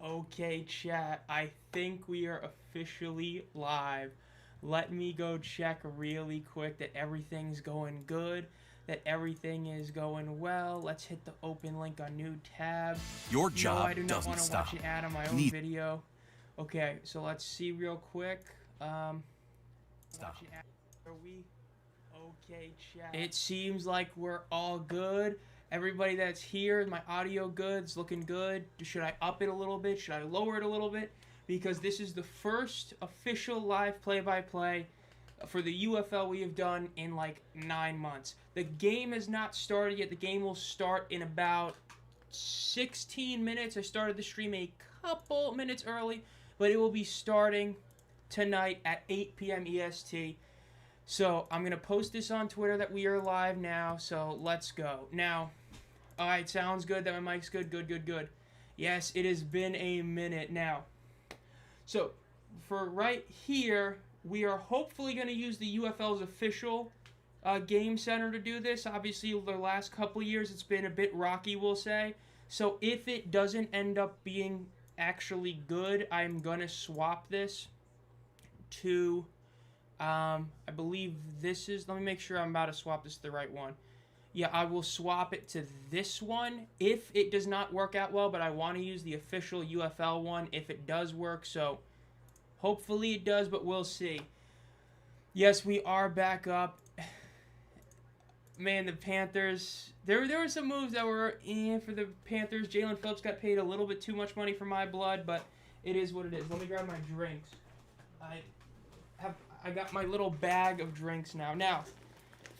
Okay, chat, I think we are officially live. Let me go check really quick that everything's going good, that everything is going well. Let's hit the open link on new tab. Your No, job I do not doesn't want to watch stop. an ad on my own Need video. Okay, so let's see real quick. stop. Are we okay, chat? It seems like we're all good. Everybody that's here, my audio good, it's looking good. Should I up it a little bit? Should I lower it a little bit? Because this is the first official live play-by-play for the UFL we have done in like 9 months. The game has not started yet. The game will start in about 16 minutes. I started the stream a couple minutes early, but it will be starting tonight at 8 p.m. EST. So I'm going to post this on Twitter that we are live now, so let's go. Now, alright, sounds good that my mic's good, good. Yes, it has been a minute now. So, for right here, we are hopefully going to use the UFL's official game center to do this. Obviously, the last couple years it's been a bit rocky, we'll say. So if it doesn't end up being actually good, I'm going to swap this to, I believe this is, let me make sure I'm about to swap this to the right one. Yeah, I will swap it to this one if it does not work out well, but I want to use the official UFL one if it does work, so hopefully it does, but we'll see. Yes, we are back up. Man, the Panthers, there were some moves that were in for the Panthers. Jalen Phillips got paid a little bit too much money for my blood, but it is what it is. Let me grab my drinks. I got my little bag of drinks now. Now,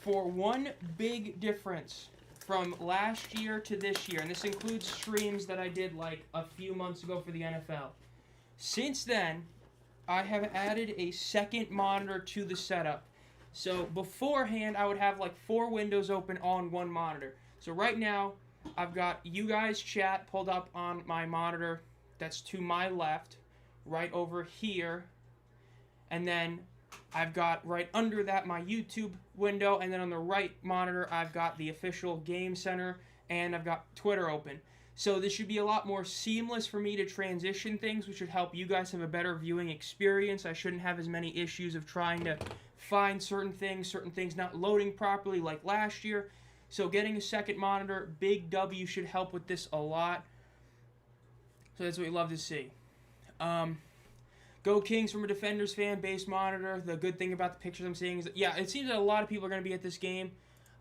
for one big difference from last year to this year, and this includes streams that I did like a few months ago for the NFL. Since then, I have added a second monitor to the setup. So beforehand, I would have like 4 windows open on one monitor. So right now, I've got you guys' chat pulled up on my monitor that's to my left, right over here. And then I've got right under that my YouTube window, and then on the right monitor I've got the official game center, and I've got Twitter open. So this should be a lot more seamless for me to transition things, which should help you guys have a better viewing experience. I shouldn't have as many issues of trying to find certain things not loading properly like last year. So getting a second monitor, big W, should help with this a lot. So that's what we love to see. Go Kings from a Defenders fan, base monitor. The good thing about the pictures I'm seeing is that, yeah, it seems that a lot of people are going to be at this game.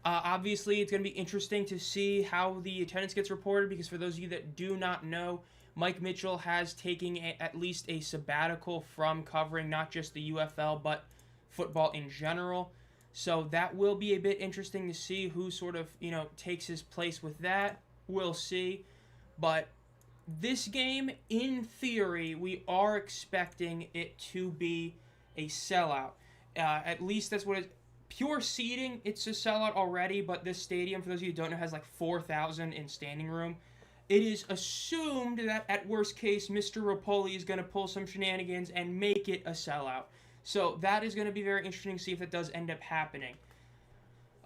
Obviously, it's going to be interesting to see how the attendance gets reported, because for those of you that do not know, Mike Mitchell has taken at least a sabbatical from covering not just the UFL, but football in general. So that will be a bit interesting to see who sort of, takes his place with that. We'll see. But this game, in theory, we are expecting it to be a sellout. At least that's what it. Pure seating, it's a sellout already, but this stadium, for those of you who don't know, has like 4,000 in standing room. It is assumed that at worst case, Mr. Rapoli is going to pull some shenanigans and make it a sellout. So that is going to be very interesting to see if that does end up happening.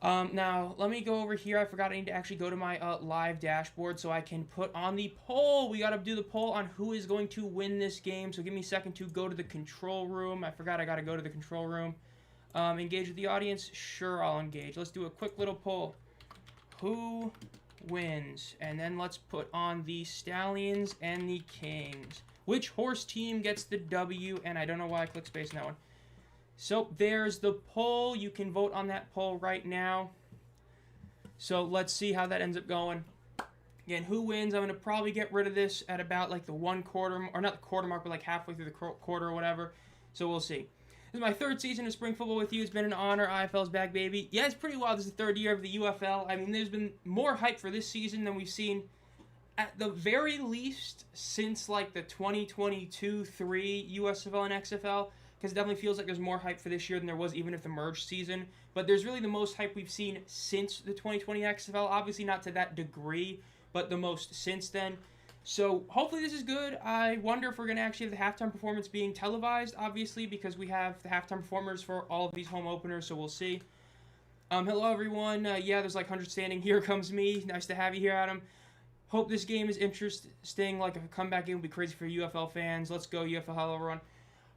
Now, let me go over here. I forgot I need to actually go to my live dashboard so I can put on the poll. We got to do the poll on who is going to win this game. So give me a second to go to the control room. I forgot I got to go to the control room. Engage with the audience? Sure, I'll engage. Let's do a quick little poll. Who wins? And then let's put on the Stallions and the Kings. Which horse team gets the W? And I don't know why I clicked space on that one. So there's the poll. You can vote on that poll right now. So let's see how that ends up going. Again, who wins? I'm going to probably get rid of this at about like the 1/4, or not the quarter mark, but like halfway through the quarter or whatever. So we'll see. This is my 3rd season of spring football with you. It's been an honor. IFL's back, baby. Yeah, it's pretty wild. This is the 3rd year of the UFL. I mean, there's been more hype for this season than we've seen at the very least since like the 2022-3 USFL and XFL. Because it definitely feels like there's more hype for this year than there was even if the merged season. But there's really the most hype we've seen since the 2020 XFL. Obviously not to that degree, but the most since then. So hopefully this is good. I wonder if we're going to actually have the halftime performance being televised, obviously, because we have the halftime performers for all of these home openers, so we'll see. Hello, everyone. Yeah, there's like 100 standing. Here comes me. Nice to have you here, Adam. Hope this game is interesting. Like, a comeback game would be crazy for UFL fans. Let's go, UFL, everyone.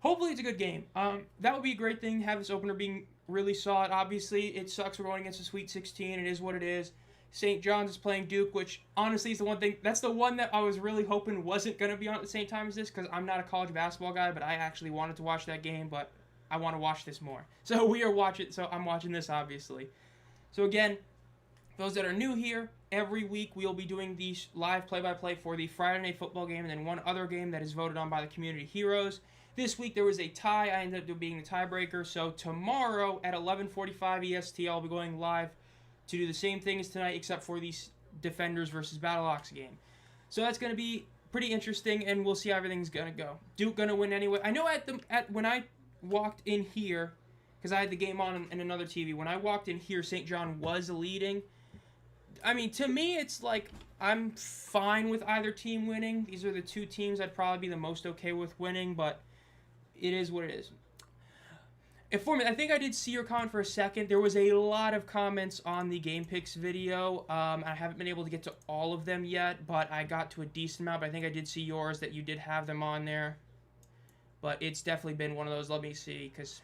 Hopefully it's a good game. That would be a great thing, have this opener being really solid. Obviously, it sucks we're going against the Sweet 16. It is what it is. St. John's is playing Duke, which honestly is the one thing. That's the one that I was really hoping wasn't going to be on at the same time as this, because I'm not a college basketball guy, but I actually wanted to watch that game, but I want to watch this more. So I'm watching this, obviously. So again, those that are new here, every week we'll be doing these live play-by-play for the Friday Night Football game and then one other game that is voted on by the community heroes. This week there was a tie. I ended up being the tiebreaker. So tomorrow at 11:45 EST, I'll be going live to do the same thing as tonight, except for the Defenders versus Battlehawks game. So that's going to be pretty interesting, and we'll see how everything's going to go. Duke going to win anyway. I know when I walked in here, because I had the game on in another TV, when I walked in here, St. John was leading. I mean, to me, it's like I'm fine with either team winning. These are the two teams I'd probably be the most okay with winning, but it is what it is. I think I did see your comment for a second. There was a lot of comments on the Game Picks video. I haven't been able to get to all of them yet, but I got to a decent amount. But I think I did see yours, that you did have them on there. But it's definitely been one of those. Let me see, because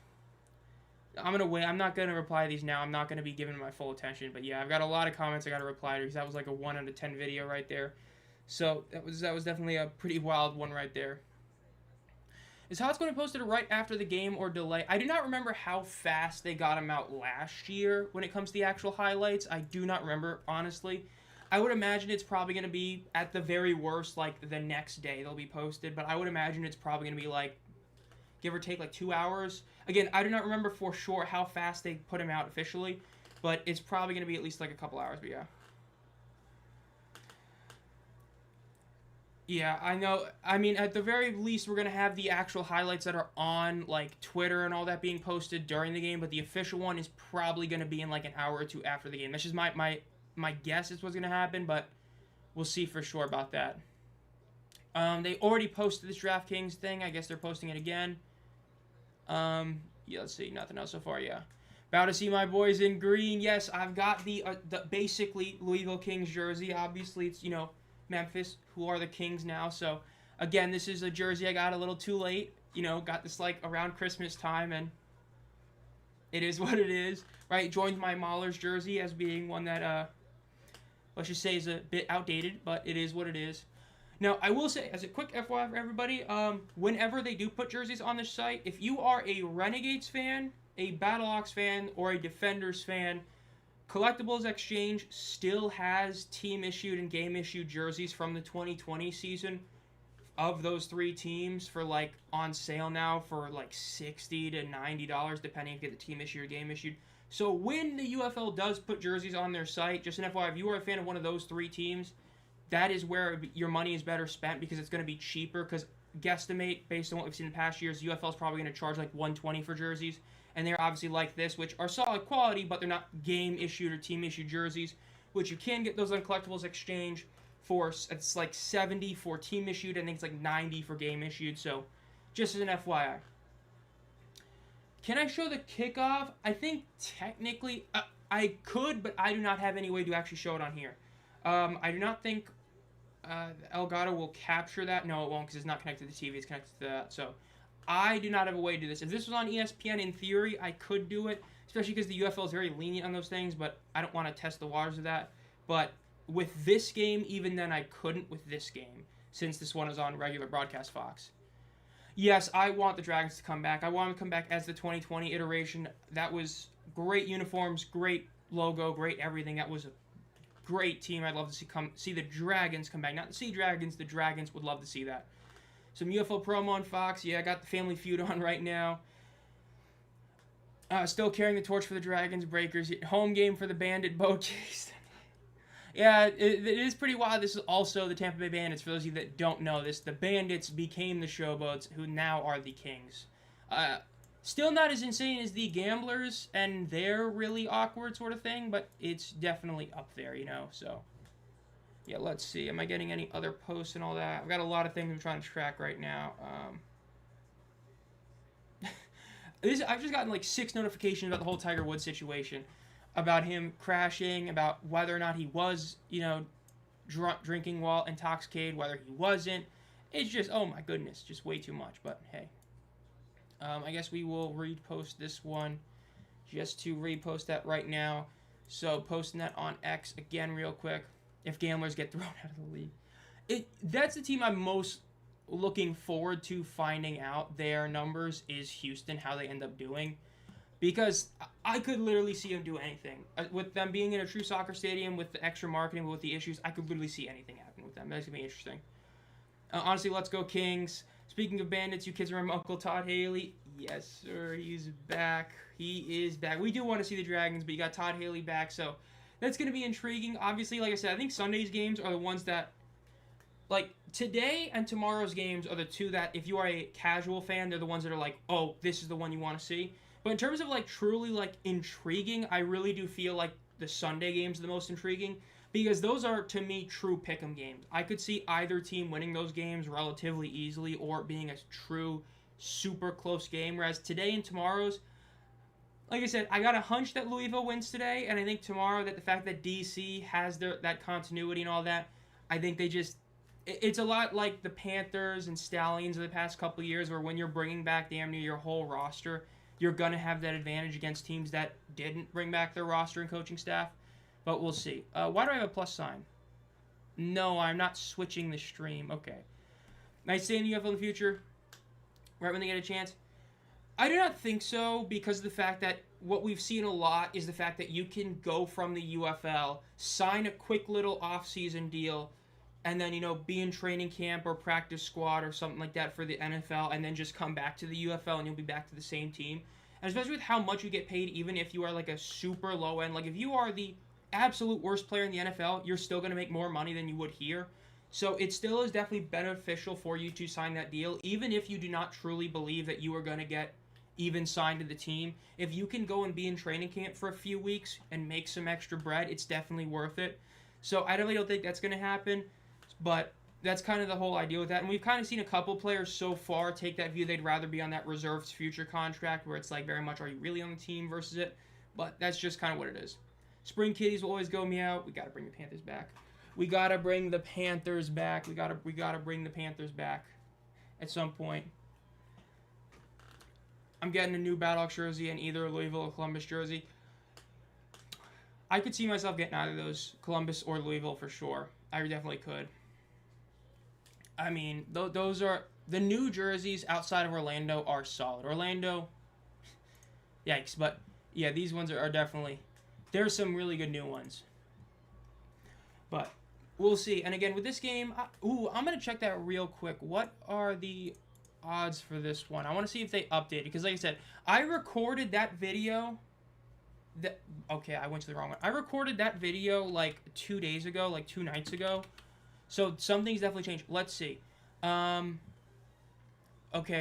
I'm going to wait. I'm not going to reply to these now. I'm not going to be giving my full attention. But yeah, I've got a lot of comments I got to reply to, because that was like a 1 out of 10 video right there. So that was definitely a pretty wild one right there. Is how it's going to be posted right after the game or delay? I do not remember how fast they got them out last year when it comes to the actual highlights. I do not remember, honestly. I would imagine it's probably going to be, at the very worst, like the next day they'll be posted. But I would imagine it's probably going to be like, give or take, like 2 hours. Again, I do not remember for sure how fast they put them out officially. But it's probably going to be at least like a couple hours, but yeah. Yeah, I know. I mean, at the very least, we're going to have the actual highlights that are on, like, Twitter and all that being posted during the game, but the official one is probably going to be in, like, an hour or two after the game. That's just my guess is what's going to happen, but we'll see for sure about that. They already posted this DraftKings thing. I guess they're posting it again. Yeah, let's see. Nothing else so far, yeah. About to see my boys in green. Yes, I've got the basically Louisville Kings jersey. Obviously, it's, Memphis, who are the Kings now. So, again, this is a jersey I got a little too late. Got this, like, around Christmas time, and it is what it is, right? Joined my Maulers jersey as being one that, let's just say is a bit outdated, but it is what it is. Now, I will say, as a quick FYI for everybody, whenever they do put jerseys on the site, if you are a Renegades fan, a Battlehawks fan, or a Defenders fan, Collectibles Exchange still has team-issued and game-issued jerseys from the 2020 season of those three teams for, like, on sale now for, like, $60 to $90, depending if you get the team-issued or game-issued. So when the UFL does put jerseys on their site, just an FYI, if you are a fan of one of those three teams, that is where your money is better spent, because it's going to be cheaper, because guesstimate, based on what we've seen in past years, UFL is probably going to charge, like, $120 for jerseys. And they're obviously like this, which are solid quality, but they're not game-issued or team-issued jerseys, which you can get those on Collectibles Exchange for. It's like $70 for team-issued, and I think it's like $90 for game-issued, so just as an FYI. Can I show the kickoff? I think technically I could, but I do not have any way to actually show it on here. I do not think Elgato will capture that. No, it won't, because it's not connected to the TV. It's connected to that, so I do not have a way to do this. If this was on ESPN, in theory, I could do it, especially because the UFL is very lenient on those things, but I don't want to test the waters of that. But with this game, even then, I couldn't with this game, since this one is on regular broadcast Fox. Yes, I want the Dragons to come back. I want them to come back as the 2020 iteration. That was great uniforms, great logo, great everything. That was a great team. I'd love to see the Dragons come back. Not the Sea Dragons, the Dragons would love to see that. Some UFO promo on Fox. Yeah, I got the Family Feud on right now. Still carrying the torch for the Dragons. Breakers. Home game for the Bandit boat chase. Yeah, it is pretty wild. This is also the Tampa Bay Bandits. For those of you that don't know this, the Bandits became the Showboats, who now are the Kings. Still not as insane as the Gamblers and their really awkward sort of thing, but it's definitely up there, so... Yeah, let's see. Am I getting any other posts and all that? I've got a lot of things I'm trying to track right now. I've just gotten like 6 notifications about the whole Tiger Woods situation. About him crashing, about whether or not he was, drinking while intoxicated, whether he wasn't. It's just, oh my goodness, just way too much. But hey, I guess we will repost this one just to repost that right now. So posting that on X again real quick. If gamblers get thrown out of the league, that's the team I'm most looking forward to finding out their numbers is Houston, how they end up doing. Because I could literally see them do anything. With them being in a true soccer stadium, with the extra marketing, with the issues, I could literally see anything happen with them. That's going to be interesting. Honestly, let's go Kings. Speaking of bandits, you kids remember Uncle Todd Haley? Yes, sir. He's back. He is back. We do want to see the Dragons, but you got Todd Haley back, so that's going to be intriguing. Obviously, like I said, I think Sunday's games are the ones that, like, today and tomorrow's games are the two that, if you are a casual fan, they're the ones that are like, oh, this is the one you want to see. But in terms of, like, truly, like, intriguing, I really do feel like the Sunday games are the most intriguing because those are, to me, true pick'em games. I could see either team winning those games relatively easily or being a true super close game, whereas today and tomorrow's, like I said, I got a hunch that Louisville wins today, and I think tomorrow that the fact that DC has that continuity and all that, I think they just... It's a lot like the Panthers and Stallions of the past couple of years where when you're bringing back damn near your whole roster, you're going to have that advantage against teams that didn't bring back their roster and coaching staff. But we'll see. Why do I have a plus sign? No, I'm not switching the stream. Okay. Nice seeing you UFL in the future. Right when they get a chance. I do not think so because of the fact that what we've seen a lot is the fact that you can go from the UFL, sign a quick little off-season deal, and then, be in training camp or practice squad or something like that for the NFL, and then just come back to the UFL and you'll be back to the same team. And especially with how much you get paid, even if you are like a super low end, like if you are the absolute worst player in the NFL, you're still going to make more money than you would here. So it still is definitely beneficial for you to sign that deal, even if you do not truly believe that you are going to get even signed to the team. If you can go and be in training camp for a few weeks and make some extra bread, it's definitely worth it. So I really don't think that's going to happen. But that's kind of the whole idea with that. And we've kind of seen a couple players so far take that view they'd rather be on that reserved future contract where it's like very much, are you really on the team versus it? But that's just kind of what it is. Spring Kitties will always go meow. We got to bring the Panthers back. We got to bring the Panthers back. We got to bring the Panthers back at some point. I'm getting a new Battlehawks jersey and either a Louisville or Columbus jersey. I could see myself getting either of those, Columbus or Louisville for sure. I definitely could. I mean, those are... The new jerseys outside of Orlando are solid. Orlando... Yikes. But, yeah, these ones are definitely... There's some really good new ones. But, we'll see. And again, with this game... I'm going to check that real quick. What are the odds for this one? I want to see if they updated. Because, like I said, I recorded that video... Okay, I went to the wrong one. I recorded that video, like, 2 days ago. Like, 2 nights ago. So something's definitely changed. Let's see. Okay,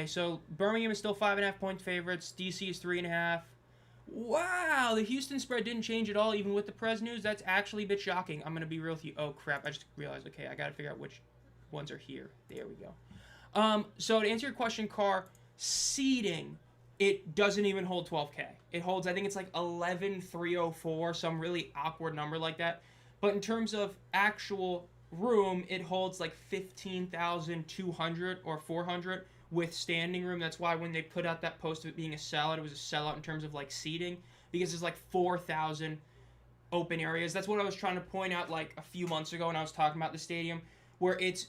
so Birmingham is still 5.5 point favorites. DC is 3.5. Wow, the Houston spread didn't change at all, even with the Prez news. That's actually a bit shocking. I'm gonna be real with you. Oh crap! I just realized. Okay, I gotta figure out which ones are here. There we go. So to answer your question, Carr, seeding, it doesn't even hold 12K. It holds, I think it's like 11,304, some really awkward number like that. But in terms of actual room, it holds like 15,200 or 400 with standing room. That's why when they put out that post of it being a sellout, it was a sellout in terms of like seating, because there's like 4,000 open areas. That's what I was trying to point out like a few months ago when I was talking about the stadium, where it's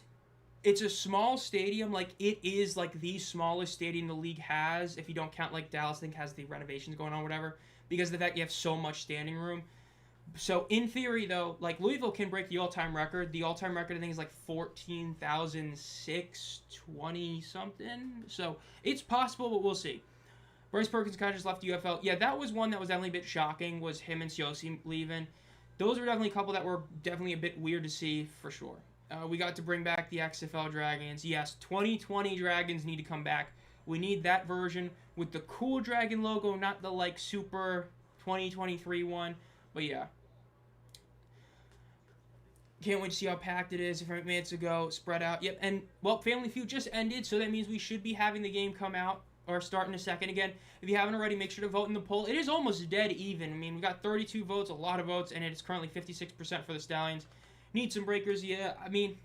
a small stadium. Like, it is like the smallest stadium the league has, if you don't count like Dallas, I think, has the renovations going on, whatever, because of the fact you have so much standing room. So, in theory, though, like, Louisville can break the all-time record. The all-time record, I think, is like 14,620-something. So, it's possible, but we'll see. Bryce Perkins kind of just left UFL. Yeah, that was one that was definitely a bit shocking, was him and Siosi leaving. Those were definitely a couple that were definitely a bit weird to see, for sure. We got to bring back the XFL Dragons. Yes, 2020 Dragons need to come back. We need that version with the cool Dragon logo, not the, like, super 2023 one. But, yeah. Can't wait to see how packed it is. A few minutes ago, spread out. Yep, and, well, Family Feud just ended, so that means we should be having the game come out, or start in a second. Again, if you haven't already, make sure to vote in the poll. It is almost dead even. I mean, we got 32 votes, a lot of votes, and it's currently 56% for the Stallions. Need some breakers, yeah. I mean,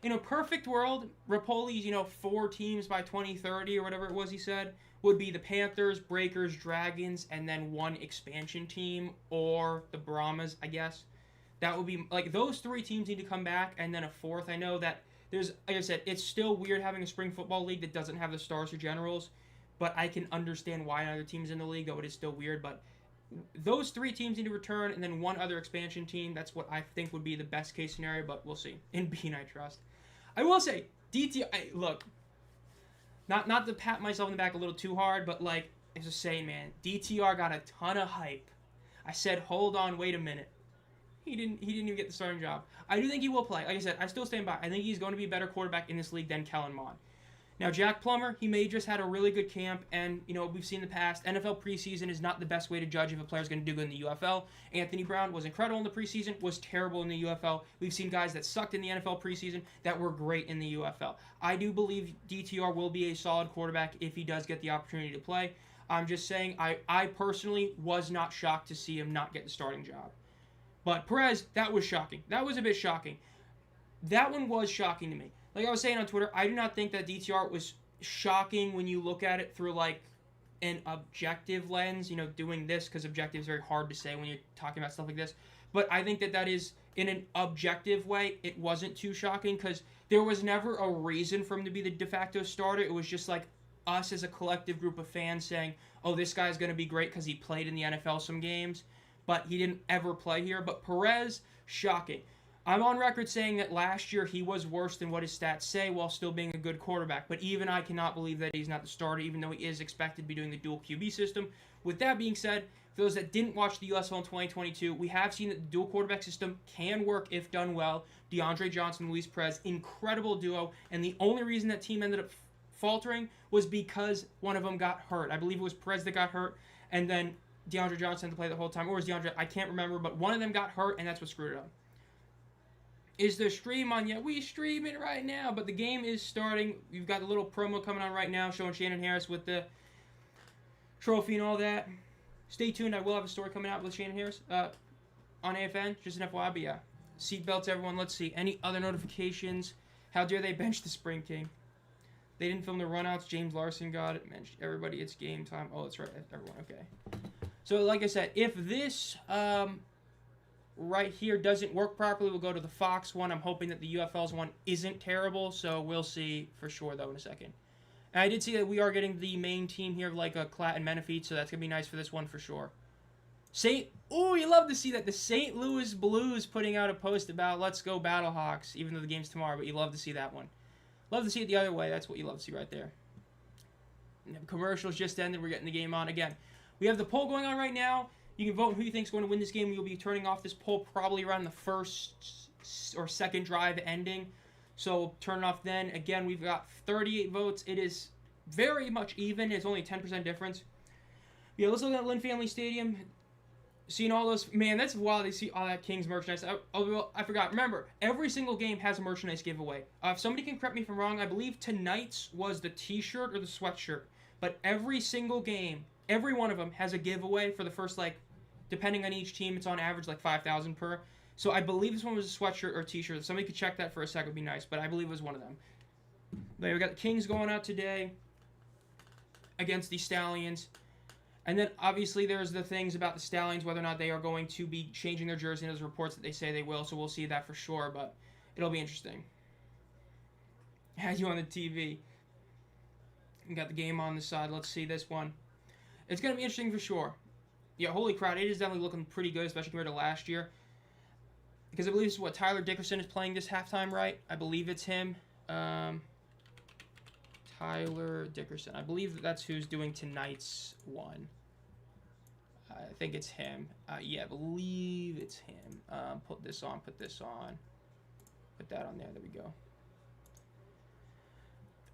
in a perfect world, Rapoli's, 4 teams by 2030 or whatever it was he said, would be the Panthers, Breakers, Dragons, and then 1 expansion team, or the Brahmas, I guess. That would be, like, those 3 teams need to come back, and then a 4th. I know that there's, like I said, it's still weird having a spring football league that doesn't have the Stars or Generals, but I can understand why other teams in the league, though it is still weird, but those 3 teams need to return, and then 1 other expansion team. That's what I think would be the best case scenario, but we'll see. In Bean, I trust. I will say, look, not to pat myself in the back a little too hard, but like, as a saying, man, DTR got a ton of hype. I said, hold on, wait a minute. He didn't even get the starting job. I do think he will play. Like I said, I still stand by. I think he's going to be a better quarterback in this league than Kellen Mond. Now, Jack Plummer, he may just had a really good camp, and, we've seen in the past, NFL preseason is not the best way to judge if a player's going to do good in the UFL. Anthony Brown was incredible in the preseason, was terrible in the UFL. We've seen guys that sucked in the NFL preseason that were great in the UFL. I do believe DTR will be a solid quarterback if he does get the opportunity to play. I'm just saying, I personally was not shocked to see him not get the starting job. But Perez, that was shocking. That was a bit shocking. That one was shocking to me. Like I was saying on Twitter, I do not think that DTR was shocking when you look at it through, like, an objective lens, doing this, because objective is very hard to say when you're talking about stuff like this. But I think that is, in an objective way, it wasn't too shocking, because there was never a reason for him to be the de facto starter. It was just, like, us as a collective group of fans saying, oh, this guy's going to be great because he played in the NFL some games, but he didn't ever play here. But Perez, shocking. I'm on record saying that last year he was worse than what his stats say while still being a good quarterback. But even I cannot believe that he's not the starter, even though he is expected to be doing the dual QB system. With that being said, for those that didn't watch the USL in 2022, we have seen that the dual quarterback system can work if done well. DeAndre Johnson, Luis Perez, incredible duo. And the only reason that team ended up faltering was because one of them got hurt. I believe it was Perez that got hurt, and then DeAndre Johnson had to play the whole time. Or was DeAndre? I can't remember, but one of them got hurt, and that's what screwed it up. Is there stream on yet? We stream it right now, but the game is starting. You've got a little promo coming on right now showing Shannon Harris with the trophy and all that. Stay tuned. I will have a story coming out with Shannon Harris on AFN. Just an FYI, but yeah. Seatbelts, everyone. Let's see. Any other notifications? How dare they bench the Spring King? They didn't film the runouts. James Larson got it. Mentioned everybody. It's game time. Oh, that's right. Everyone. Okay. So, like I said, if this right here doesn't work properly, we'll go to the Fox one. I'm hoping that the UFL's one isn't terrible, so we'll see for sure, though, in a second. And I did see that we are getting the main team here, like a Klatt and Menifee, so that's going to be nice for this one for sure. Oh, you love to see that. The St. Louis Blues putting out a post about let's go Battlehawks, even though the game's tomorrow, but you love to see that one. Love to see it the other way. That's what you love to see right there. And commercials just ended. We're getting the game on again. We have the poll going on right now. You can vote on who you think is going to win this game. We'll be turning off this poll probably around the first or second drive ending. So we'll turn it off then. Again, we've got 38 votes. It is very much even. It's only a 10% difference. Yeah, let's look at Lynn Family Stadium. Seeing all those, man, that's wild. They see all that Kings merchandise. I forgot. Remember, every single game has a merchandise giveaway. If somebody can correct me if I'm wrong, I believe tonight's was the T-shirt or the sweatshirt. But every single game, every one of them has a giveaway for the first, like, depending on each team, it's on average like 5,000 per. So I believe this one was a sweatshirt or a T-shirt. If somebody could check that for a sec, would be nice. But I believe it was one of them. But we got the Kings going out today against the Stallions. And then, obviously, there's the things about the Stallions, whether or not they are going to be changing their jersey. And there's reports that they say they will, so we'll see that for sure. But it'll be interesting. Had you on the TV. You got the game on the side. Let's see this one. It's going to be interesting for sure. Yeah, holy crap, it is definitely looking pretty good, especially compared to last year. Because I believe this is what Tyler Dickerson is playing this halftime, right? I believe it's him. Tyler Dickerson. I believe that's who's doing tonight's one. I think it's him. Yeah, I believe it's him. Put this on, put this on. Put that on there. There we go.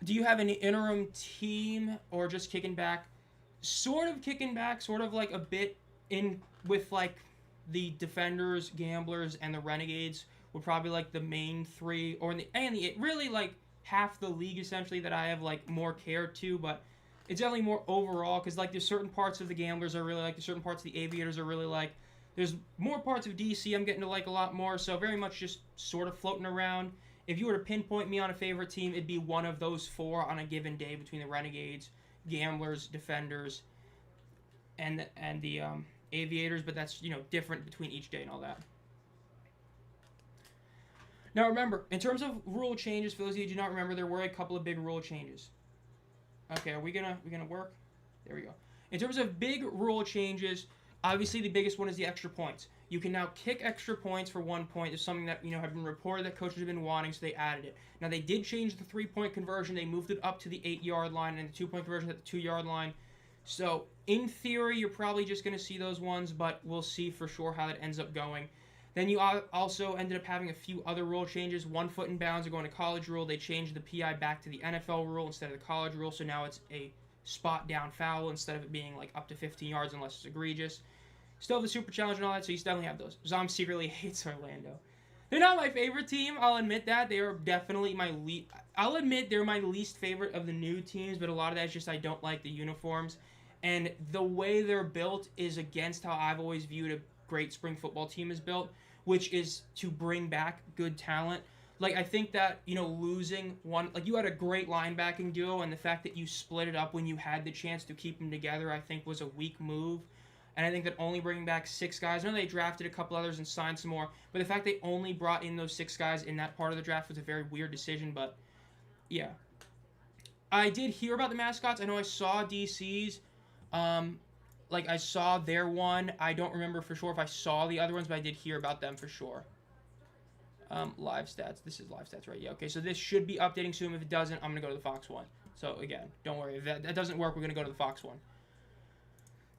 Do you have an interim team or just kicking back? Sort of kicking back, sort of like a bit in with like the Defenders, Gamblers, and the Renegades were probably like the main three, or really like half the league essentially that I have like more care to, but it's definitely more overall because like there's certain parts of the Gamblers I really like, there's certain parts of the Aviators I really like, There's more parts of DC I'm getting to like a lot more, so very much just sort of floating around. If you were to pinpoint me on a favorite team, it'd be one of those four on a given day between the Renegades, Gamblers, Defenders, and the Aviators, but that's, different between each day and all that. Now remember, in terms of rule changes, for those of you who do not remember, there were a couple of big rule changes. Okay, are we gonna work? There we go. In terms of big rule changes, obviously the biggest one is the extra points. You can now kick extra points for 1 point. It's something that had been reported that coaches have been wanting, so they added it. Now they did change the 3-point conversion. They moved it up to the 8-yard line, and the 2-point conversion at the 2-yard line. So in theory, you're probably just going to see those ones, but we'll see for sure how that ends up going. Then you also ended up having a few other rule changes. 1 foot in bounds are going to college rule. They changed the PI back to the NFL rule instead of the college rule, so now it's a spot down foul instead of it being like up to 15 yards unless it's egregious. Still have the super challenge and all that, so you definitely have those. Zomb secretly hates Orlando. They're not my favorite team, I'll admit that. They are definitely my least... I'll admit they're my least favorite of the new teams, but a lot of that is just I don't like the uniforms. And the way they're built is against how I've always viewed a great spring football team is built, which is to bring back good talent. Like, I think that, losing one... Like, you had a great linebacking duo, and the fact that you split it up when you had the chance to keep them together, I think, was a weak move. And I think that only bringing back 6 guys... I know they drafted a couple others and signed some more, but the fact they only brought in those 6 guys in that part of the draft was a very weird decision, but, yeah. I did hear about the mascots. I know I saw DC's. I saw their one. I don't remember for sure if I saw the other ones, but I did hear about them for sure. Live stats. This is live stats, right? Yeah, okay. So this should be updating soon. If it doesn't, I'm going to go to the Fox one. So, again, don't worry. If that doesn't work, we're going to go to the Fox one.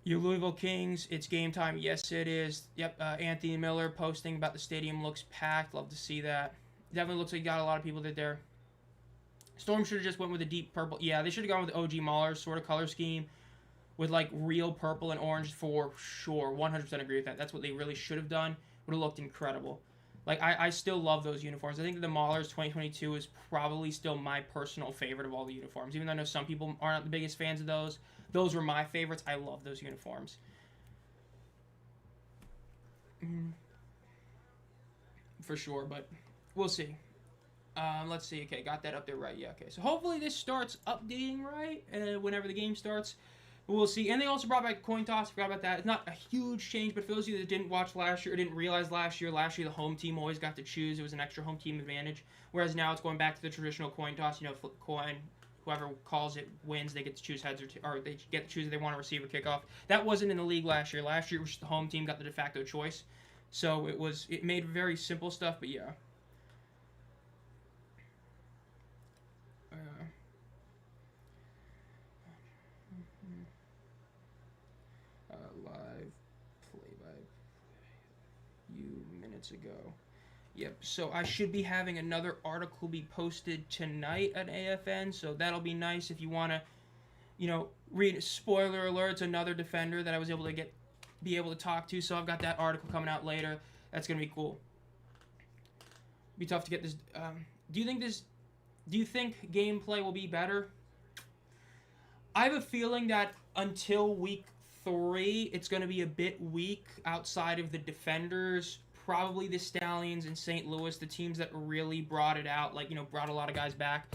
You Louisville Kings, it's game time. Yes, it is. Yep, Anthony Miller posting about the stadium looks packed. Love to see that. Definitely looks like you got a lot of people there. Storm should have just went with a deep purple. Yeah, they should have gone with the OG Mahler's sort of color scheme with, like, real purple and orange for sure. 100% agree with that. That's what they really should have done. Would have looked incredible. Like, I still love those uniforms. I think that the Mahler's 2022 is probably still my personal favorite of all the uniforms. Even though I know some people aren't the biggest fans of those. Those were my favorites. I love those uniforms. For sure, but we'll see. Let's see. Okay, got that up there right. Yeah, okay. So hopefully this starts updating right whenever the game starts. But we'll see. And they also brought back coin toss. Forgot about that. It's not a huge change, but for those of you that didn't watch last year or didn't realize last year the home team always got to choose. It was an extra home team advantage. Whereas now it's going back to the traditional coin toss. Flip a coin. Whoever calls it wins. They get to choose heads or they get to choose if they want to receive a kickoff. That wasn't in the league last year. Last year it was just the home team got the de facto choice. So it made very simple stuff, but yeah. Live play-by-you minutes ago. Yep, so I should be having another article be posted tonight at AFN, so that'll be nice if you want to, read. Spoiler alerts, another defender that I was able to be able to talk to, so I've got that article coming out later. That's going to be cool. Be tough to get this. Do you think gameplay will be better? I have a feeling that until week 3, it's going to be a bit weak outside of the defenders. Probably the Stallions and St. Louis, the teams that really brought it out, brought a lot of guys back.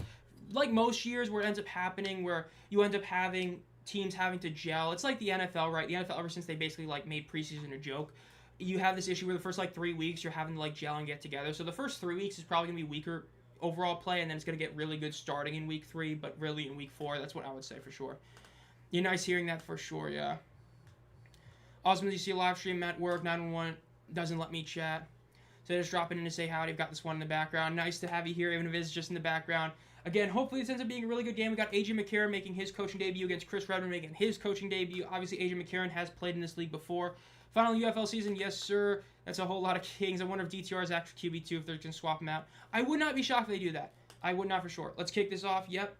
Like most years where it ends up happening, where you end up having teams having to gel. It's like the NFL, right? The NFL, ever since they basically, made preseason a joke, you have this issue where the first, 3 weeks, you're having to, gel and get together. So the first 3 weeks is probably going to be weaker overall play, and then it's going to get really good starting in week 3, but really in week 4. That's what I would say for sure. You're nice hearing that for sure, yeah. Awesome that you see a live stream at work. 911 doesn't let me chat. So just dropping in to say howdy. I've got this one in the background. Nice to have you here, even if it's just in the background. Again, hopefully this ends up being a really good game. We got AJ McCarron making his coaching debut against Chris Redmond making his coaching debut. Obviously, AJ McCarron has played in this league before. Final UFL season, yes, sir. That's a whole lot of Kings. I wonder if DTR is actually QB2, if they're going to swap him out. I would not be shocked if they do that. I would not for sure. Let's kick this off. Yep.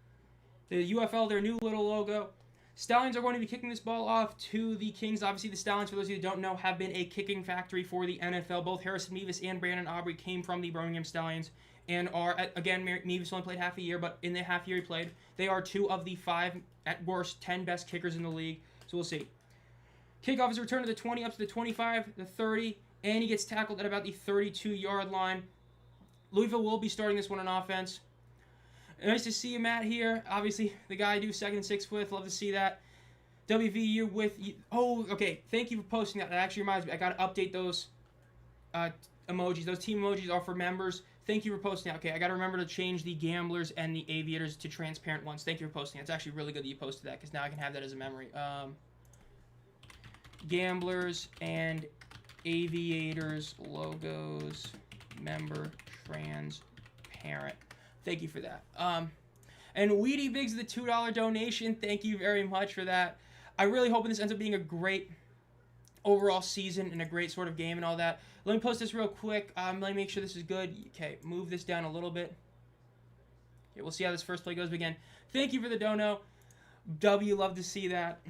The UFL, their new little logo. Stallions are going to be kicking this ball off to the Kings. Obviously, the Stallions, for those of you who don't know, have been a kicking factory for the NFL. Both Harrison Mevis and Brandon Aubrey came from the Birmingham Stallions and are, again, Mevis only played half a year, but in the half year he played, they are 2 of the 5, at worst, 10 best kickers in the league. So we'll see. Kickoff is returned to the 20, up to the 25, the 30, and he gets tackled at about the 32-yard line. Louisville will be starting this one on offense. Nice to see you, Matt, here. Obviously, the guy I do 2nd and 6 with. Love to see that. WVU with... Oh, okay. Thank you for posting that. That actually reminds me. I got to update those emojis. Those team emojis are for members. Thank you for posting that. Okay, I got to remember to change the Gamblers and the Aviators to transparent ones. Thank you for posting that. It's actually really good that you posted that because now I can have that as a memory. Gamblers and Aviators logos, member, transparent. Thank you for that. And Weedy Biggs, the $2 donation. Thank you very much for that. I really hope this ends up being a great overall season and a great sort of game and all that. Let me post this real quick. Let me make sure this is good. Okay, move this down a little bit. Okay, we'll see how this first play goes. But again, thank you for the dono. W, love to see that.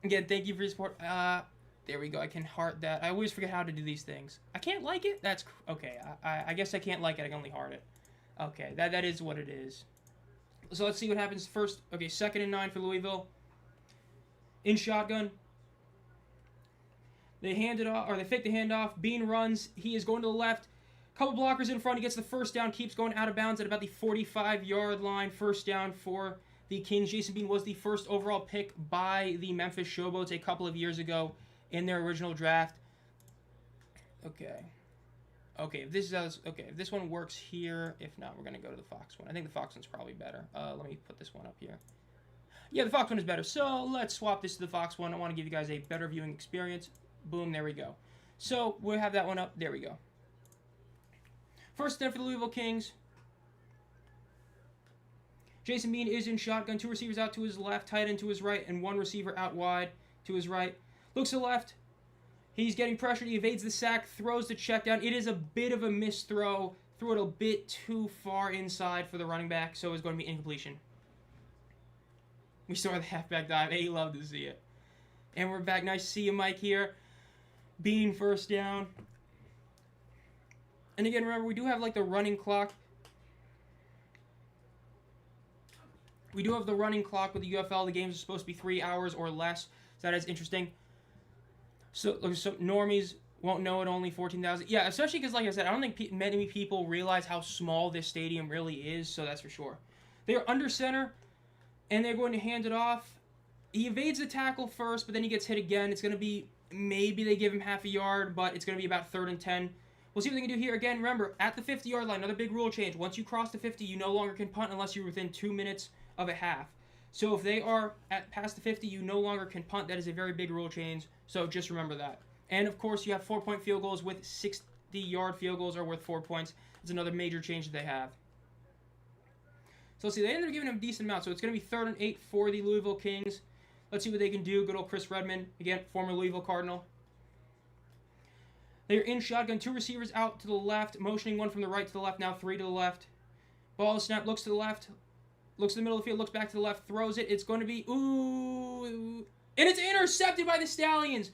Again, thank you for your support. There we go. I can heart that. I always forget how to do these things. I can't like it? That's okay. I guess I can't like it. I can only heart it. Okay, that is what it is. So let's see what happens first. Okay, 2nd and 9 for Louisville. In shotgun. They hand it off, or they fake the handoff. Bean runs. He is going to the left. Couple blockers in front. He gets the first down. Keeps going out of bounds at about the 45-yard line. First down for the Kings. Jason Bean was the first overall pick by the Memphis Showboats a couple of years ago in their original draft. Okay. Okay, if this one works here. If not, we're going to go to the Fox one. I think the Fox one's probably better. Let me put this one up here. Yeah, the Fox one is better. So let's swap this to the Fox one. I want to give you guys a better viewing experience. Boom, there we go. So we'll have that one up. There we go. First down for the Louisville Kings. Jason Bean is in shotgun. 2 receivers out to his left, tight end to his right, and 1 receiver out wide to his right. Looks to the left. He's getting pressured. He evades the sack, throws the check down. It is a bit of a missed throw. Threw it a bit too far inside for the running back, so it's going to be incompletion. We saw the halfback dive. Hey, love to see it. And we're back. Nice to see you, Mike, here. Bean first down. And again, remember, we do have, like, the running clock. We do have the running clock with the UFL. The games are supposed to be 3 hours or less. So that is interesting. So normies won't know it, only 14,000. Yeah, especially because, like I said, I don't think many people realize how small this stadium really is, so that's for sure. They're under center, and they're going to hand it off. He evades the tackle first, but then he gets hit again. It's going to be, maybe they give him half a yard, but it's going to be about 3rd and 10. We'll see what they can do here. Again, remember, at the 50-yard line, another big rule change. Once you cross the 50, you no longer can punt unless you're within 2 minutes of a half. So if they are past the 50, you no longer can punt. That is a very big rule change, so just remember that. And, of course, you have 4-point field goals with 60-yard field goals are worth 4 points. It's another major change that they have. So let's see. They ended up giving him a decent amount, so it's going to be 3rd and 8 for the Louisville Kings. Let's see what they can do. Good old Chris Redman, again, former Louisville Cardinal. They're in shotgun. 2 receivers out to the left, motioning 1 from the right to the left, now 3 to the left. Ball snap, looks to the left, looks to the middle of the field, looks back to the left, throws it. It's going to be, ooh, and it's intercepted by the Stallions.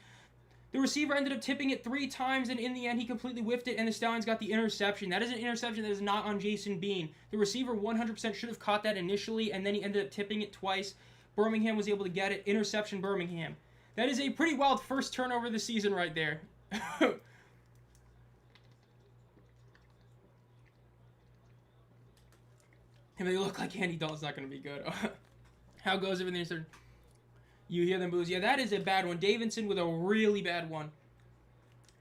The receiver ended up tipping it 3 times, and in the end, he completely whiffed it, and the Stallions got the interception. That is an interception that is not on Jason Bean. The receiver 100% should have caught that initially, and then he ended up tipping it twice. Birmingham was able to get it. Interception, Birmingham. That is a pretty wild first turnover of the season right there. And they look like Andy Dalton's not going to be good. How goes everything? You hear them boos. Yeah, that is a bad one. Davidson with a really bad one.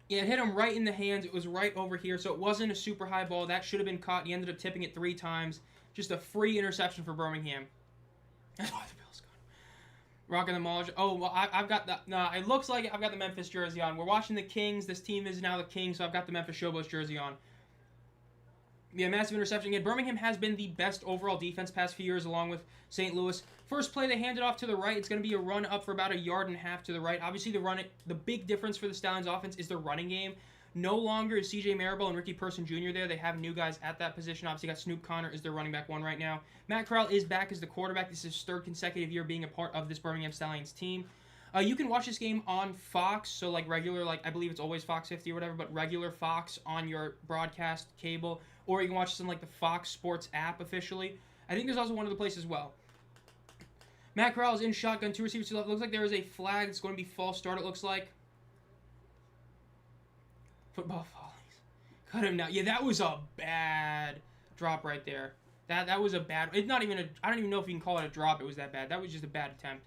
Yeah, it hit him right in the hands. It was right over here, so it wasn't a super high ball. That should have been caught. He ended up tipping it 3 times. Just a free interception for Birmingham. That's why the Bills gone. Rocking the Mall. Oh, well, I've got the... Nah, it looks like I've got the Memphis jersey on. We're watching the Kings. This team is now the Kings, so I've got the Memphis Showboats jersey on. Yeah, massive interception. Again, Birmingham has been the best overall defense past few years, along with St. Louis. First play, they hand it off to the right. It's going to be a run up for about 1.5 yards to the right. Obviously, the big difference for the Stallions offense is the running game. No longer is C.J. Marable and Ricky Person Jr. there. They have new guys at that position. Obviously, got Snoop Connor as their running back 1 right now. Matt Corral is back as the quarterback. This is his 3rd consecutive year being a part of this Birmingham Stallions team. You can watch this game on Fox, so like regular, like I believe it's always Fox 50 or whatever, but regular Fox on your broadcast cable, or you can watch this on like the Fox Sports app officially. I think there's also one other place as well. Matt Corral's in shotgun, 2 receivers to the left. Looks like there is a flag that's going to be false start, it looks like. Football follies. Cut him now. Yeah, that was a bad drop right there. That was a bad... It's not even a... I don't even know if you can call it a drop. It was that bad. That was just a bad attempt.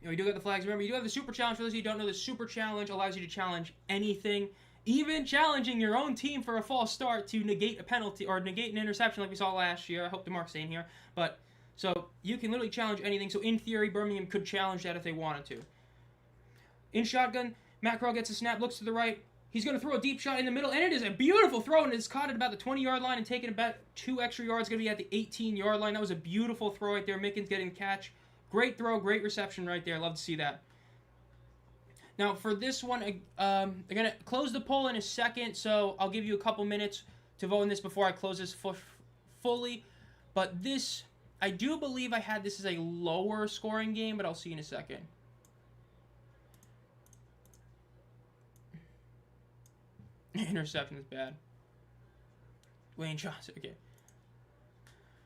We do got the flags. Remember, you do have the Super Challenge. For those of you who don't know, the Super Challenge allows you to challenge anything, even challenging your own team for a false start to negate a penalty or negate an interception like we saw last year. I hope DeMarc's staying here. But, so, you can literally challenge anything. So, in theory, Birmingham could challenge that if they wanted to. In shotgun, Matt Corral gets a snap, looks to the right. He's going to throw a deep shot in the middle, and it is a beautiful throw, and it's caught at about the 20-yard line and taken about 2 extra yards. Going to be at the 18-yard line. That was a beautiful throw right there. Mickens getting the catch. Great throw, great reception right there. Love to see that. Now, for this one, I'm going to close the poll in a second, so I'll give you a couple minutes to vote on this before I close this fully. But this, I do believe I had this as a lower scoring game, but I'll see in a second. Interception is bad. Wayne Johnson, okay.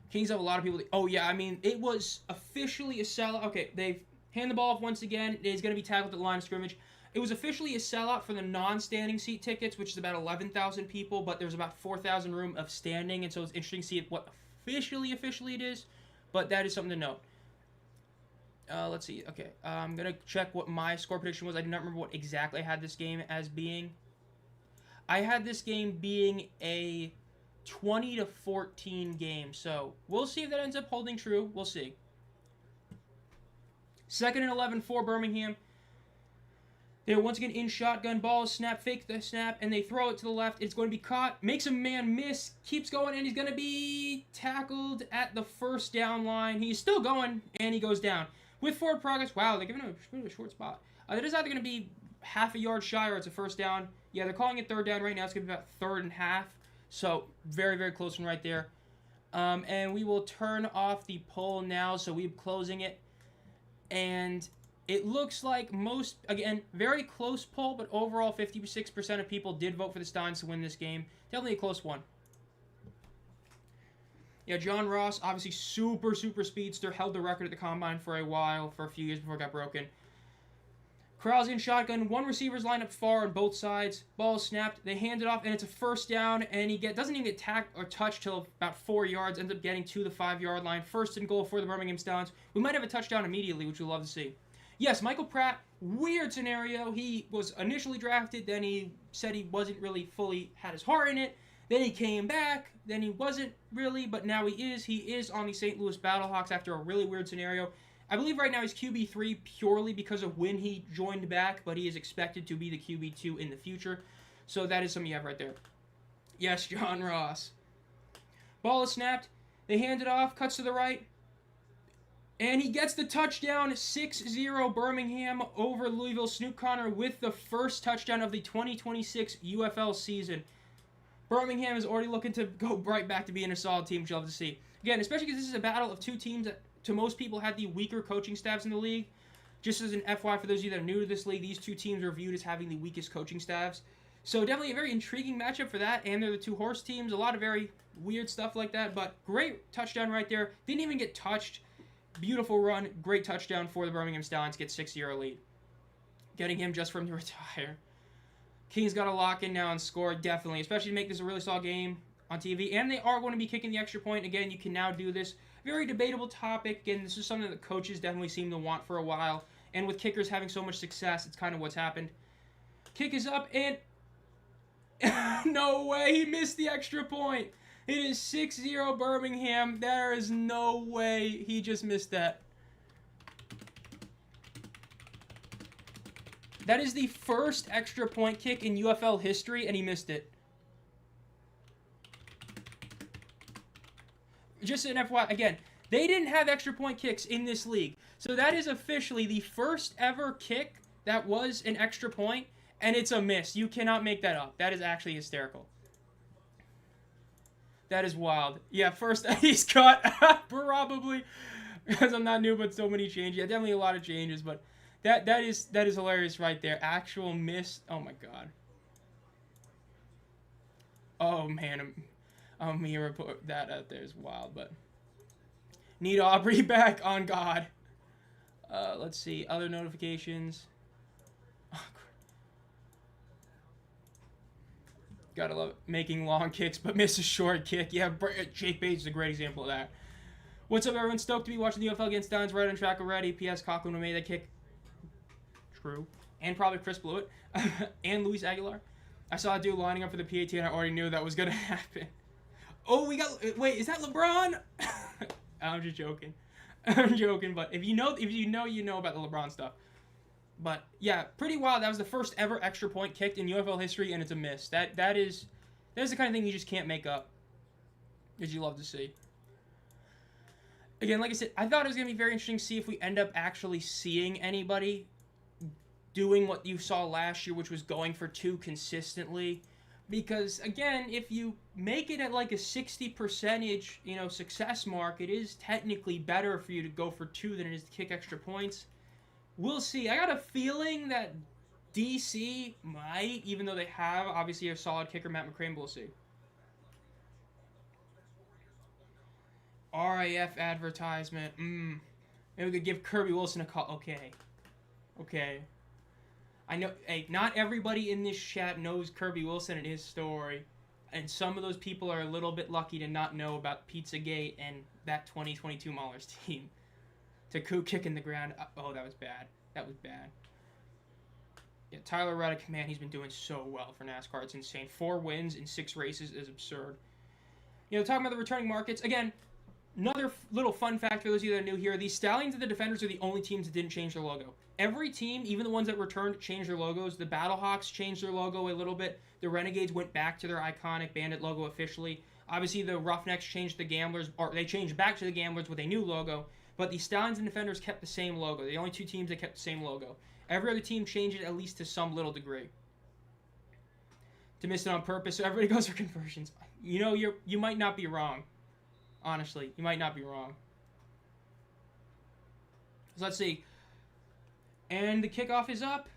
Kings have a lot of people. Oh, yeah, I mean, it was officially a sellout. Okay, they've handed the ball off once again. He's going to be tackled at the line of scrimmage. It was officially a sellout for the non-standing seat tickets, which is about 11,000 people, but there's about 4,000 room of standing, and so it's interesting to see what officially it is, but that is something to note. Let's see. Okay, I'm going to check what my score prediction was. I do not remember what exactly I had this game as being. I had this game being a 20-14 game, so we'll see if that ends up holding true. We'll see. 2nd and 11 for Birmingham. They're once again in shotgun. Ball is snap, fake the snap, and they throw it to the left. It's going to be caught. Makes a man miss. Keeps going, and he's going to be tackled at the first down line. He's still going, and he goes down. With forward progress, wow, they're giving him a short spot. That is either going to be half a yard shy or it's a first down. Yeah, they're calling it third down right now. It's going to be about 3rd and half. So, very, very close one right there. And we will turn off the poll now. So, we're closing it. And it looks like most, again, very close poll, but overall 56% of people did vote for the Stallions to win this game. Definitely a close one. Yeah, John Ross, obviously super, super speedster, held the record at the Combine for a while, for a few years before it got broken. Corral's in shotgun. 1 receiver's lined up far on both sides. Ball is snapped. They hand it off, and it's a first down, and he doesn't even get tacked or touched till about 4 yards. Ends up getting to the 5-yard line. 1st and goal for the Birmingham Stallions. We might have a touchdown immediately, which we'll love to see. Yes, Michael Pratt, weird scenario. He was initially drafted, then he said he wasn't really fully had his heart in it. Then he came back, then he wasn't really, but now he is. He is on the St. Louis Battlehawks after a really weird scenario. I believe right now he's QB3 purely because of when he joined back, but he is expected to be the QB2 in the future. So that is something you have right there. Yes, John Ross. Ball is snapped. They hand it off, cuts to the right. And he gets the touchdown, 6-0 Birmingham over Louisville. Snoop Conner with the first touchdown of the 2026 UFL season. Birmingham is already looking to go right back to being a solid team, which you'll have to see. Again, especially because this is a battle of 2 teams that, to most people, had the weaker coaching staffs in the league. Just as an FYI for those of you that are new to this league, these 2 teams are viewed as having the weakest coaching staffs. So definitely a very intriguing matchup for that, and they're the 2 horse teams. A lot of very weird stuff like that, but great touchdown right there. Didn't even get touched. Beautiful run, great touchdown for the Birmingham Stallions. Get 6-0 lead. Getting him just for him to retire. Kings got to lock in now and score, definitely, especially to make this a really solid game on TV. And they are going to be kicking the extra point. Again, you can now do this. Very debatable topic. Again, this is something that coaches definitely seem to want for a while. And with kickers having so much success, it's kind of what's happened. Kick is up, and no way, he missed the extra point. It is 6-0 Birmingham. There is no way he just missed that. That is the first extra point kick in UFL history, and he missed it. Just an FYI, again, they didn't have extra point kicks in this league. So that is officially the first ever kick that was an extra point, and it's a miss. You cannot make that up. That is actually hysterical. That is wild. Yeah, first he's cut. Probably. Because I'm not new, but so many changes. Yeah, definitely a lot of changes, but that is hilarious right there. Actual miss. Oh my god. Oh man, me report that out there is wild, but Need Aubrey back on God. Let's see. Other notifications. Gotta love it. Making long kicks, but miss a short kick. Yeah, Jake Bates is a great example of that. What's up, everyone? Stoked to be watching the UFL against Stallions. Right on track already. P.S. Coughlin made that kick. True. And probably Chris Blewett. And Luis Aguilar. I saw a dude lining up for the PAT, and I already knew that was going to happen. Oh, we got... Wait, is that LeBron? I'm just joking. I'm joking, but if you know about the LeBron stuff. But, yeah, pretty wild. That was the first ever extra point kicked in UFL history, and it's a miss. That is the kind of thing you just can't make up. As you love to see. Again, like I said, I thought it was going to be very interesting to see if we end up actually seeing anybody doing what you saw last year, which was going for 2 consistently. Because, again, if you make it at like a 60% success mark, it is technically better for you to go for 2 than it is to kick extra points. We'll see. I got a feeling that DC might, even though they have, obviously, a solid kicker, Matt McCrane, we'll see. RAF advertisement. Maybe we could give Kirby Wilson a call. Okay. I know, hey, not everybody in this chat knows Kirby Wilson and his story. And some of those people are a little bit lucky to not know about Pizzagate and that 2022 Maulers team. Taku kicking the ground. Oh, that was bad. Yeah, Tyler Reddick, man, he's been doing so well for NASCAR. It's insane. 4 wins in 6 races is absurd. Talking about the returning markets, again, another little fun fact for those of you that are new here, these Stallions and the Defenders are the only teams that didn't change their logo. Every team, even the ones that returned, changed their logos. The Battlehawks changed their logo a little bit. The Renegades went back to their iconic Bandit logo officially. Obviously, the Roughnecks changed the Gamblers, or they changed back to the Gamblers with a new logo. But the Stallions and Defenders kept the same logo. The only 2 teams that kept the same logo. Every other team changed it at least to some little degree. To miss it on purpose, so everybody goes for conversions. You might not be wrong. Honestly, you might not be wrong. So let's see. And the kickoff is up.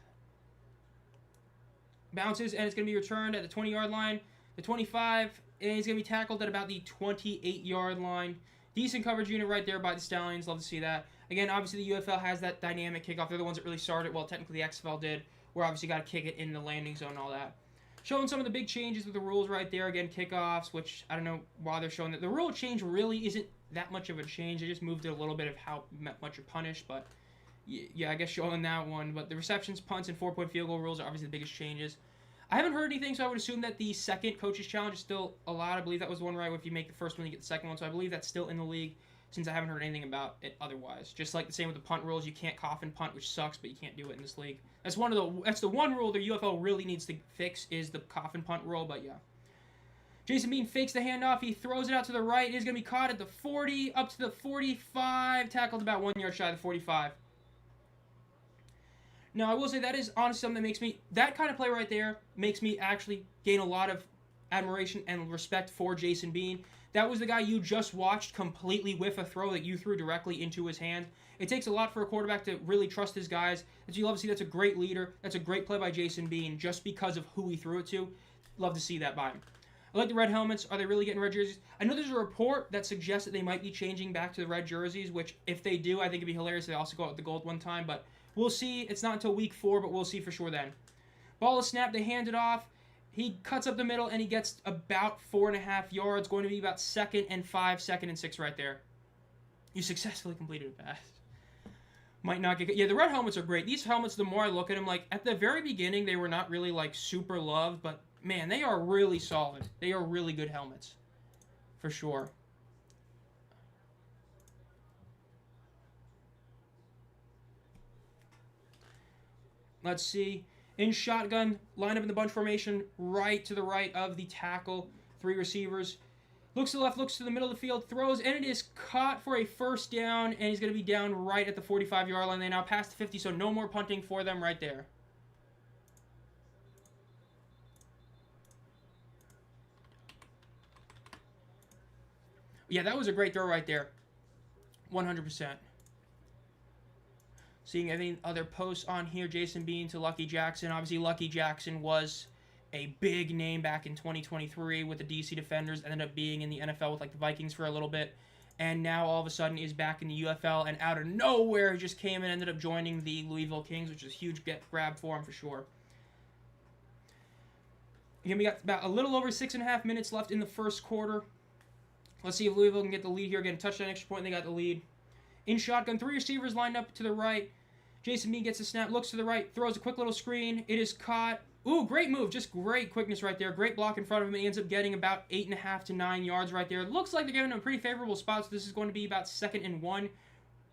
Bounces, and it's going to be returned at the 20-yard line. The 25, and he's going to be tackled at about the 28-yard line. Decent coverage unit right there by the Stallions. Love to see that. Again, obviously the UFL has that dynamic kickoff. They're the ones that really started. Well, technically the XFL did. We're obviously got to kick it in the landing zone and all that. Showing some of the big changes with the rules right there. Again, kickoffs, which I don't know why they're showing that. The rule change really isn't that much of a change. They just moved it a little bit of how much you're punished. But, yeah, I guess showing that one. But the receptions, punts, and 4-point field goal rules are obviously the biggest changes. I haven't heard anything, so I would assume that the second coaches challenge is still allowed. I believe that was the one where if you make the first one, you get the second one. So I believe that's still in the league, since I haven't heard anything about it otherwise. Just like the same with the punt rules, you can't coffin punt, which sucks, but you can't do it in this league. That's the one rule the UFL really needs to fix is the coffin punt rule, but yeah. Jason Bean fakes the handoff. He throws it out to the right. It is going to be caught at the 40, up to the 45, tackled about 1 yard shy of the 45. Now, I will say that is honestly something that makes me, that kind of play right there makes me actually gain a lot of admiration and respect for Jason Bean. That was the guy you just watched completely whiff a throw that you threw directly into his hand. It takes a lot for a quarterback to really trust his guys. As you love to see, that's a great leader. That's a great play by Jason Bean just because of who he threw it to. Love to see that by him. I like the red helmets. Are they really getting red jerseys? I know there's a report that suggests that they might be changing back to the red jerseys, which if they do, I think it'd be hilarious. They also go out with the gold one time, but we'll see. It's not until week 4, but we'll see for sure then. Ball is snapped. They hand it off. He cuts up the middle, and he gets about 4.5 yards. Going to be about 2nd and 5, 2nd and 6 right there. You successfully completed a pass. Might not get... Yeah, the red helmets are great. These helmets, the more I look at them, like, at the very beginning, they were not really, like, super loved. But, man, they are really solid. They are really good helmets. For sure. Let's see. In shotgun, line up in the bunch formation, right to the right of the tackle. 3 receivers. Looks to the left, looks to the middle of the field, throws, and it is caught for a first down, and he's going to be down right at the 45-yard line. They now pass the 50, so no more punting for them right there. Yeah, that was a great throw right there. 100%. Seeing any other posts on here, Jason Bean to Lucky Jackson. Obviously, Lucky Jackson was a big name back in 2023 with the DC Defenders. Ended up being in the NFL with like the Vikings for a little bit. and now all of a sudden is back in the UFL, and out of nowhere he just came and ended up joining the Louisville Kings, which is a huge grab for him for sure. Again, we got about a little over 6.5 minutes left in the first quarter. Let's see if Louisville can get the lead here. Get a touchdown, extra point, and they got the lead. In shotgun, 3 receivers lined up to the right. Jason Mead gets a snap, looks to the right, throws a quick little screen. It is caught. Ooh, great move. Just great quickness right there. Great block in front of him. He ends up getting about 8.5 to 9 yards right there. It looks like they're giving him a pretty favorable spot, so this is going to be about 2nd and 1.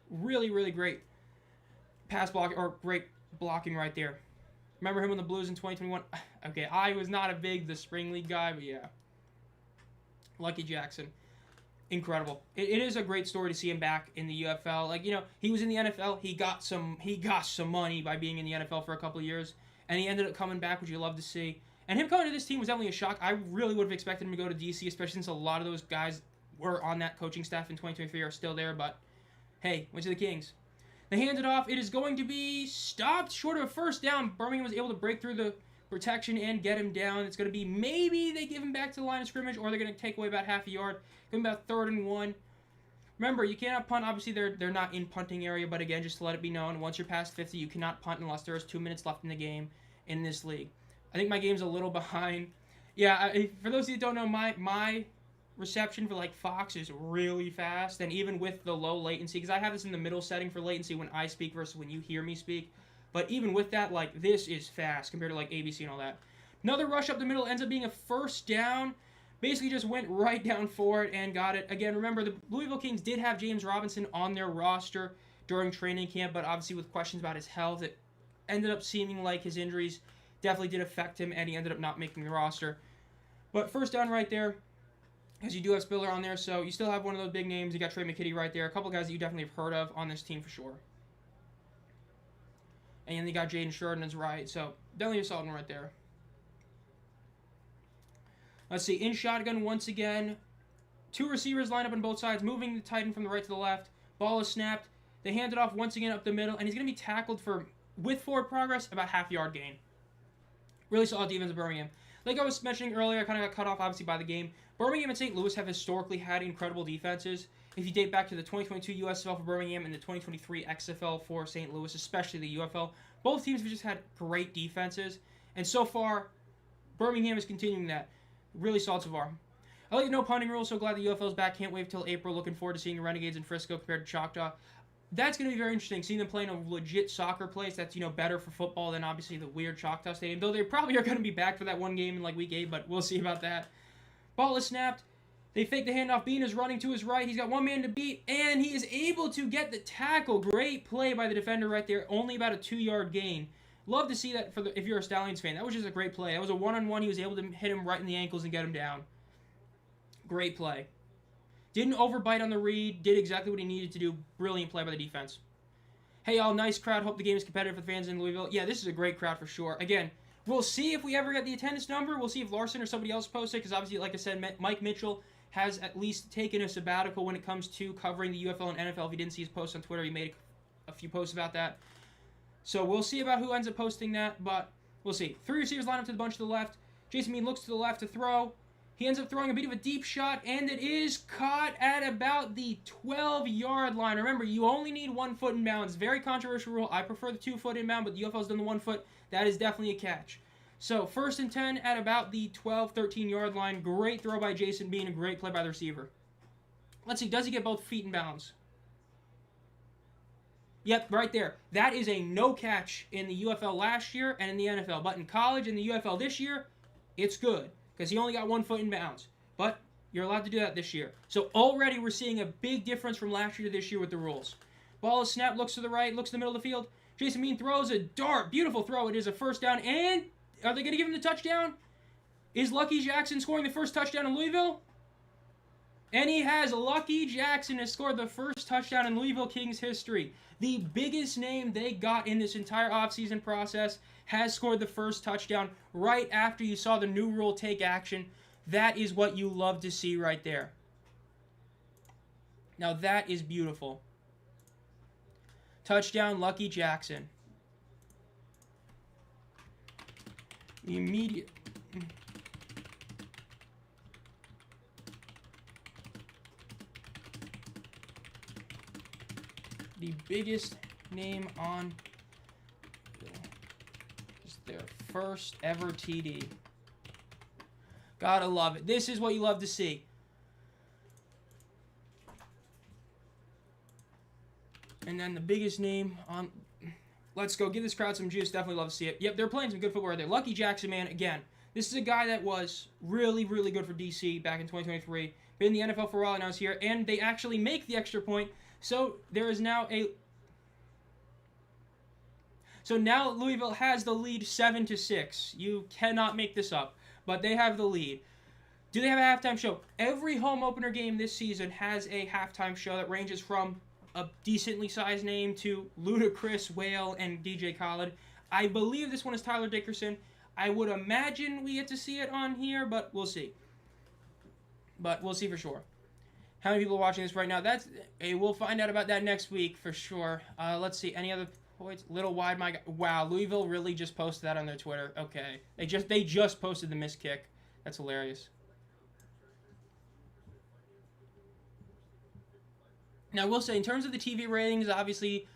Really, really great pass block, or great blocking right there. Remember him on the Blues in 2021? Okay, I was not a big the Spring League guy, but yeah. Lucky Jackson. Incredible. It is a great story to see him back in the UFL. Like, you know, he was in the NFL. He got some money by being in the NFL for a couple of years, and he ended up coming back, which you love to see. And him coming to this team was definitely a shock. I really would have expected him to go to DC, especially since a lot of those guys were on that coaching staff in 2023 are still there. But hey, went to the Kings. They hand it off. It is going to be stopped short of a first down. Birmingham was able to break through the protection and get him down. It's going to be maybe they give him back to the line of scrimmage, or they're going to take away about half a yard. Going about 3rd and 1. Remember, you cannot punt. Obviously, they're not in punting area, but again, just to let it be known, once you're past 50, you cannot punt unless there's 2 minutes left in the game in this league. I think my game's a little behind. Yeah, for those of you that don't know, my reception for like Fox is really fast, and even with the low latency, because I have this in the middle setting for latency when I speak versus when you hear me speak. But even with that, like, this is fast compared to like ABC and all that. Another rush up the middle ends up being a first down. Basically just went right down for it and got it. Again, remember, the Louisville Kings did have James Robinson on their roster during training camp, but obviously with questions about his health, it ended up seeming like his injuries definitely did affect him, and he ended up not making the roster. But first down right there, because you do have Spiller on there, so you still have one of those big names. You got Trey McKitty right there. A couple guys that you definitely have heard of on this team for sure. And then you got Jaden Sheridan's right, so definitely a solid one right there. Let's see, in shotgun once again. 2 receivers line up on both sides, moving the tight end from the right to the left. Ball is snapped. They hand it off once again up the middle, and he's going to be tackled for, with forward progress, about half-yard gain. Really solid defense of Birmingham. Like I was mentioning earlier, I kind of got cut off, obviously, by the game. Birmingham and St. Louis have historically had incredible defenses. If you date back to the 2022 USFL for Birmingham and the 2023 XFL for St. Louis, especially the UFL, both teams have just had great defenses. And so far, Birmingham is continuing that. Really solid so far. I like the no punting rule, so glad the UFL is back. Can't wait till April. Looking forward to seeing the Renegades in Frisco compared to Choctaw. That's going to be very interesting, seeing them playing a legit soccer place that's, you know, better for football than obviously the weird Choctaw Stadium. Though they probably are going to be back for that one game in like week 8, but we'll see about that. Ball is snapped. They fake the handoff. Bean is running to his right. He's got one man to beat, and he is able to get the tackle. Great play by the defender right there. Only about a 2-yard gain. Love to see that for if you're a Stallions fan. That was just a great play. That was a one-on-one. He was able to hit him right in the ankles and get him down. Great play. Didn't overbite on the read. Did exactly what he needed to do. Brilliant play by the defense. Hey, y'all. Nice crowd. Hope the game is competitive for the fans in Louisville. Yeah, this is a great crowd for sure. Again, we'll see if we ever get the attendance number. We'll see if Larson or somebody else posts it, because obviously, like I said, Mike Mitchell has at least taken a sabbatical when it comes to covering the UFL and NFL. If you didn't see his post on Twitter, he made a few posts about that. So we'll see about who ends up posting that, but we'll see. 3 receivers line up to the bunch to the left. Jason Mead looks to the left to throw. He ends up throwing a bit of a deep shot, and it is caught at about the 12-yard line. Remember, you only need 1 foot in bounds. Very controversial rule. I prefer the 2 foot in bound, but the UFL's done the 1 foot. That is definitely a catch. So 1st and 10 at about the 12, 13-yard line. Great throw by Jason Bean, a great play by the receiver. Let's see, does he get both feet in bounds? Yep, right there. That is a no catch in the UFL last year and in the NFL. But in college and the UFL this year, it's good, because he only got 1 foot in bounds. But you're allowed to do that this year. So already we're seeing a big difference from last year to this year with the rules. Ball is snapped, looks to the right, looks to the middle of the field. Jason Bean throws a dart. Beautiful throw. It is a first down. And are they going to give him the touchdown? Is Lucky Jackson scoring the first touchdown in Louisville? And he has. Lucky Jackson has scored the first touchdown in Louisville Kings history. The biggest name they got in this entire offseason process has scored the first touchdown right after you saw the new rule take action. That is what you love to see right there. Now that is beautiful. Touchdown, Lucky Jackson. The immediate... the biggest name on just their first ever TD. Gotta love it. This is what you love to see. And then the biggest name on... Let's go. Give this crowd some juice. Definitely love to see it. Yep, they're playing some good football right there. Lucky Jackson, man. Again, this is a guy that was really, really good for DC back in 2023. Been in the NFL for a while, and now he's here. And they actually make the extra point. So there is now a... So now Louisville has the lead 7-6. You cannot make this up. But they have the lead. Do they have a halftime show? Every home opener game this season has a halftime show that ranges from a decently sized name to Ludacris, Whale, and DJ Khaled. I believe this one is Tyler Dickerson. I would imagine we get to see it on here, but we'll see. But we'll see for sure. How many people are watching this right now? We'll find out about that next week for sure. Let's see. Any other points? Little wide, my guy. Wow, Louisville really just posted that on their Twitter. Okay, they just posted the missed kick. That's hilarious. Now, I will say, in terms of the TV ratings, obviously,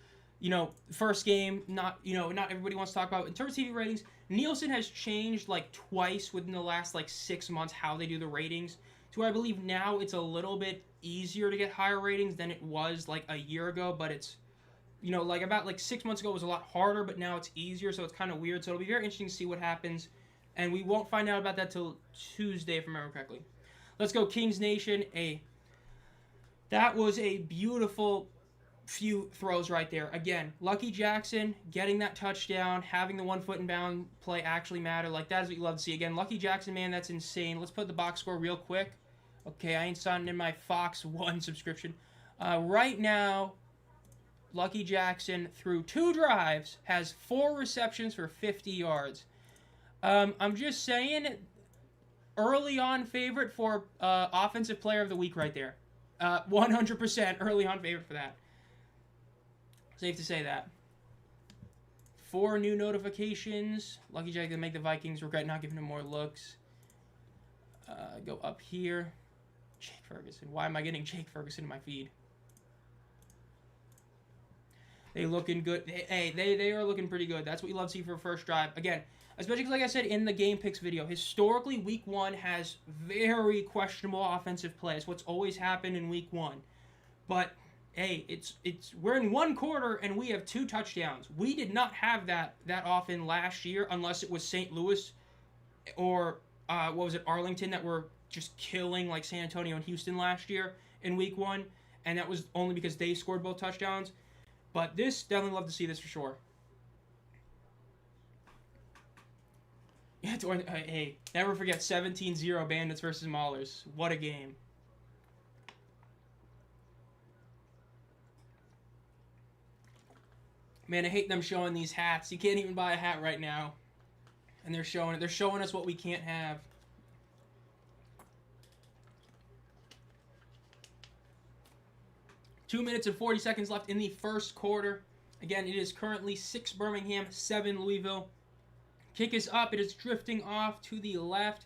first game, not everybody wants to talk about. In terms of TV ratings, Nielsen has changed, twice within the last, 6 months how they do the ratings. To where I believe now it's a little bit easier to get higher ratings than it was, a year ago. But it's, about, 6 months ago it was a lot harder, but now it's easier, so it's kind of weird. So it'll be very interesting to see what happens. And we won't find out about that till Tuesday, if I remember correctly. Let's go Kings Nation, That was a beautiful few throws right there. Again, Lucky Jackson getting that touchdown, having the 1 foot in bound play actually matter. That is what you love to see. Again, Lucky Jackson, man, that's insane. Let's put the box score real quick. Okay, I ain't signing in my Fox 1 subscription. Right now, Lucky Jackson, through 2 drives, has 4 receptions for 50 yards. I'm just saying, early on favorite for Offensive Player of the Week right there. 100% early on favorite for that. Safe to say that. 4 new notifications. Lucky Jack to make the Vikings regret not giving him more looks. Go up here. Jake Ferguson. Why am I getting Jake Ferguson in my feed? They looking good. Hey, they are looking pretty good. That's what you love to see for a first drive. Again, especially because, like I said in the game picks video, historically, Week 1 has very questionable offensive plays. What's always happened in Week 1. But, hey, we're in 1 quarter, and we have 2 touchdowns. We did not have that often last year, unless it was St. Louis or, Arlington, that were just killing, San Antonio and Houston last year in Week 1. And that was only because they scored both touchdowns. But this, definitely love to see this for sure. Hey, never forget 17-0 Bandits versus Maulers. What a game. Man, I hate them showing these hats. You can't even buy a hat right now. And they're showing it. They're showing us what we can't have. Two minutes and 40 seconds left in the first quarter. Again, it is currently 6 Birmingham, 7 Louisville. Kick is up. It is drifting off to the left.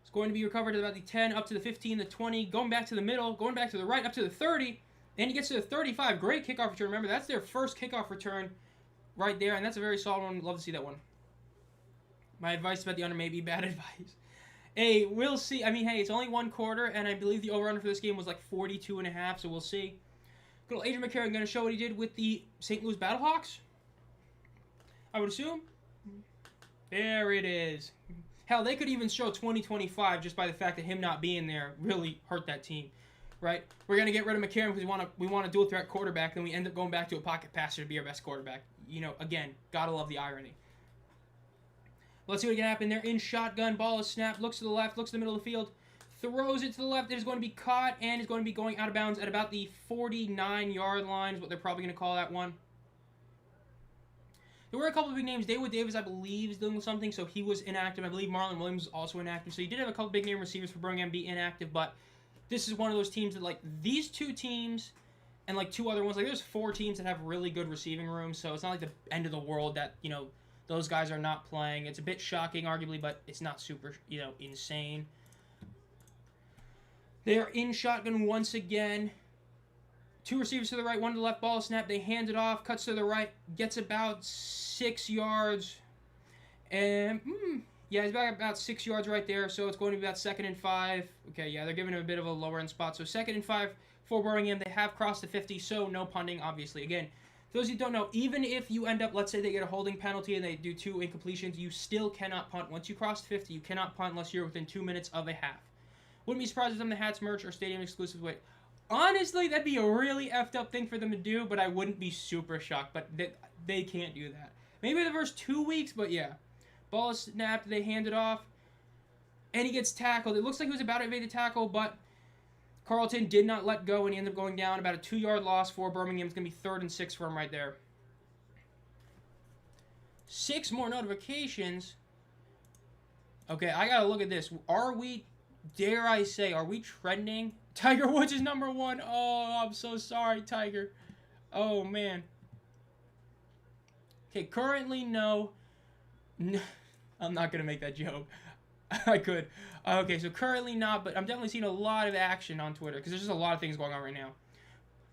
It's going to be recovered at about the 10, up to the 15, the 20, going back to the middle, going back to the right, up to the 30, and he gets to the 35. Great kickoff return. Remember, that's their first kickoff return right there, and that's a very solid one. Love to see that one. My advice about the under may be bad advice. Hey, we'll see. I mean, hey, it's only 1 quarter, and I believe the over-under for this game was 42.5, so we'll see. Good old Adrian McCarron going to show what he did with the St. Louis Battlehawks, I would assume. There it is. Hell, they could even show 2025 just by the fact that him not being there really hurt that team, right? We're going to get rid of McCarron because we want a dual threat quarterback, then we end up going back to a pocket passer to be our best quarterback. Again, gotta love the irony. Let's see what can happen. They're in shotgun. Ball is snapped. Looks to the left. Looks to the middle of the field. Throws it to the left. It is going to be caught and is going to be going out of bounds at about the 49-yard line is what they're probably going to call that one. There were a couple of big names. David Davis, I believe, is doing something, so he was inactive. I believe Marlon Williams was also inactive. So you did have a couple big name receivers for Birmingham be inactive, but this is one of those teams that, these 2 teams and, 2 other ones, there's 4 teams that have really good receiving rooms, so it's not the end of the world that, those guys are not playing. It's a bit shocking, arguably, but it's not super, insane. They're in shotgun once again. Two receivers to the right, one to the left. Ball snap. They hand it off. Cuts to the right. Gets about 6 yards. And, yeah, he's about 6 yards right there. So it's going to be about 2nd and 5. Okay, yeah, they're giving him a bit of a lower end spot. So 2nd and 5 for Birmingham. They have crossed the 50, so no punting, obviously. Again, for those who don't know, even if you end up, let's say they get a holding penalty and they do 2 incompletions, you still cannot punt. Once you cross 50, you cannot punt unless you're within 2 minutes of a half. Wouldn't be surprised if them the hats merch or stadium exclusive. Wait, honestly, that'd be a really effed up thing for them to do, but I wouldn't be super shocked. But they can't do that. Maybe the first 2 weeks, but yeah. Ball is snapped, they hand it off, and he gets tackled. It looks like he was about to evade the tackle, but Carlton did not let go, and he ended up going down. About a 2-yard loss for Birmingham. It's going to be 3rd and 6 for him right there. 6 more notifications. Okay, I got to look at this. Are we, dare I say, are we trending? Tiger Woods is number 1. Oh, I'm so sorry, Tiger. Oh, man. Okay, currently, no. No, I'm not going to make that joke. I could. Okay, so currently not, but I'm definitely seeing a lot of action on Twitter because there's just a lot of things going on right now.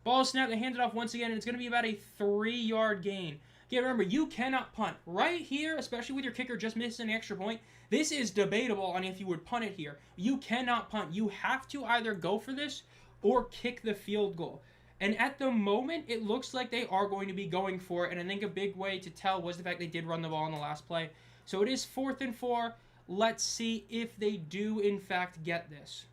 Ball snap, they hand it off once again, and it's going to be about a 3-yard gain. Again, remember, you cannot punt. Right here, especially with your kicker just missing an extra point, this is debatable on if you would punt it here. You cannot punt. You have to either go for this or kick the field goal. And at the moment, it looks like they are going to be going for it. And I think a big way to tell was the fact they did run the ball in the last play. So it is 4th and 4. Let's see if they do, in fact, get this.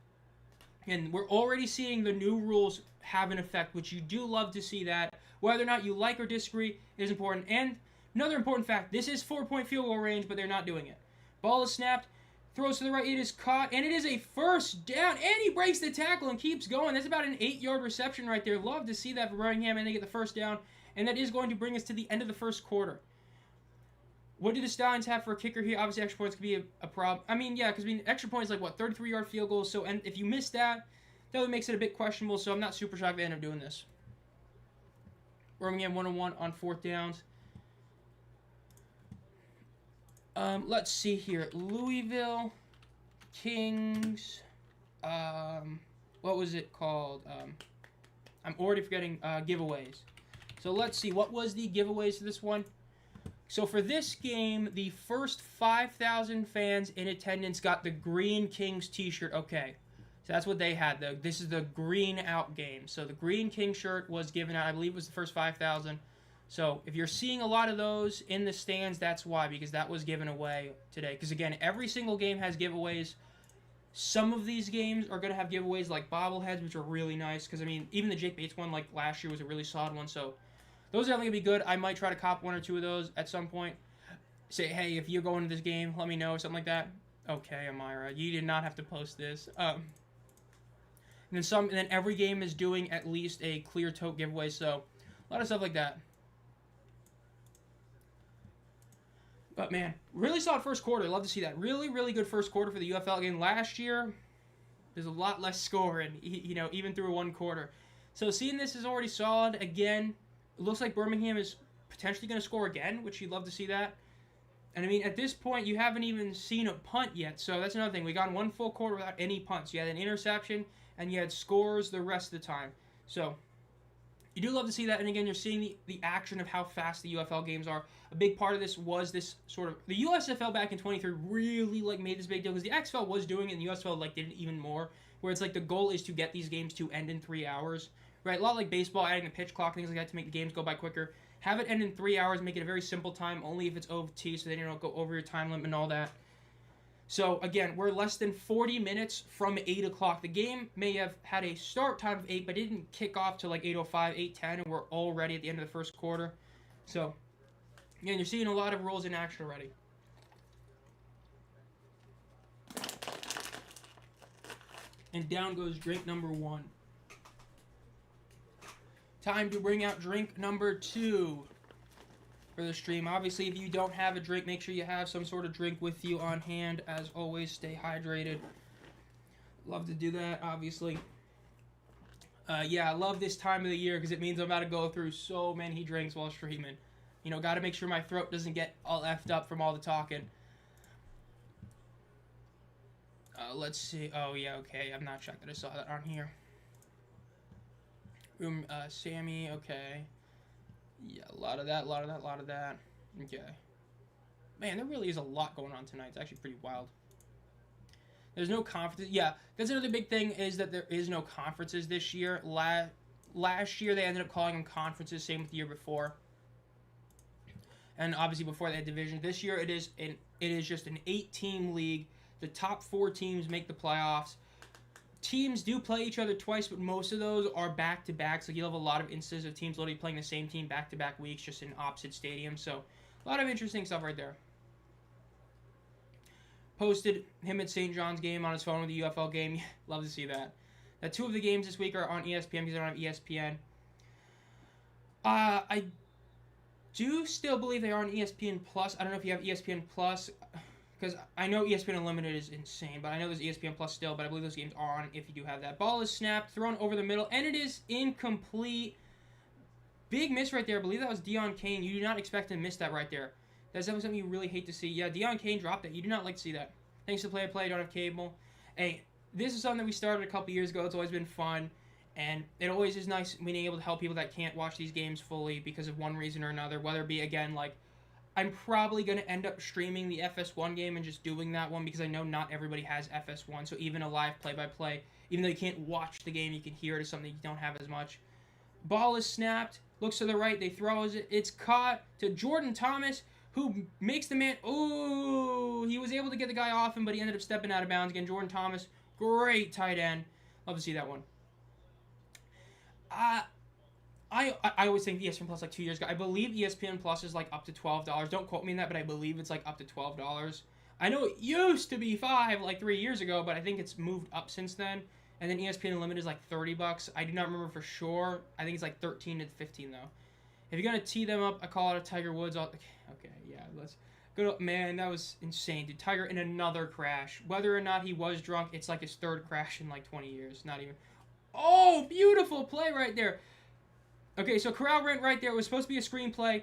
And we're already seeing the new rules have an effect, which you do love to see that. Whether or not you like or disagree is important. And another important fact, this is 4-point field goal range, but they're not doing it. Ball is snapped. Throws to the right, it is caught, and it is a 1st down, and he breaks the tackle and keeps going. That's about an 8-yard reception right there. Love to see that for Birmingham, and they get the 1st down, and that is going to bring us to the end of the 1st quarter. What do the Stallions have for a kicker here? Obviously, extra points could be a problem. I mean, yeah, because extra points like, what, 33-yard field goals, so and if you miss that, that makes it a bit questionable, so I'm not super shocked they end up doing this. Birmingham 1-on-1 on 4th downs. Let's see here. Louisville, Kings, what was it called? I'm already forgetting giveaways. So let's see. What was the giveaways for this one? So for this game, the first 5,000 fans in attendance got the Green Kings t-shirt. Okay. So that's what they had. This is the green out game. So the Green King shirt was given out. I believe it was the first 5,000. So if you're seeing a lot of those in the stands, that's why, because that was given away today. Because again, every single game has giveaways. Some of these games are going to have giveaways like bobbleheads, which are really nice. Because I mean, even the Jake Bates one, like last year, was a really solid one. So those are definitely going to be good. I might try to cop 1 or 2 of those at some point. Say, hey, if you're going to this game, let me know, or something like that. Okay, Amira, you did not have to post this. And then every game is doing at least a clear tote giveaway. So a lot of stuff like that. But, man, really solid first quarter. Love to see that. Really, really good first quarter for the UFL. Again, last year, there's a lot less scoring, even through 1 quarter. So, seeing this is already solid. Again, it looks like Birmingham is potentially going to score again, which you'd love to see that. And, I mean, at this point, you haven't even seen a punt yet. So, that's another thing. We got 1 full quarter without any punts. You had an interception, and you had scores the rest of the time. So, you do love to see that, and again, you're seeing the action of how fast the UFL games are. A big part of this was this sort of... The USFL back in 23 really, made this big deal, because the XFL was doing it, and the USFL, did it even more, where it's, the goal is to get these games to end in 3 hours, right? A lot like baseball, adding a pitch clock, things like that to make the games go by quicker. Have it end in 3 hours, make it a very simple time, only if it's OT, so then you don't go over your time limit and all that. So, again, we're less than 40 minutes from 8 o'clock. The game may have had a start time of 8, but it didn't kick off till 8:05, 8:10, and we're already at the end of the first quarter. So, again, you're seeing a lot of rules in action already. And down goes drink number 1. Time to bring out drink number 2. For the stream. Obviously, if you don't have a drink, make sure you have some sort of drink with you on hand. As always, stay hydrated. Love to do that, obviously. Yeah, I love this time of the year because it means I'm about to go through so many drinks while streaming. Got to make sure my throat doesn't get all effed up from all the talking. Let's see. Oh, yeah, okay. I'm not shocked that I saw that on here. Sammy, okay. Yeah, a lot of that, a lot of that, a lot of that. Okay. Man, there really is a lot going on tonight. It's actually pretty wild. There's no conferences. Yeah, that's another big thing is that there is no conferences this year. Last year they ended up calling them conferences. Same with the year before. And obviously before they had divisions. This year it is just an 8-team league. The top 4 teams make the playoffs. Teams do play each other twice, but most of those are back-to-back. So you'll have a lot of instances of teams literally playing the same team back-to-back weeks, just in opposite stadiums. So a lot of interesting stuff right there. Posted him at St. John's game on his phone with the UFL game. Love to see that. 2 of the games this week are on ESPN because I don't have ESPN. I do still believe they are on ESPN Plus. I don't know if you have ESPN Plus, because I know ESPN Unlimited is insane, but I know there's ESPN Plus still, but I believe those games are on if you do have that. Ball is snapped, thrown over the middle, and it is incomplete. Big miss right there. I believe that was Deion Kane. You do not expect to miss that right there. That's definitely something you really hate to see. Yeah, Deion Kane dropped it. You do not like to see that. Thanks to Play, don't have cable. Hey, this is something that we started a couple years ago. It's always been fun, and it always is nice being able to help people that can't watch these games fully because of one reason or another, whether it be, again, like, I'm probably going to end up streaming the FS1 game and just doing that one because I know not everybody has FS1, so even a live play-by-play, even though you can't watch the game, you can hear it as something you don't have as much. Ball is snapped, looks to the right, they throw it, it's caught to Jordan Thomas, who makes the man, ooh, he was able to get the guy off him, but he ended up stepping out of bounds. Again, Jordan Thomas, great tight end. Love to see that one. I always think ESPN Plus like 2 years ago. I believe ESPN Plus is like up to $12. Don't quote me on that, but I believe it's like up to $12. I know it used to be $5 like 3 years ago, but I think it's moved up since then. And then ESPN Unlimited is like $30. I do not remember for sure. I think it's like 13 to 15 though. If you're gonna tee them up, I call it a Tiger Woods. Okay, yeah, let's go. Man, that was insane, dude. Tiger in another crash. Whether or not he was drunk, it's like his 3rd crash in like 20 years. Not even. Oh, beautiful play right there. Okay, so corral went right there. It was supposed to be a screenplay.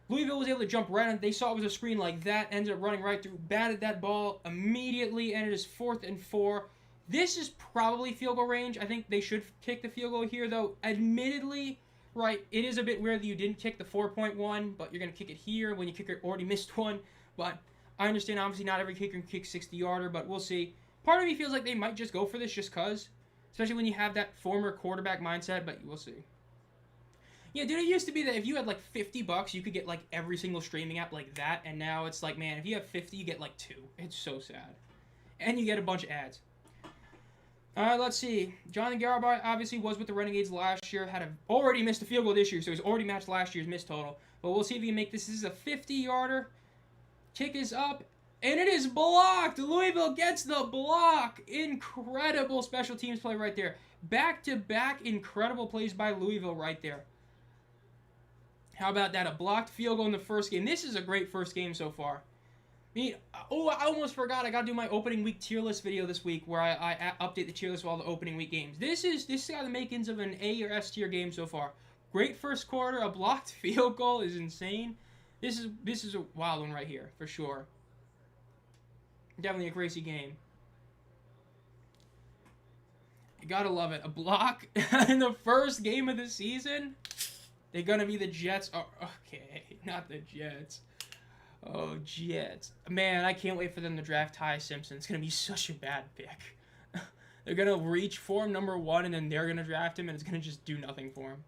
Louisville was able to jump right on. They saw it was a screen like that. Ended up running right through. Batted that ball immediately. And it is 4th and 4. This is probably field goal range. I think they should kick the field goal here, though. Admittedly, right, it is a bit weird that you didn't kick the 4-point-1, but you're going to kick it here when your kicker already missed one. But I understand, obviously, not every kicker can kick 60-yarder, but we'll see. Part of me feels like they might just go for this just because, especially when you have that former quarterback mindset, but we'll see. Yeah, dude, it used to be that if you had like $50, you could get like every single streaming app like that, and now it's like, man, if you have 50, you get like 2. It's so sad. And you get a bunch of ads. Let's see. Jonathan Garibay obviously was with the Renegades last year, already missed a field goal this year, so he's already matched last year's miss total. But we'll see if he can make this. This is a 50-yarder. Kick is up, and it is blocked. Louisville gets the block. Incredible special teams play right there. Back-to-back incredible plays by Louisville right there. How about that? A blocked field goal in the first game. This is a great first game so far. I almost forgot. I got to do my opening week tier list video this week where I update the tier list of all the opening week games. This got the makings of an A or S tier game so far. Great first quarter. A blocked field goal is insane. This is a wild one right here for sure. Definitely a crazy game. You gotta love it. A block in the first game of the season. They're gonna be the Jets. Oh, okay, not the Jets. Oh, Jets. Man, I can't wait for them to draft Ty Simpson. It's going to be such a bad pick. They're going to reach for him, number 1, and then they're going to draft him, and it's going to just do nothing for him.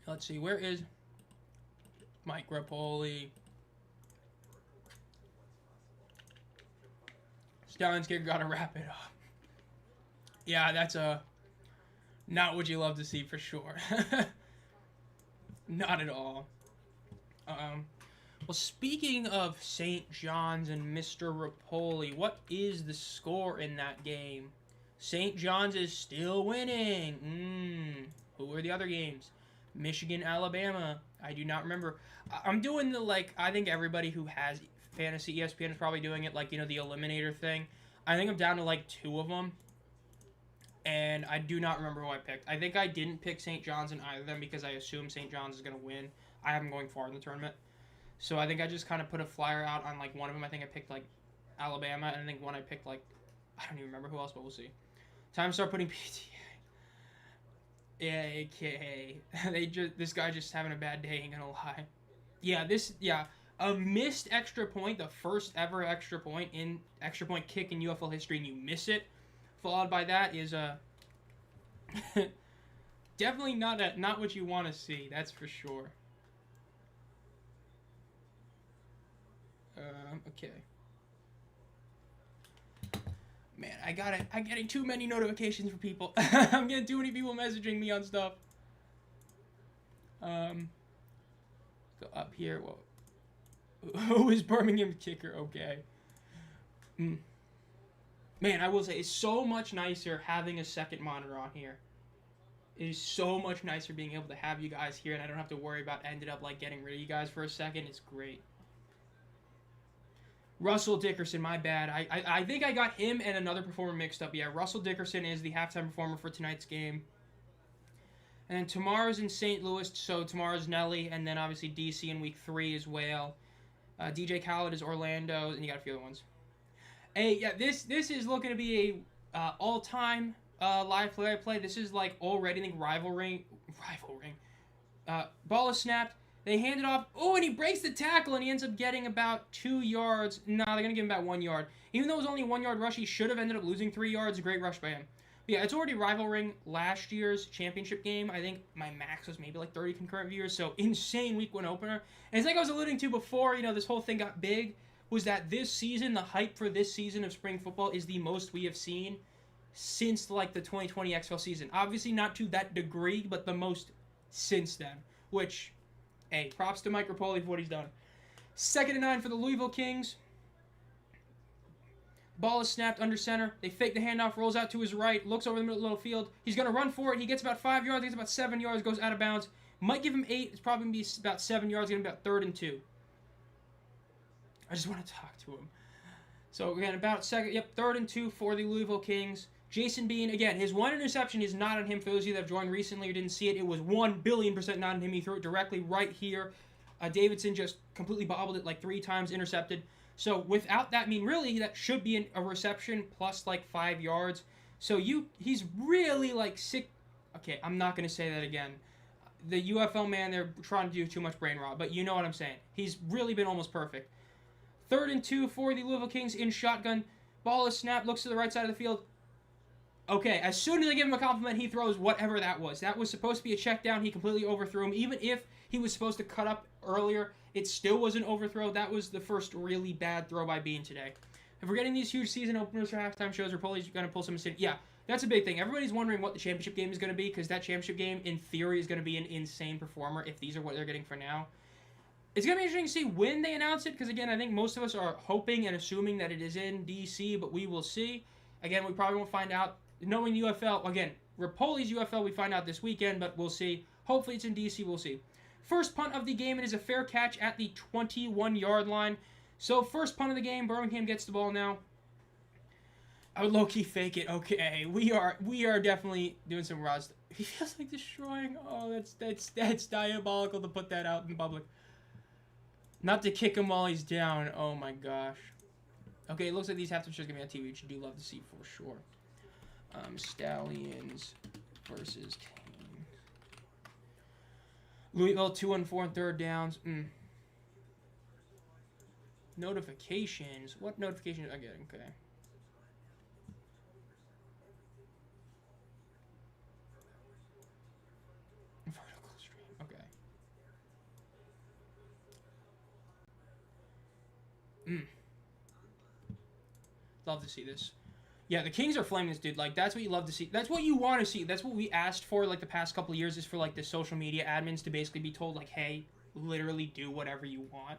Let's see, where is Mike Rapoli? Stallions kicker got to wrap it up. Yeah, that's not what you love to see for sure. Not at all. Well, speaking of St. John's and Mr. Rapoli, what is the score in that game? St. John's is still winning. Who are the other games? Michigan, Alabama. I do not remember. I'm doing the, I think everybody who has Fantasy ESPN is probably doing it, the Eliminator thing. I think I'm down to, 2 of them. And I do not remember who I picked. I think I didn't pick St. John's in either of them because I assume St. John's is going to win. I have them going far in the tournament. So I think I just kind of put a flyer out on like one of them. I think I picked like Alabama, and I think one I picked like I don't even remember who else, but we'll see. Time to start putting PTA. AKA. This guy just having a bad day, ain't gonna lie. Yeah, a missed extra point, the first ever extra point kick in UFL history, and you miss it. Followed by that is definitely not what you want to see, that's for sure. Okay. Man, I'm getting too many notifications from people. I'm getting too many people messaging me on stuff. Go up here. Whoa. Who is Birmingham kicker? Okay. Man, I will say, it's so much nicer having a second monitor on here. It is so much nicer being able to have you guys here, and I don't have to worry about ended up like getting rid of you guys for a second. It's great. Russell Dickerson, my bad. I think I got him and another performer mixed up. Yeah, Russell Dickerson is the halftime performer for tonight's game. And then tomorrow's in St. Louis, so tomorrow's Nelly, and then obviously DC in week 3 as well. DJ Khaled is Orlando, and you got a few other ones. Hey, yeah, this is looking to be a all-time live play I play. This is like already, I think, rival ring. Ball is snapped. They hand it off. Oh, and he breaks the tackle, and he ends up getting about 2 yards. No, they're going to give him about 1 yard. Even though it was only a 1 yard rush, he should have ended up losing 3 yards. A great rush by him. But yeah, it's already rival ring last year's championship game. I think my max was maybe like 30 concurrent viewers, so insane week 1 opener. And it's like I was alluding to before, this whole thing got big, was that this season, the hype for this season of spring football is the most we have seen since like the 2020 XFL season. Obviously not to that degree, but the most since then, which... Hey, props to Mike Rapoli for what he's done. 2nd and 9 for the Louisville Kings. Ball is snapped under center. They fake the handoff, rolls out to his right, looks over the middle of the field. He's going to run for it. He gets about 5 yards, gets about 7 yards, goes out of bounds. Might give him 8. It's probably going to be about 7 yards, getting about 3rd and 2. I just want to talk to him. So, again, about 3rd and 2 for the Louisville Kings. Jason Bean, again, his one interception is not on him. For those of you that have joined recently or didn't see it, it was 1,000,000,000% not on him. He threw it directly right here. Davidson just completely bobbled it like 3 times, intercepted. So without that, really, that should be a reception plus like 5 yards. So he's really like sick. Okay, I'm not going to say that again. The UFL man, they're trying to do too much brain rot, but you know what I'm saying. He's really been almost perfect. 3rd and 2 for the Louisville Kings in shotgun. Ball is snapped, looks to the right side of the field. Okay, as soon as I give him a compliment, he throws whatever that was. That was supposed to be a check down. He completely overthrew him. Even if he was supposed to cut up earlier, it still was an overthrow. That was the first really bad throw by Bean today. If we're getting these huge season openers for halftime shows, we're probably going to pull some... Yeah, that's a big thing. Everybody's wondering what the championship game is going to be, because that championship game, in theory, is going to be an insane performer if these are what they're getting for now. It's going to be interesting to see when they announce it, because, again, I think most of us are hoping and assuming that it is in D.C., but we will see. Again, we probably won't find out. Knowing UFL, again, Rapoli's UFL, we find out this weekend, but we'll see. Hopefully it's in DC, we'll see. First punt of the game, it is a fair catch at the 21-yard line. So first punt of the game, Birmingham gets the ball now. I would low-key fake it. Okay, we are definitely doing some rust. He feels like destroying. Oh, that's diabolical to put that out in public. Not to kick him while he's down. Oh my gosh. Okay, it looks like these halftime shows are going to be on TV, which you do love to see for sure. Stallions versus Kane. Louisville 2-4 and 3rd downs. Notifications. What notifications I get? Okay. Vertical stream. Okay. Love to see this. Yeah, the Kings are flaming this dude. Like, that's what you love to see. That's what you want to see. That's what we asked for, like, the past couple of years, is for, like, the social media admins to basically be told, like, hey, literally do whatever you want.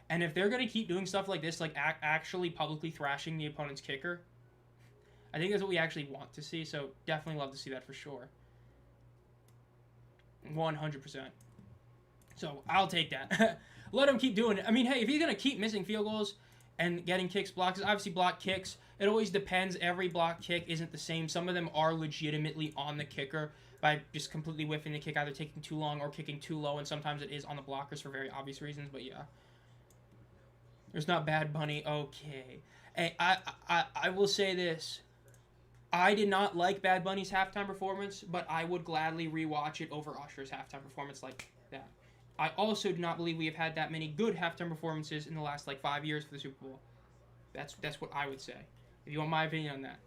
And if they're going to keep doing stuff like this, like, actually publicly thrashing the opponent's kicker, I think that's what we actually want to see. So, definitely love to see that for sure. 100%. So, I'll take that. Let him keep doing it. I mean, hey, if he's going to keep missing field goals and getting kicks, blocks, obviously block kicks, it always depends. Every block kick isn't the same. Some of them are legitimately on the kicker. by just completely whiffing the kick, either taking too long or kicking too low, and sometimes it is on the blockers for very obvious reasons, but yeah. There's not Bad Bunny. Okay. Hey, I will say this. I did not like Bad Bunny's halftime performance, but I would gladly rewatch it over Usher's halftime performance like that. I also do not believe we have had that many good halftime performances in the last 5 years for the Super Bowl. That's what I would say. If you want my opinion on that.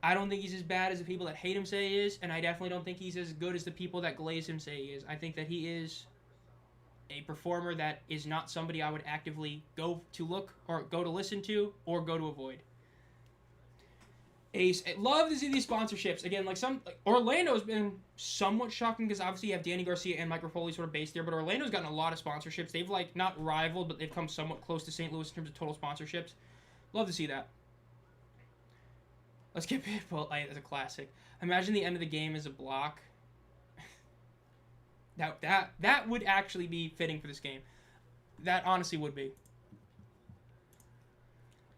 I don't think he's as bad as the people that hate him say he is, and I definitely don't think he's as good as the people that glaze him say he is. I think that he is a performer that is not somebody I would actively go to look or go to listen to or go to avoid. I love to see these sponsorships. Again, Orlando's been somewhat shocking because obviously you have Danny Garcia and Mike Rapoli sort of based there, but Orlando's gotten a lot of sponsorships. They've not rivaled, but they've come somewhat close to St. Louis in terms of total sponsorships. Love to see that. Let's get Pitbull. That's a classic. Imagine the end of the game as a block. That would actually be fitting for this game. That honestly would be.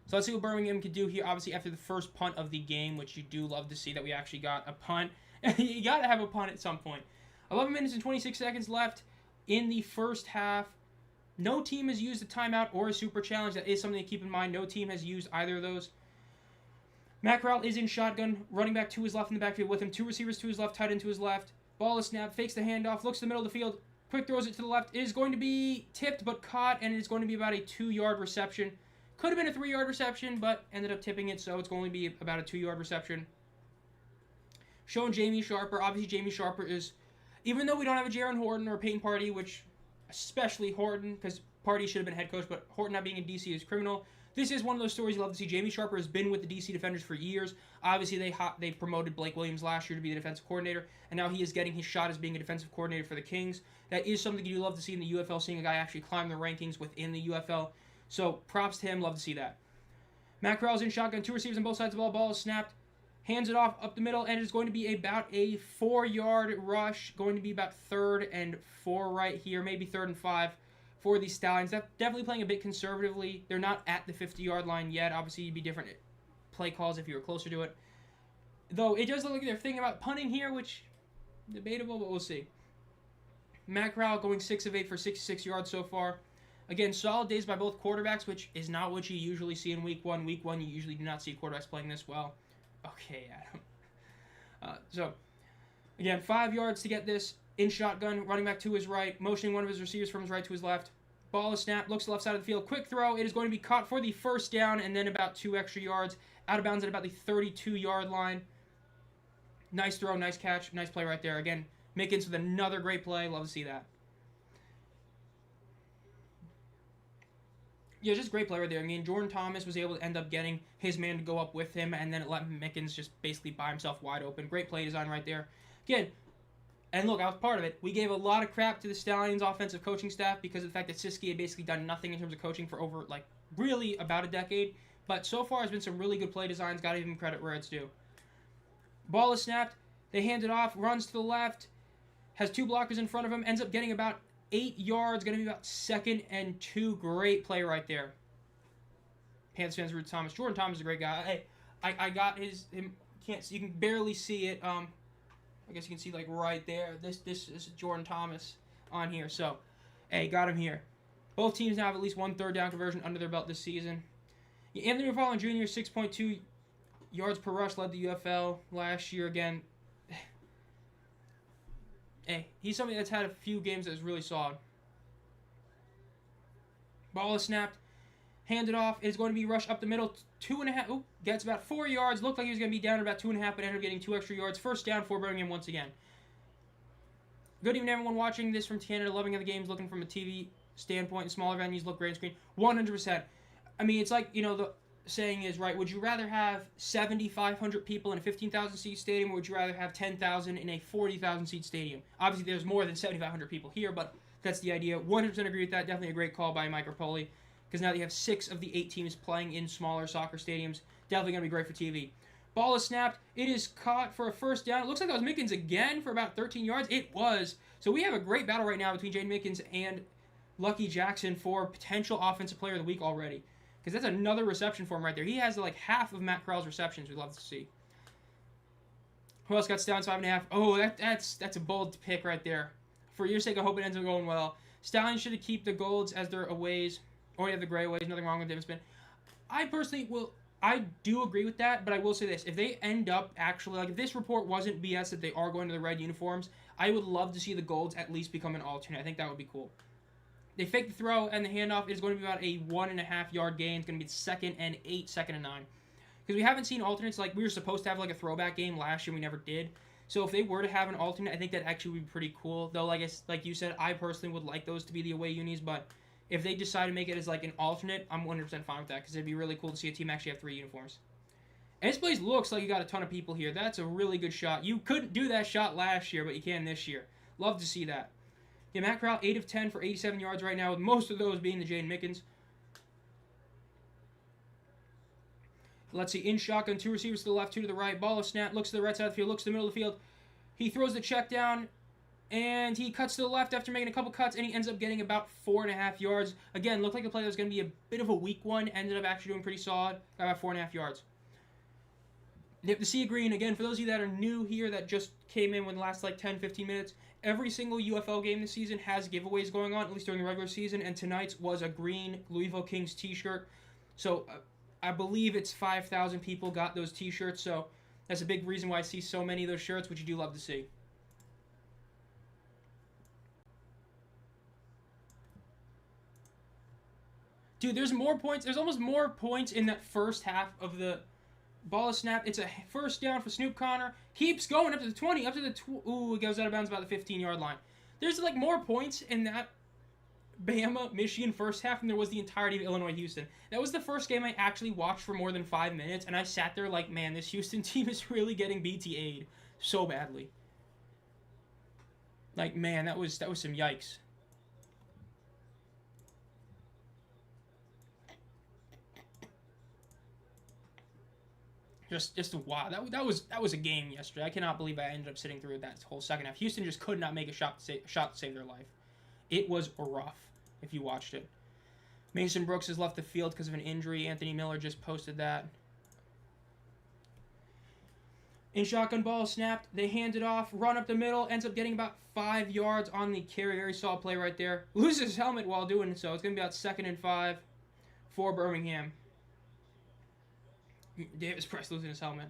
So let's see what Birmingham can do here. Obviously, after the first punt of the game, which you do love to see that we actually got a punt. You got to have a punt at some point. 11 minutes and 26 seconds left in the first half. No team has used a timeout or a super challenge. That is something to keep in mind. No team has used either of those. Matt Corral is in shotgun. Running back to his left in the backfield with him. Two receivers to his left, tight end to his left. Ball is snapped, fakes the handoff, looks to the middle of the field, quick throws it to the left. It is going to be tipped but caught, and it is going to be about a 2-yard reception. Could have been a 3-yard reception, but ended up tipping it, so it's going to be about a 2-yard reception. Showing Jamie Sharper. Obviously, Jamie Sharper is, even though we don't have a Jaron Horton or a Peyton Pardee, which, especially Horton, because Pardee should have been head coach, but Horton not being in DC is criminal. This is one of those stories you love to see. Jamie Sharper has been with the DC Defenders for years. Obviously, they promoted Blake Williams last year to be the defensive coordinator, and now he is getting his shot as being a defensive coordinator for the Kings. That is something you love to see in the UFL, seeing a guy actually climb the rankings within the UFL. So props to him. Love to see that. Matt Corral's in shotgun. Two receivers on both sides of the ball. Ball is snapped. Hands it off up the middle, and it's going to be about a 4-yard rush. Going to be about 3rd and 4 right here, maybe 3rd and 5. For the Stallions. They're definitely playing a bit conservatively. They're not at the 50-yard line yet. Obviously, you'd be different play calls if you were closer to it. Though, it does look like they're thinking about punting here, which, debatable, but we'll see. Matt Corral going 6 of 8 for 66 yards so far. Again, solid days by both quarterbacks, which is not what you usually see in Week 1. Week 1, you usually do not see quarterbacks playing this well. Okay, Adam. So, again, 5 yards to get this. In shotgun, running back to his right, motioning one of his receivers from his right to his left. Ball is snapped, looks to the left side of the field. Quick throw. It is going to be caught for the first down, and then about 2 extra yards. Out of bounds at about the 32-yard line. Nice throw, nice catch, nice play right there. Again, Mickens with another great play. Love to see that. Yeah, just great play right there. I mean, Jordan Thomas was able to end up getting his man to go up with him, and then it let Mickens just basically buy himself wide open. Great play design right there. Again, and look, I was part of it. We gave a lot of crap to the Stallions offensive coaching staff because of the fact that Siski had basically done nothing in terms of coaching for over, really about a decade. But so far, there's been some really good play designs. Got to give him credit where it's due. Ball is snapped. They hand it off. Runs to the left. Has 2 blockers in front of him. Ends up getting about 8 yards. Going to be about 2nd and 2. Great play right there. Panthers fans root Thomas. Jordan Thomas is a great guy. Hey, I got him. You can barely see it. I guess you can see right there. This is Jordan Thomas on here. So, hey, got him here. Both teams now have at least 1 third down conversion under their belt this season. Anthony McFarland Jr. 6.2 yards per rush led the UFL last year again. Hey, he's somebody that's had a few games that's really solid. Ball is snapped. Handed off. It's going to be rushed up the middle. 2.5. Oop, gets about 4 yards. Looked like he was going to be down at about 2.5, but ended up getting 2 extra yards. First down for Birmingham once again. Good evening, everyone watching this from Canada. Loving the games, looking from a TV standpoint. Smaller venues look great on screen. 100%. I mean, it's like, the saying is, right, would you rather have 7,500 people in a 15,000-seat stadium, or would you rather have 10,000 in a 40,000-seat stadium? Obviously, there's more than 7,500 people here, but that's the idea. 100% agree with that. Definitely a great call by Mike Rapoli. Because now you have 6 of the 8 teams playing in smaller soccer stadiums. Definitely going to be great for TV. Ball is snapped. It is caught for a first down. It looks like that was Mickens again for about 13 yards. It was. So we have a great battle right now between Jaden Mickens and Lucky Jackson for potential Offensive Player of the Week already. Because that's another reception for him right there. He has half of Matt Corral's receptions we'd love to see. Who else got Stallions 5.5? Oh, that's a bold pick right there. For your sake, I hope it ends up going well. Stallions should keep the golds as their aways. Or you have the gray aways. Nothing wrong with them spin. I do agree with that, but I will say this. If they end up actually, like if this report wasn't BS that they are going to the red uniforms, I would love to see the golds at least become an alternate. I think that would be cool. They fake the throw and the handoff is going to be about a 1.5 yard gain. It's going to be 2nd and 8, 2nd and 9. Because we haven't seen alternates. Like we were supposed to have like a throwback game last year. We never did. So if they were to have an alternate, I think that actually would be pretty cool. Though, like you said, I personally would like those to be the away unis, but if they decide to make it as like an alternate, I'm 100% fine with that because it'd be really cool to see a team actually have 3 uniforms. And this place looks like you got a ton of people here. That's a really good shot. You couldn't do that shot last year, but you can this year. Love to see that. Yeah, Matt Corral, 8 of 10 for 87 yards right now, with most of those being the Jaden Mickens. Let's see, in shotgun, 2 receivers to the left, 2 to the right. Ball is snapped, looks to the right side of the field, looks to the middle of the field. He throws the check down, and he cuts to the left after making a couple cuts, and he ends up getting about 4.5 yards. Again, looked like a play that was going to be a bit of a weak one. Ended up actually doing pretty solid. Got about 4.5 yards. Yep, the sea green, again, for those of you that are new here that just came in within the last like 10, 15 minutes, every single UFL game this season has giveaways going on, at least during the regular season, and tonight's was a green Louisville Kings t-shirt. So I believe it's 5,000 people got those t-shirts, so that's a big reason why I see so many of those shirts, which you do love to see. Dude, there's more points. There's almost more points in that first half of the ball is snapped. It's a first down for Snoop Connor. Keeps going up to the 20, up to the... Ooh, it goes out of bounds about the 15-yard line. There's, like, more points in that Bama-Michigan first half than there was the entirety of Illinois-Houston. That was the first game I actually watched for more than 5 minutes, and I sat there like, man, this Houston team is really getting BTA'd so badly. Like, man, that was some yikes. Just wow. That was a game yesterday. I cannot believe I ended up sitting through that whole second half. Houston just could not make a shot to save their life. It was rough if you watched it. Mason Brooks has left the field because of an injury. Anthony Miller just posted that. In shotgun, ball snapped. They hand it off. Run up the middle. Ends up getting about 5 yards on the carry. Very solid play right there. Loses his helmet while doing so. It's going to be about 2nd and 5 for Birmingham. Davis Price losing his helmet.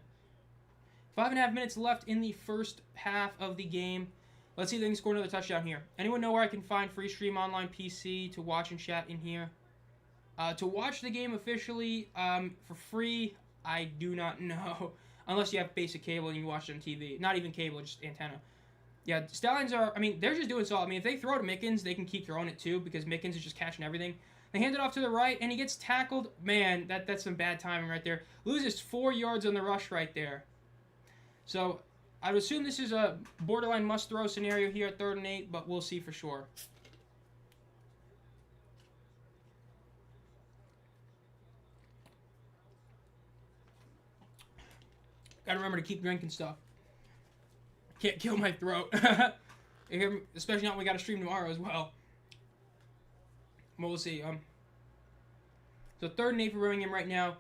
5.5 minutes left in the first half of the game. Let's see if they can score another touchdown here. Anyone know where I can find free stream online PC to watch and chat in here? To watch the game officially for free, I do not know. Unless you have basic cable and you watch it on TV. Not even cable, just antenna. Yeah, Stallions are, I mean, they're just doing solid. I mean, if they throw to Mickens, they can keep throwing it too because Mickens is just catching everything. They hand it off to the right, and he gets tackled. Man, that's some bad timing right there. Loses 4 yards on the rush right there. So, I would assume this is a borderline must-throw scenario here at 3rd and 8, but we'll see for sure. Gotta remember to keep drinking stuff. Can't kill my throat. Especially not when we gotta stream tomorrow as well. Well, we'll see. So 3rd and 8 for Birmingham right now.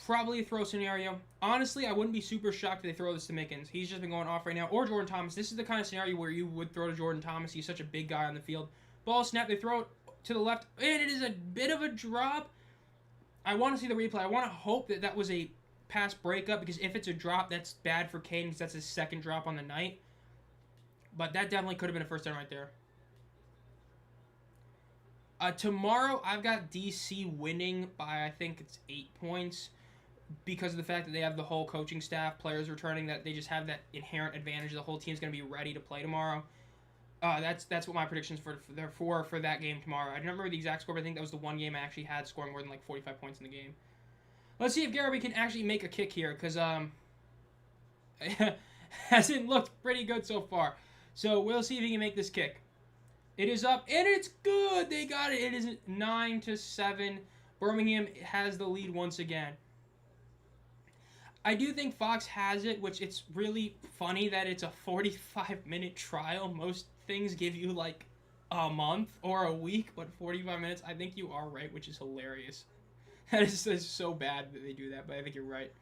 Probably a throw scenario. Honestly, I wouldn't be super shocked if they throw this to Mickens. He's just been going off right now. Or Jordan Thomas. This is the kind of scenario where you would throw to Jordan Thomas. He's such a big guy on the field. Ball snap. They throw it to the left. And it is a bit of a drop. I want to see the replay. I want to hope that that was a pass breakup. Because if it's a drop, that's bad for Caden. Because that's his 2nd drop on the night. But that definitely could have been a first down right there. Tomorrow, I've got DC winning by, I think it's 8 points because of the fact that they have the whole coaching staff, players returning, that they just have that inherent advantage. The whole team's going to be ready to play tomorrow. That's what my predictions for that game tomorrow. I don't remember the exact score, but I think that was the one game I actually had scoring more than like 45 points in the game. Let's see if Garrity can actually make a kick here because hasn't looked pretty good so far. So we'll see if he can make this kick. It is up, and it's good. They got it. It is 9-7. Birmingham has the lead once again. I do think Fox has it, which it's really funny that it's a 45-minute trial. Most things give you like a month or a week, but 45 minutes, I think you are right, which is hilarious. That is so bad that they do that, but I think you're right.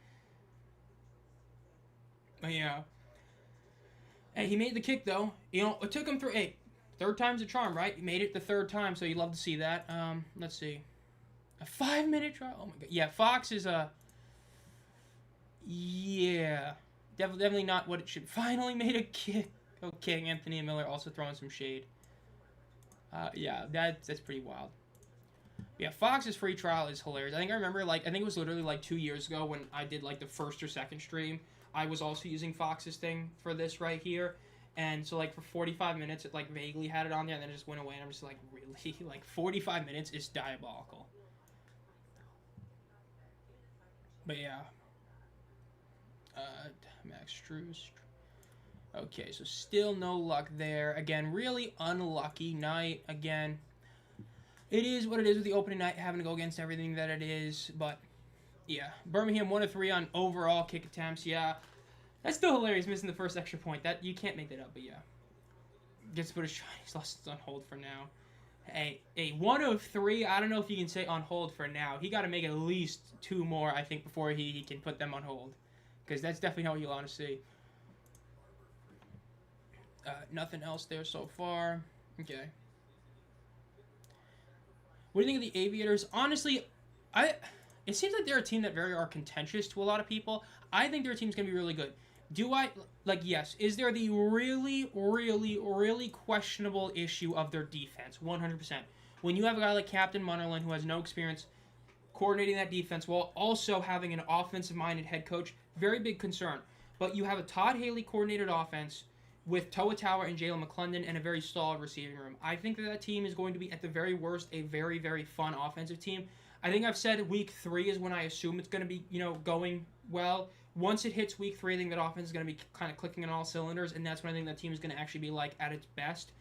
But yeah. Hey, he made the kick, though. You know, it took him through... Hey, third time's a charm, right? He made it the third time, so you'd love to see that. Let's see. A 5-minute trial? Oh, my God. Yeah, Phox is a... Yeah. Definitely not what it should... Finally made a kick. Okay, Anthony Miller also throwing some shade. Yeah, that's pretty wild. Yeah, Phox's free trial is hilarious. I remember, I think it was literally, 2 years ago when I did, the first or second stream. I was also using Phox's thing for this right here. And so, for 45 minutes, it, vaguely had it on there, and then it just went away, and I'm just really? 45 minutes is diabolical. But, yeah. Max Struess. Okay, so still no luck there. Again, really unlucky night. Again, it is what it is with the opening night, having to go against everything that it is. But, yeah. Birmingham 1 of 3 on overall kick attempts. Yeah. That's still hilarious, missing the first extra point. That you can't make that up, but yeah. Gets to put his Chinese lessons on hold for now. Hey, 1 of 3. I don't know if you can say on hold for now. He got to make at least 2 more, I think, before he can put them on hold. Because that's definitely not what you want to see. Nothing else there so far. Okay. What do you think of the Aviators? Honestly, it seems like they're a team that are contentious to a lot of people. I think their team's going to be really good. Do I, yes. Is there the really, really, really questionable issue of their defense? 100%. When you have a guy like Captain Munnerlyn who has no experience coordinating that defense while also having an offensive-minded head coach, very big concern. But you have a Todd Haley coordinated offense with Toa Tower and Jalen McClendon and a very solid receiving room. I think that team is going to be, at the very worst, a very, very fun offensive team. I think I've said week 3 is when I assume it's going to be, going well. Once it hits week 3, I think that offense is going to be kind of clicking on all cylinders, and that's when I think that team is going to actually be, at its best.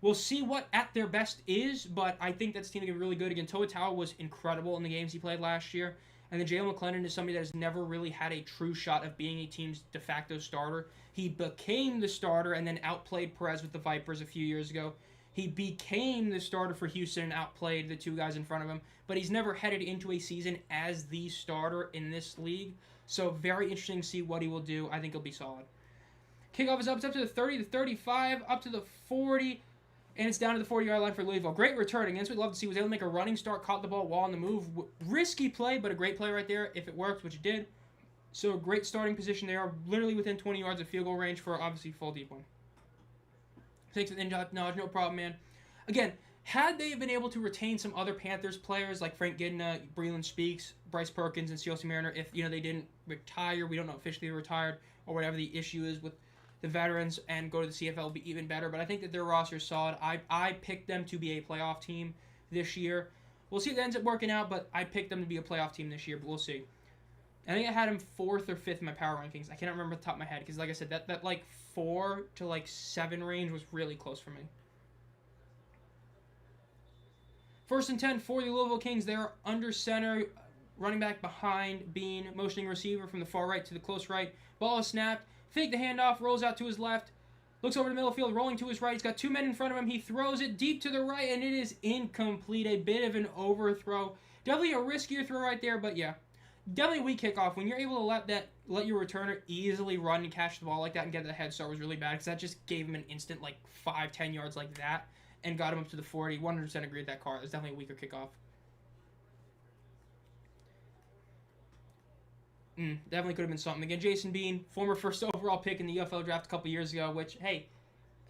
We'll see what at their best is, but I think that team is going to be really good. Again, Toa Tower was incredible in the games he played last year, and then Jalen McClendon is somebody that has never really had a true shot of being a team's de facto starter. He became the starter and then outplayed Perez with the Vipers a few years ago. He became the starter for Houston and outplayed the 2 guys in front of him, but he's never headed into a season as the starter in this league. So very interesting to see what he will do. I think he'll be solid. Kickoff is up. It's up to the 30, the 35, up to the 40, and it's down to the 40-yard line for Louisville. Great return. Against what we'd love to see. Was able to make a running start, caught the ball while on the move. Risky play, but a great play right there if it works, which it did. So a great starting position there, literally within 20 yards of field goal range for obviously full deep one. Thanks for the in-depth knowledge, no problem, man. Again, had they been able to retain some other Panthers players like Frank Gidna, Breland Speaks, Bryce Perkins, and Ciossi Mariner, if they didn't retire, we don't know officially retired, or whatever the issue is with the veterans, and go to the CFL, would be even better. But I think that their roster is solid. I picked them to be a playoff team this year. We'll see if it ends up working out, but I picked them to be a playoff team this year, but we'll see. I think I had him 4th or 5th in my power rankings. I cannot remember off the top of my head because, like I said, that 4 to 7 range was really close for me. 1st and 10 for the Louisville Kings. They're under center, running back behind Bean, motioning receiver from the far right to the close right. Ball is snapped. Fake the handoff, rolls out to his left. Looks over the middle of the field, rolling to his right. He's got 2 men in front of him. He throws it deep to the right, and it is incomplete. A bit of an overthrow. Definitely a riskier throw right there, but yeah. Definitely a weak kickoff. When you're able to let your returner easily run and catch the ball like that and get the head start was really bad because that just gave him an instant 5-10 yards like that and got him up to the 40. 100% agree with that call. It's definitely a weaker kickoff. Definitely could have been something. Again, Jason Bean, former 1st overall pick in the UFL draft a couple years ago, which, hey,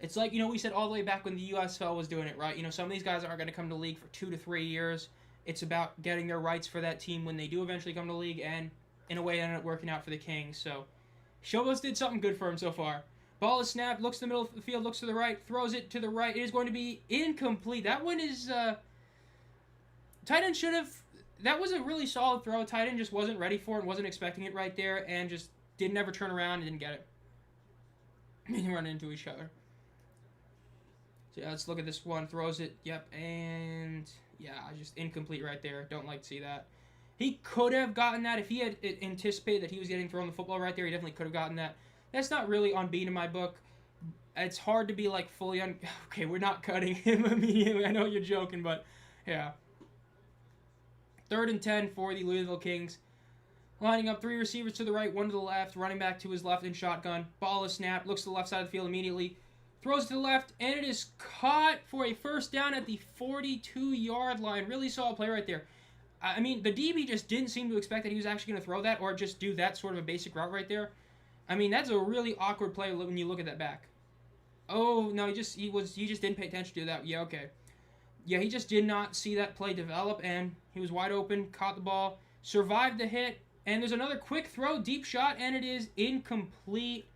it's like, we said all the way back when the USFL was doing it, right? Some of these guys aren't going to come to the league for 2 to 3 years. It's about getting their rights for that team when they do eventually come to the league, and in a way it ended up working out for the Kings. So, Shobos did something good for him so far. Ball is snapped, looks to the middle of the field, looks to the right, throws it to the right. It is going to be incomplete. That one is, tight end should have, that was a really solid throw. Tight end just wasn't ready for it, wasn't expecting it right there, and just didn't ever turn around and didn't get it. They run into each other. So yeah, let's look at this one. Throws it, yep, and yeah, just incomplete right there. Don't like to see that. He could have gotten that. If he had anticipated that he was getting thrown the football right there, he definitely could have gotten that. That's not really on beat in my book. It's hard to be fully on... Okay, we're not cutting him immediately. I know you're joking, but yeah. 3rd and 10 for the Louisville Kings. Lining up 3 receivers to the right, 1 to the left, running back to his left in shotgun. Ball is snapped, looks to the left side of the field immediately. Throws to the left, and it is caught for a first down at the 42-yard line. Really solid play right there. I mean, the DB just didn't seem to expect that he was actually going to throw that or just do that sort of a basic route right there. I mean, that's a really awkward play when you look at that back. Oh, no, he just didn't pay attention to that. Yeah, okay. Yeah, he just did not see that play develop, and he was wide open, caught the ball, survived the hit, and there's another quick throw, deep shot, and it is incomplete.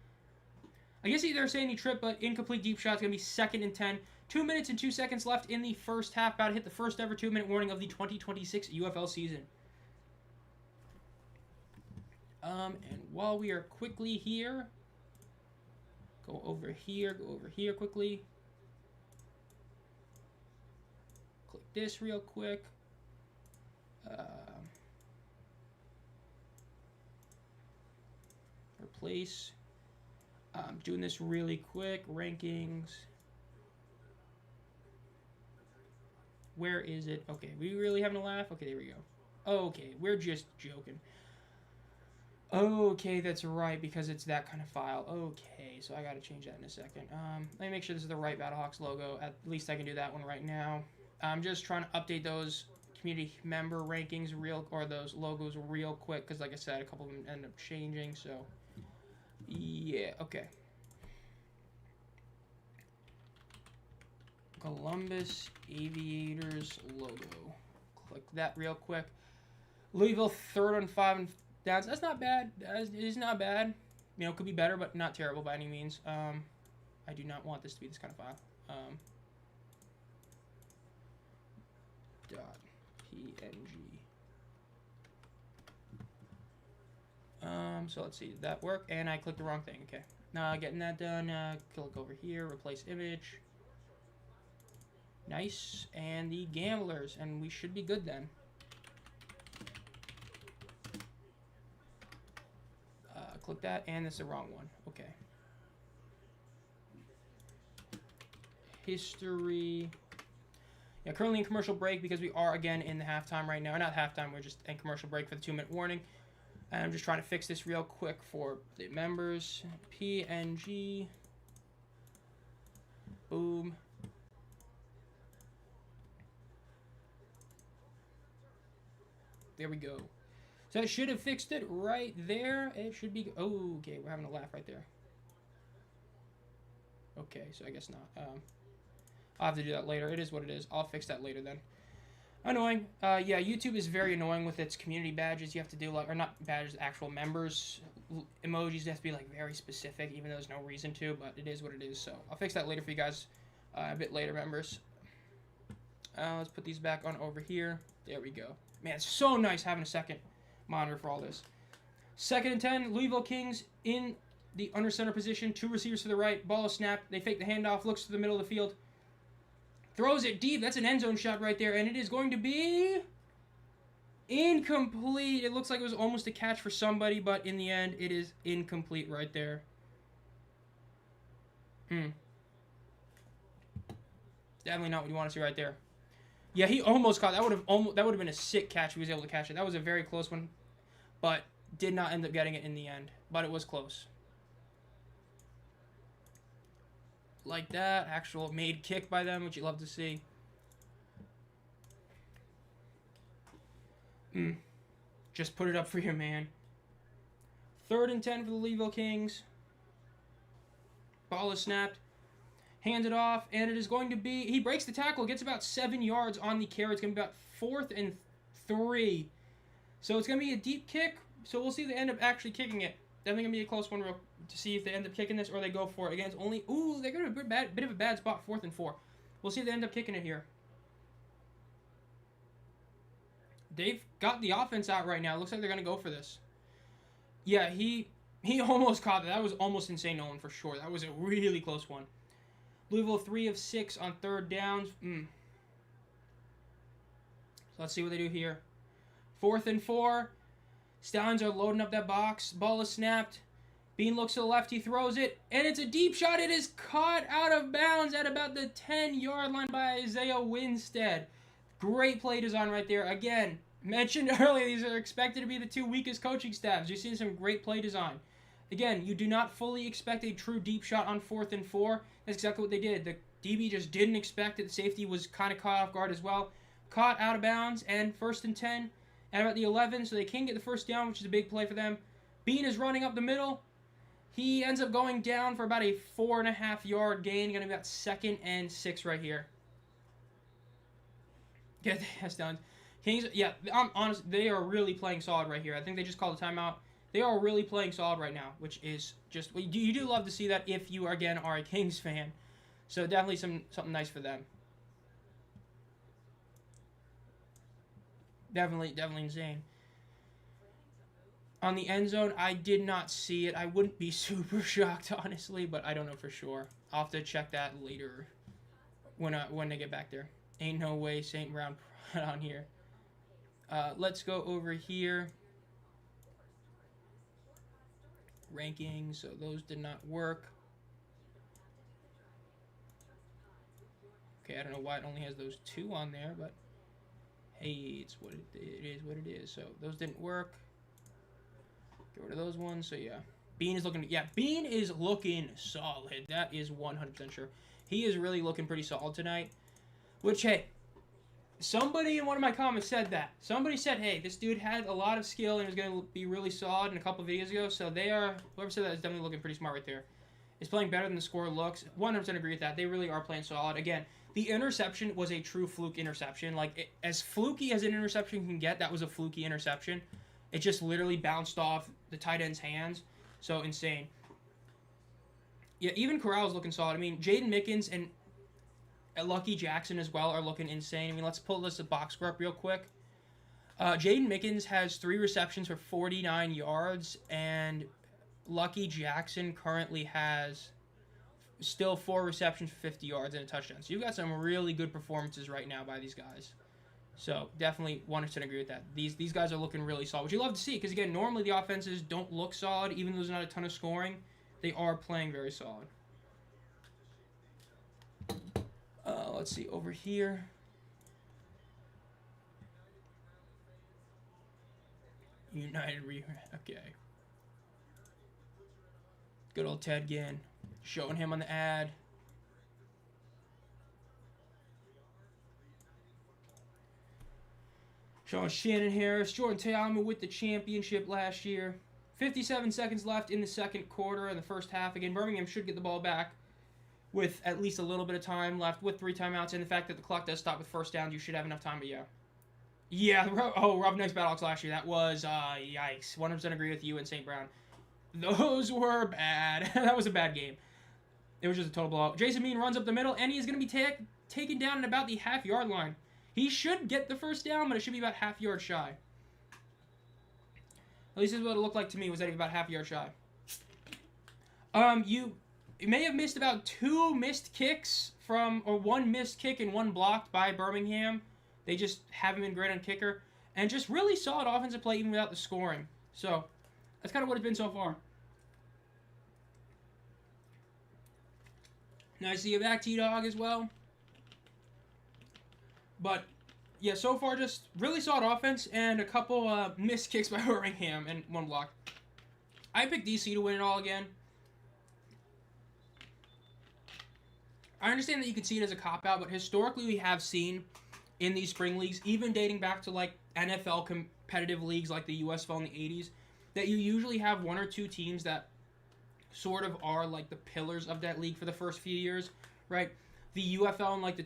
I guess they're saying he tripped, but incomplete deep shot is going to be 2nd and 10. 2 minutes and 2 seconds left in the first half. About to hit the first ever 2-minute warning of the 2026 UFL season. And while we are quickly here, go over here quickly. Click this real quick. Replace. I'm doing this really quick. Rankings. Where is it? Okay, we really having a laugh? Okay, there we go. Okay, we're just joking. Okay, that's right, because it's that kind of file. Okay, so I gotta change that in a second. Let me make sure this is the right Battlehawks logo. At least I can do that one right now. I'm just trying to update those community member rankings those logos real quick, because like I said, a couple of them end up changing, so yeah, okay. Columbus Aviators logo. Click that real quick. Louisville 3rd on 5 and downs. That's not bad. It's not bad. You know, could be better, but not terrible by any means. I do not want this to be this kind of file. .png. So let's see. Did that work? And I clicked the wrong thing. Okay. Now getting that done. Click over here. Replace image. Nice. And the Gamblers. And we should be good then. Click that. And it's the wrong one. Okay. History. Yeah, currently in commercial break because we are again in the halftime right now. Not halftime. We're just in commercial break for the 2-minute warning. And I'm just trying to fix this real quick for the members. PNG. Boom. There we go. So I should have fixed it right there. It should be... Oh, okay. We're having a laugh right there. Okay, so I guess not. I'll have to do that later. It is what it is. I'll fix that later then. Annoying. Yeah, YouTube is very annoying with its community badges. You have to do like... Or not badges, actual members. Emojis have to be like very specific, even though there's no reason to. But it is what it is. So I'll fix that later for you guys. A bit later, members. Let's put these back on over here. There we go. Man, it's so nice having a second monitor for all this. 2nd and 10, Louisville Kings in the under center position. 2 receivers to the right. Ball is snapped. They fake the handoff. Looks to the middle of the field. Throws it deep. That's an end zone shot right there. And it is going to be incomplete. It looks like it was almost a catch for somebody, but in the end, it is incomplete right there. Definitely not what you want to see right there. Yeah, he almost caught. That would have been a sick catch if he was able to catch it. That was a very close one, but did not end up getting it in the end. But it was close. Like that, actual made kick by them, which you love to see. Just put it up for your man. 3rd and 10 for the Louisville Kings. Ball is snapped. Hands it off, and it is going to be... He breaks the tackle, gets about 7 yards on the carry. It's going to be about 4th and 3. So it's going to be a deep kick. So we'll see if they end up actually kicking it. Definitely going to be a close one to see if they end up kicking this or they go for it. Again, it's only... Ooh, they're going to be a bit of a bad spot, 4th and 4. We'll see if they end up kicking it here. They've got the offense out right now. Looks like they're going to go for this. Yeah, he almost caught that. That was almost insane, Nolan, for sure. That was a really close one. Louisville 3 of 6 on 3rd downs. So let's see what they do here. 4th and 4. Stallions are loading up that box. Ball is snapped. Bean looks to the left. He throws it. And it's a deep shot. It is caught out of bounds at about the 10-yard line by Isaiah Winstead. Great play design right there. Again, Mentioned earlier, these are expected to be the 2 weakest coaching staffs. You're seeing some great play design. Again, you do not fully expect a true deep shot on 4th and 4. That's exactly what they did. The DB just didn't expect it. The safety was kind of caught off guard as well. Caught out of bounds, and 1st and 10 at about the 11, so they can get the first down, which is a big play for them. Bean is running up the middle. He ends up going down for about a 4.5-yard gain. Going to be about 2nd and 6 right here. Get the down. Kings, yeah, I'm honest. They are really playing solid right here. I think they just called a timeout. They are really playing solid right now, which is just you do love to see that if you again are a Kings fan. So definitely something nice for them. Definitely insane. On the end zone, I did not see it. I wouldn't be super shocked, honestly, but I don't know for sure. I'll have to check that later when they get back there. Ain't no way St. Brown put on here. Let's go over here. Rankings, so those did not work. Okay, I don't know why it only has those 2 on there, but hey, it's what it is what it is. So those didn't work. Get rid of those ones. So yeah, Bean is looking solid. That is 100% sure. He is really looking pretty solid tonight. Which, hey, somebody in one of my comments said that. Somebody said, hey, this dude had a lot of skill and was going to be really solid in a couple of videos ago. So whoever said that is definitely looking pretty smart right there. Is playing better than the score looks. 100% agree with that. They really are playing solid. Again, the interception was a true fluke interception. Like, as fluky as an interception can get, that was a fluky interception. It just literally bounced off the tight end's hands. So, insane. Yeah, even Corral's looking solid. I mean, Jaden Mickens and Lucky Jackson as well are looking insane. I mean, let's pull this box score up real quick. Jaden Mickens has 3 receptions for 49 yards, and Lucky Jackson currently has still 4 receptions for 50 yards and a touchdown. So you've got some really good performances right now by these guys. So definitely 100% agree with that. These guys are looking really solid, which you love to see because, again, normally the offenses don't look solid. Even though there's not a ton of scoring, they are playing very solid. Let's see, over here. United okay. Good old Ted Ginn. Showing him on the ad. Showing Shannon Harris. Jordan Teamu with the championship last year. 57 seconds left in the second quarter in the first half. Again, Birmingham should get the ball back with at least a little bit of time left with 3 timeouts. And the fact that the clock does stop with first down, you should have enough time, but yeah. Yeah, Roughnecks Battlehawks last year. That was, yikes. 100% agree with you and St. Brown. Those were bad. That was a bad game. It was just a total blowout. Jason Mean runs up the middle, and he is going to be taken down at about the half-yard line. He should get the first down, but it should be about half-yard shy. At least this is what it looked like to me, was that he was about half-yard shy. You may have missed about 2 missed kicks or 1 missed kick and 1 blocked by Birmingham. They just haven't been great on kicker. And just really solid offensive play even without the scoring. So, that's kind of what it's been so far. Nice to see you back, T-Dog, as well. But, yeah, so far just really solid offense and a couple missed kicks by Birmingham and 1 block. I picked DC to win it all again. I understand that you could see it as a cop-out, but historically we have seen in these spring leagues, even dating back to like NFL competitive leagues like the UFL in the 80s, that you usually have 1 or 2 teams that sort of are like the pillars of that league for the first few years, right? The UFL in like the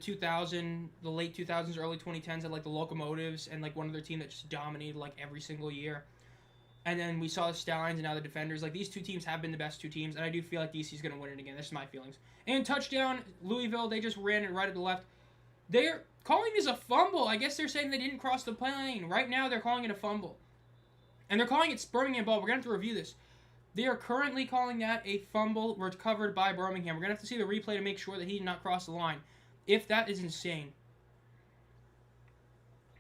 late 2000s, early 2010s had like the Locomotives and like one other team that just dominated like every single year. And then we saw the Stallions and now the Defenders. Like, these 2 teams have been the best 2 teams, and I do feel like DC's going to win it again. That's my feelings. And touchdown, Louisville, they just ran it right at the left. They're calling this a fumble. I guess they're saying they didn't cross the plane. Right now, they're calling it a fumble. And they're calling it Birmingham ball. We're going to have to review this. They are currently calling that a fumble recovered by Birmingham. We're going to have to see the replay to make sure that he did not cross the line. If that is insane.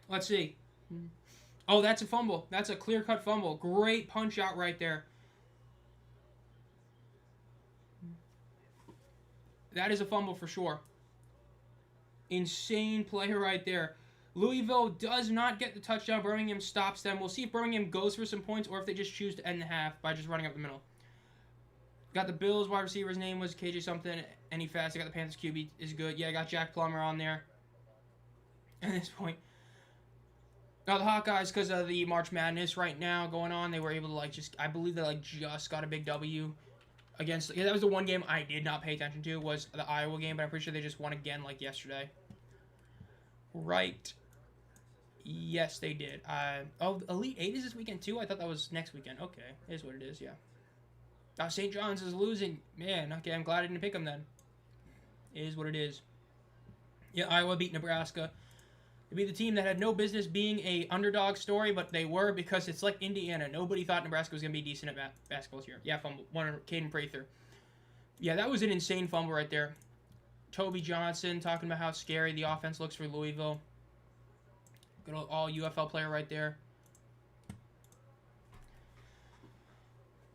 Let's see. Oh, that's a fumble. That's a clear-cut fumble. Great punch-out right there. That is a fumble for sure. Insane play right there. Louisville does not get the touchdown. Birmingham stops them. We'll see if Birmingham goes for some points or if they just choose to end the half by just running up the middle. Got the Bills wide receiver's name was KJ something. Any fast. I got the Panthers QB is good. Yeah, I got Jack Plummer on there at this point. Now the Hawkeyes, because of the March Madness right now going on, they were able to I believe they just got a big W against. Yeah, that was the one game I did not pay attention to was the Iowa game, but I'm pretty sure they just won again yesterday. Right. Yes, they did. Elite 8 is this weekend too? I thought that was next weekend. Okay, it is what it is, yeah. St. John's is losing. Man, okay, I'm glad I didn't pick them then. It is what it is. Yeah, Iowa beat Nebraska. They beat the team that had no business being a underdog story, but they were because it's like Indiana. Nobody thought Nebraska was going to be decent at basketball this year. Yeah, fumble. One, Caden Prather. Yeah, that was an insane fumble right there. Toby Johnson talking about how scary the offense looks for Louisville. Good old all UFL player right there.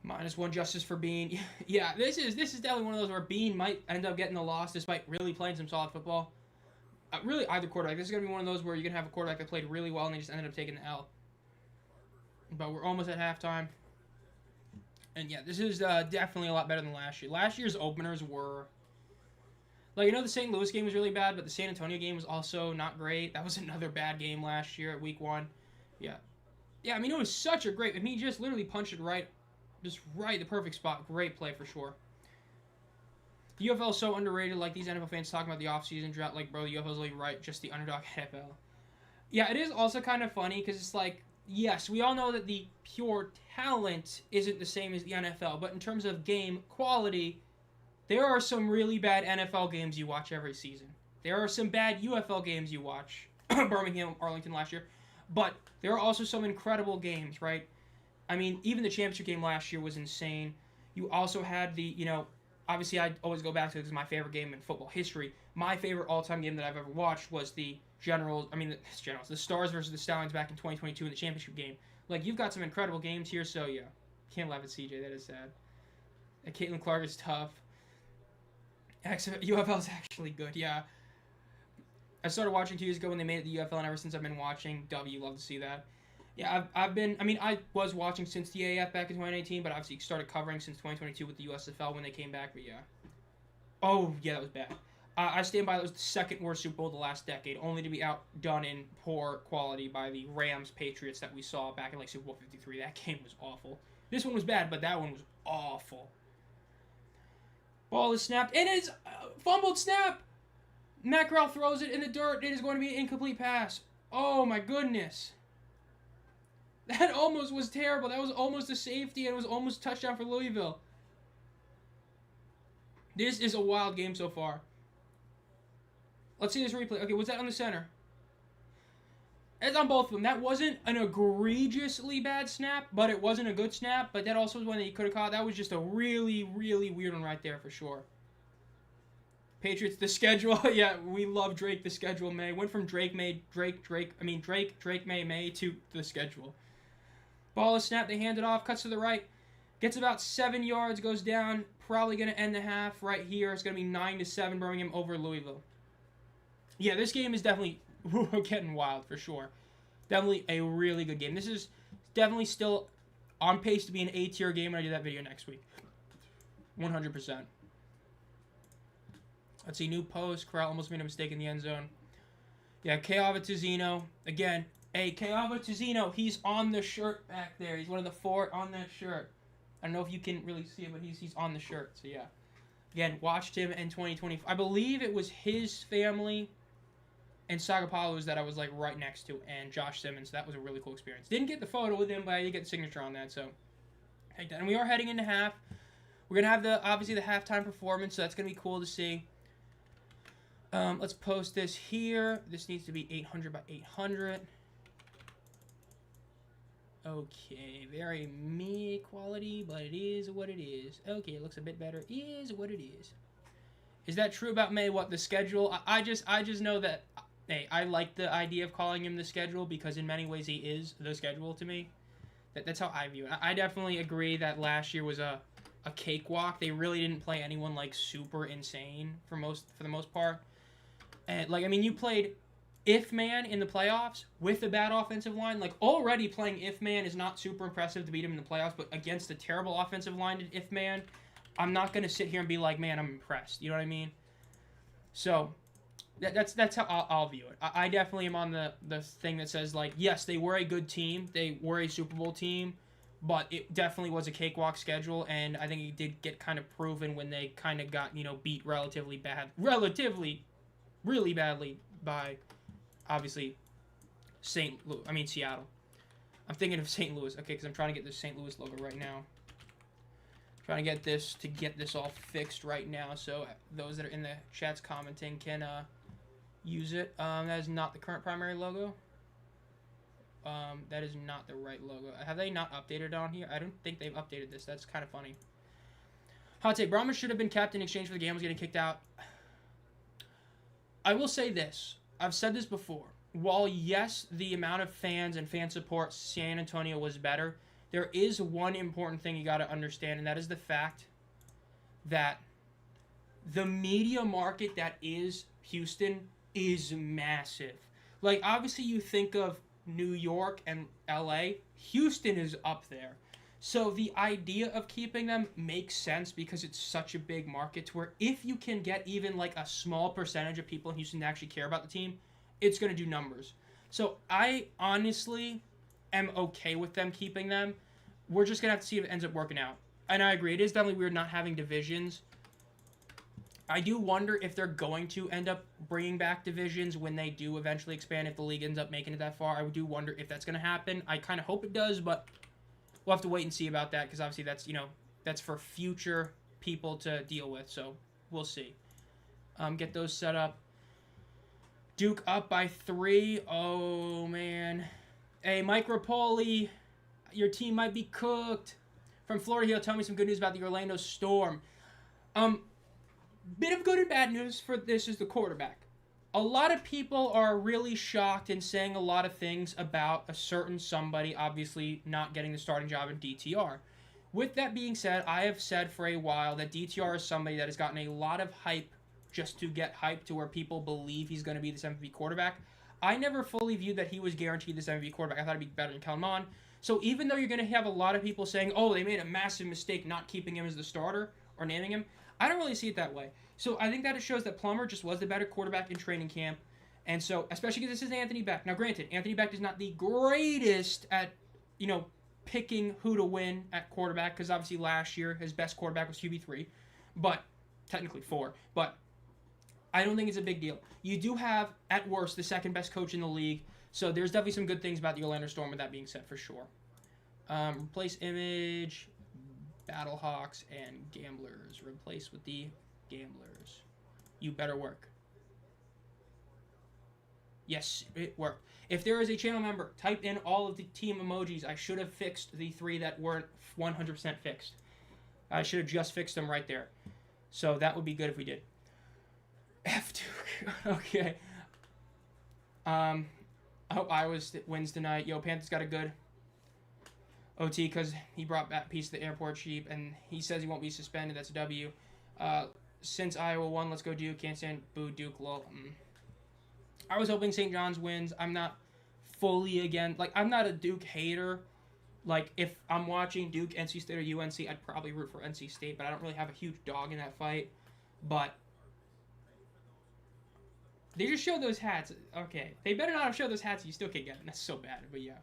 -1 justice for Bean. Yeah, this is definitely one of those where Bean might end up getting the loss despite really playing some solid football. Really, either quarterback. This is going to be one of those where you're going to have a quarterback that played really well and they just ended up taking the L. But we're almost at halftime. And yeah, this is definitely a lot better than last year. Last year's openers were... the St. Louis game was really bad, but the San Antonio game was also not great. That was another bad game last year at week 1. Yeah. Yeah, I mean, it was such a great... he just literally punched it right, the perfect spot. Great play for sure. The UFL is so underrated. These NFL fans talking about the offseason drought. Bro, the UFL is right, just the underdog NFL. Yeah, it is also kind of funny because it's yes, we all know that the pure talent isn't the same as the NFL, but in terms of game quality... there are some really bad NFL games you watch every season. There are some bad UFL games you watch. Birmingham, Arlington last year. But there are also some incredible games, right? I mean, even the championship game last year was insane. You also had the, obviously I always go back to it because it's my favorite game in football history. My favorite all-time game that I've ever watched was the the Stars versus the Stallions back in 2022 in the championship game. You've got some incredible games here, so yeah. Can't laugh at CJ, that is sad. And Caitlin Clark is tough. UFL is actually good, yeah. I started watching 2 years ago when they made it the UFL, and ever since I've been watching. Love to see that. Yeah, I was watching since the AF back in 2019, but obviously started covering since 2022 with the USFL when they came back, but yeah. Oh, yeah, that was bad. I stand by that was the second worst Super Bowl of the last decade, only to be outdone in poor quality by the Rams-Patriots that we saw back in Super Bowl 53. That game was awful. This one was bad, but that one was awful. Ball is snapped, and it's fumbled snap! Matt Corral throws it in the dirt. It is going to be an incomplete pass. Oh, my goodness. That almost was terrible. That was almost a safety, and it was almost a touchdown for Louisville. This is a wild game so far. Let's see this replay. Okay, was that on the center? It's on both of them. That wasn't an egregiously bad snap, but it wasn't a good snap. But that also was one that you could have caught. That was just a really, really weird one right there for sure. Patriots, the schedule. Yeah, we love Drake, the schedule, May. Went from Drake, May to the schedule. Ball is snapped. They hand it off. Cuts to the right. Gets about 7 yards. Goes down. Probably going to end the half right here. It's going to be 9-7 Birmingham over Louisville. Yeah, this game is definitely getting wild for sure. Definitely a really good game. This is definitely still on pace to be an A-tier game when I do that video next week. 100%. Let's see, new post. Corral almost made a mistake in the end zone. Yeah, Keava Tizino. Again, hey, Keava Tizino, he's on the shirt back there. He's one of the 4 on that shirt. I don't know if you can really see it, but he's on the shirt. So, yeah. Again, watched him in 2020. I believe it was his family and Sagapalo's that I was right next to, and Josh Simmons. That was a really cool experience. Didn't get the photo with him, but I did get the signature on that, so take that. And we are heading into half. We're going to have obviously the halftime performance, so that's going to be cool to see. Let's post this here. This needs to be 800 by 800. Okay, very me quality, but it is what it is. Okay, it looks a bit better. Is what it is. Is that true about May? What, the schedule? I just know that, hey, I like the idea of calling him the schedule because in many ways he is the schedule to me. That's how I view it. I definitely agree that last year was a cakewalk. They really didn't play anyone super insane for the most part. And you played if man in the playoffs with a bad offensive line. Like, already playing if man is not super impressive to beat him in the playoffs, but against a terrible offensive line if man, I'm not going to sit here and be like, man, I'm impressed. You know what I mean? So that's how I'll view it. I definitely am on the thing that says, like, yes, they were a good team. They were a Super Bowl team, but it definitely was a cakewalk schedule, and I think it did get kind of proven when they kind of got, beat really badly by, obviously, Seattle. I'm thinking of St. Louis, okay, because I'm trying to get this St. Louis logo right now. Trying to get this all fixed right now, so those that are in the chats commenting can use it. That is not the current primary logo. That is not the right logo. Have they not updated it on here? I don't think they've updated this. That's kind of funny. Hot take: Brahma should have been kept in exchange for the Gambles getting kicked out. I will say this. I've said this before. While, yes, the amount of fans and fan support San Antonio was better, there is one important thing you got to understand, and that is the fact that the media market that is Houston is massive. Like, obviously, you think of New York and LA. Houston is up there. So the idea of keeping them makes sense because it's such a big market to where if you can get even like a small percentage of people in Houston to actually care about the team, it's going to do numbers. So I honestly am okay with them keeping them. We're just going to have to see if it ends up working out. And I agree, it is definitely weird not having divisions. I do wonder if they're going to end up bringing back divisions when they do eventually expand, if the league ends up making it that far. I do wonder if that's going to happen. I kind of hope it does, but we'll have to wait and see about that because obviously that's, that's for future people to deal with. So we'll see. Get those set up. Duke up by 3. Oh, man. Hey, Mike Rapoli, your team might be cooked. From Florida, he'll tell me some good news about the Orlando Storm. Bit of good and bad news for this is the quarterback. A lot of people are really shocked and saying a lot of things about a certain somebody obviously not getting the starting job in DTR. With that being said, I have said for a while that DTR is somebody that has gotten a lot of hype just to get hype to where people believe he's going to be this MVP quarterback. I never fully viewed that he was guaranteed this MVP quarterback. I thought he'd be better than Kellen Mond. So even though you're going to have a lot of people saying, oh, they made a massive mistake not keeping him as the starter or naming him, I don't really see it that way. So I think that it shows that Plummer just was the better quarterback in training camp. And so, especially because this is Anthony Beck. Now, granted, Anthony Beck is not the greatest at, picking who to win at quarterback, because obviously last year his best quarterback was QB3, but technically 4. But I don't think it's a big deal. You do have, at worst, the second best coach in the league. So there's definitely some good things about the Orlando Storm with that being said, for sure. Replace image, Battlehawks, and Gamblers. Replace with the Gamblers. You better work. Yes, it worked. If there is a channel member, type in all of the team emojis. I should have fixed the 3 that weren't 100% fixed. I should have just fixed them right there. So that would be good if we did. F Duke. Okay. I hope Iowa wins tonight. Yo, Panthers got a good OT because he brought back a piece of the airport sheep, and he says he won't be suspended. That's a W. Since Iowa won, let's go Duke. Can't stand boo Duke. Lol. I was hoping St. John's wins. I'm not fully I'm not a Duke hater. Like, if I'm watching Duke, NC State, or UNC, I'd probably root for NC State, but I don't really have a huge dog in that fight. But they just showed those hats. Okay. They better not have showed those hats. You still can't get them. That's so bad. But yeah.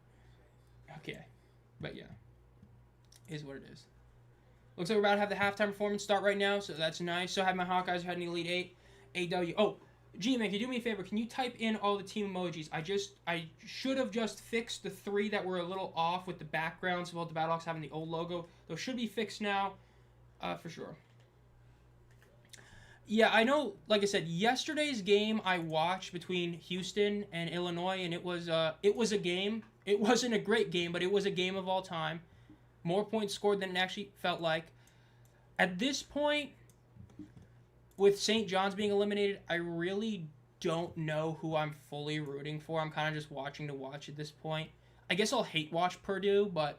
Okay. But yeah. Is what it is. Looks like we're about to have the halftime performance start right now, so that's nice. So I have my Hawkeyes had an Elite 8. AW. Oh, G-Man, can you do me a favor? Can you type in all the team emojis? I should have just fixed the 3 that were a little off with the backgrounds about the Battlehawks having the old logo. Those should be fixed now, for sure. Yeah, I know, like I said, yesterday's game I watched between Houston and Illinois, and it was a game. It wasn't a great game, but it was a game of all time. More points scored than it actually felt like. At this point, with St. John's being eliminated, I really don't know who I'm fully rooting for. I'm kind of just watching to watch at this point. I guess I'll hate watch Purdue, but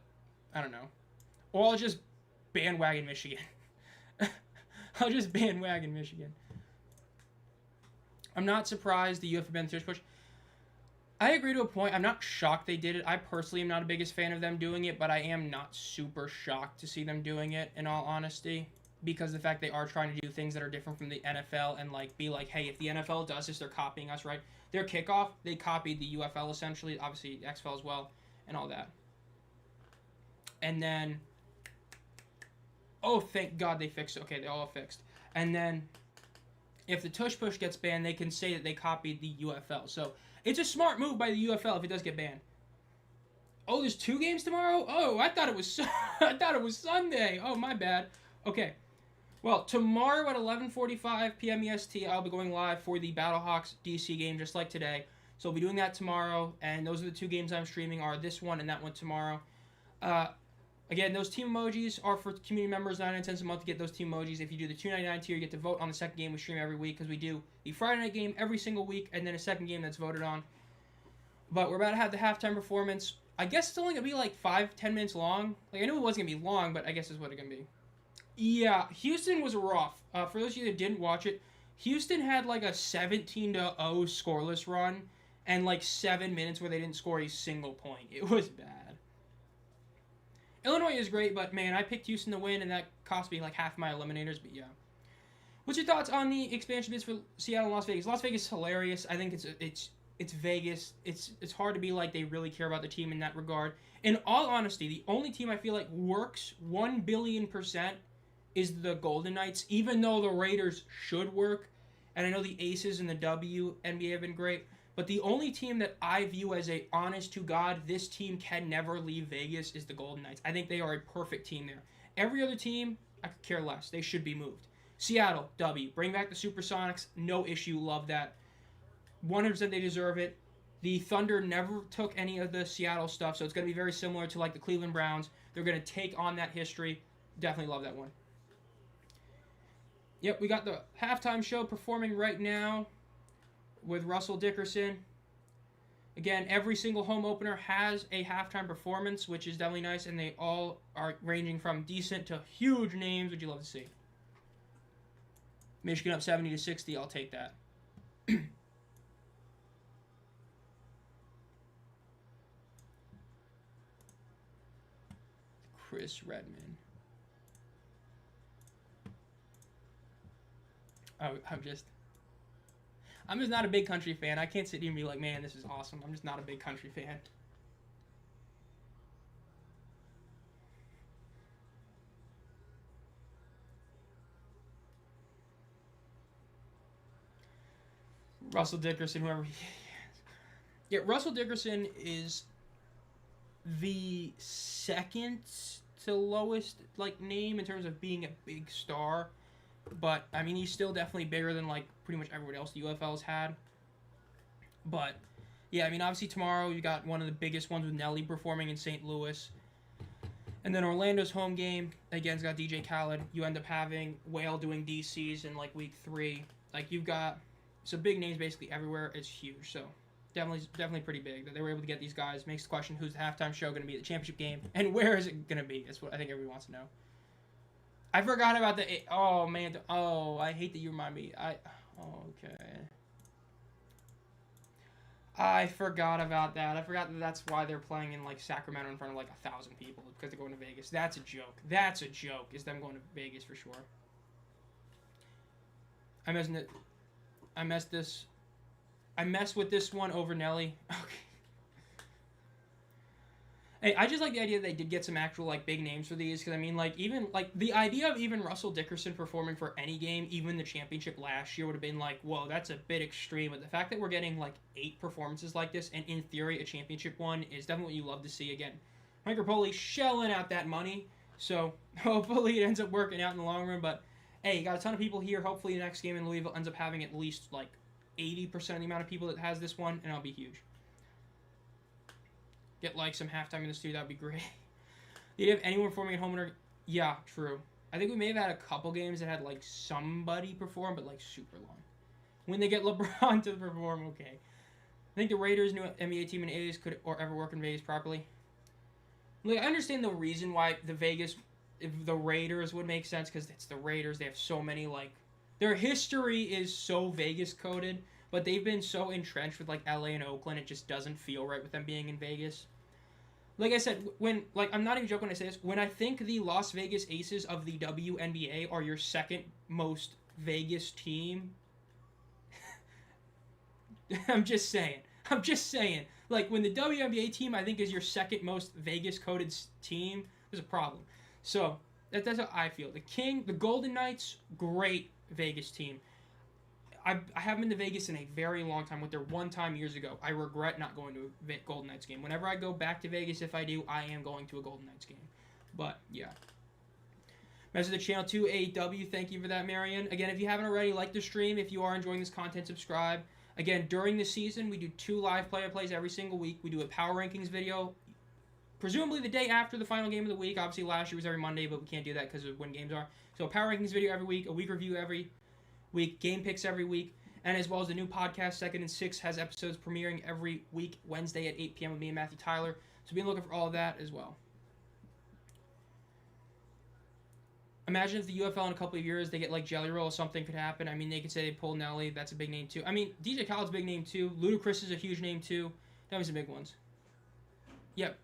I don't know. Or I'll just bandwagon Michigan. I'll just bandwagon Michigan. I'm not surprised the UFL been through push. I agree to a point. I'm not shocked they did it. I personally am not a biggest fan of them doing it, but I am not super shocked to see them doing it, in all honesty. Because the fact they are trying to do things that are different from the NFL and, like, be like, hey, if the NFL does this, they're copying us, right? Their kickoff, they copied the UFL, essentially. Obviously, XFL as well, and all that. And then... Oh, thank God they fixed it. Okay, they all fixed. And then, if the tush push gets banned, they can say that they copied the UFL. So, it's a smart move by the UFL if it does get banned. Oh, there's 2 games tomorrow? Oh, I thought it was Sunday. Oh, my bad. Okay. Well, tomorrow at 11:45 p.m. EST, I'll be going live for the Battlehawks DC game, just like today. So I'll be doing that tomorrow, and those are the 2 games I'm streaming, are this one and that one tomorrow. Again, those team emojis are for community members, 99 cents a month to get those team emojis. If you do the $2.99 tier, you get to vote on the second game we stream every week, because we do the Friday night game every single week, and then a second game that's voted on. But we're about to have the halftime performance. I guess it's only going to be like 5-10 minutes long. Like, I knew it wasn't going to be long, but I guess it's what it's going to be. Yeah, Houston was rough. For those of you that didn't watch it, Houston had like a 17-0 scoreless run and like 7 minutes where they didn't score a single point. It was bad. Illinois is great, but man, I picked Houston to win, and that cost me like half my eliminators, but yeah. What's your thoughts on the expansion bids for Seattle and Las Vegas? Las Vegas is hilarious. I think it's Vegas. It's hard to be like they really care about the team in that regard. In all honesty, the only team I feel like works 1,000,000,000% is the Golden Knights, even though the Raiders should work. And I know the Aces and the WNBA have been great. But the only team that I view as a honest to God, this team can never leave Vegas, is the Golden Knights. I think they are a perfect team there. Every other team, I could care less. They should be moved. Seattle, W. Bring back the Supersonics. No issue. Love that. 100% they deserve it. The Thunder never took any of the Seattle stuff, so it's going to be very similar to like the Cleveland Browns. They're going to take on that history. Definitely love that one. Yep, we got the halftime show performing right now with Russell Dickerson. Again, every single home opener has a halftime performance, which is definitely nice, and they all are ranging from decent to huge names, which you love to see. Michigan up 70-60, I'll take that. Chris Redman. Oh, I'm just not a big country fan. I can't sit here and be like, man, this is awesome. I'm just not a big country fan. Russell Dickerson, whoever he is. Yeah, Russell Dickerson is the second to lowest like name in terms of being a big star. But, I mean, he's still definitely bigger than, like, pretty much everyone else the UFL's had. But, yeah, I mean, obviously tomorrow you got one of the biggest ones with Nelly performing in St. Louis. And then Orlando's home game, again, it's got DJ Khaled. You end up having Whale doing DCs in, like, week 3. Like, you've got some big names basically everywhere. It's huge. So, definitely pretty big that they were able to get these guys. Makes the question, who's the halftime show going to be at the championship game? And where is it going to be? That's what I think everybody wants to know. I forgot about the... Oh, man. Oh, I hate that you remind me. Okay. I forgot about that. I forgot that that's why they're playing in, like, Sacramento in front of, like, 1,000 people. Because they're going to Vegas. That's a joke. That's a joke, is them going to Vegas for sure. I messed with this one over Nelly. Okay. Hey, I just like the idea that they did get some actual, like, big names for these, because, I mean, like, even, like, the idea of even Russell Dickerson performing for any game, even the championship last year, would have been like, whoa, that's a bit extreme, but the fact that we're getting, like, 8 performances like this, and in theory, a championship one, is definitely what you love to see. Again, Mike Rapoli shelling out that money, so hopefully it ends up working out in the long run, but, hey, you got a ton of people here. Hopefully the next game in Louisville ends up having at least, like, 80% of the amount of people that has this one, and it'll be huge. Get, like, some halftime in the studio, that'd be great. Did you have anyone performing at home? Yeah, true. I think we may have had a couple games that had, like, somebody perform, but, like, super long. When they get LeBron to perform, okay. I think the Raiders' new NBA team in A's could or ever work in Vegas properly. Like, I understand the reason why the Raiders would make sense, because it's the Raiders. They have so many, like... Their history is so Vegas-coded, but they've been so entrenched with like LA and Oakland, it just doesn't feel right with them being in Vegas. Like I said, I'm not even joking when I say this, when I think the Las Vegas Aces of the WNBA are your second most Vegas team, I'm just saying. Like, when the WNBA team, I think, is your second most Vegas-coded team, there's a problem. So, that's how I feel. The Golden Knights, great Vegas team. I haven't been to Vegas in a very long time. Went there one time years ago. I regret not going to a Golden Knights game. Whenever I go back to Vegas, if I do, I am going to a Golden Knights game. But, yeah. Message the channel to AEW. Thank you for that, Marion. Again, if you haven't already, like the stream. If you are enjoying this content, subscribe. Again, during the season, we do 2 live player plays every single week. We do a power rankings video, presumably the day after the final game of the week. Obviously, last year was every Monday, but we can't do that because of when games are. So, a power rankings video every week, a week review every week, game picks every week, and as well as the new podcast, Second and Six, has episodes premiering every week, Wednesday at 8 p.m. with me and Matthew Tyler. So, be looking for all of that as well. Imagine if the UFL in a couple of years, they get like Jelly Roll or something could happen. I mean, they could say they pulled Nelly. That's a big name too. I mean, DJ Khaled's a big name too. Ludacris is a huge name too. That was the big ones. Yep.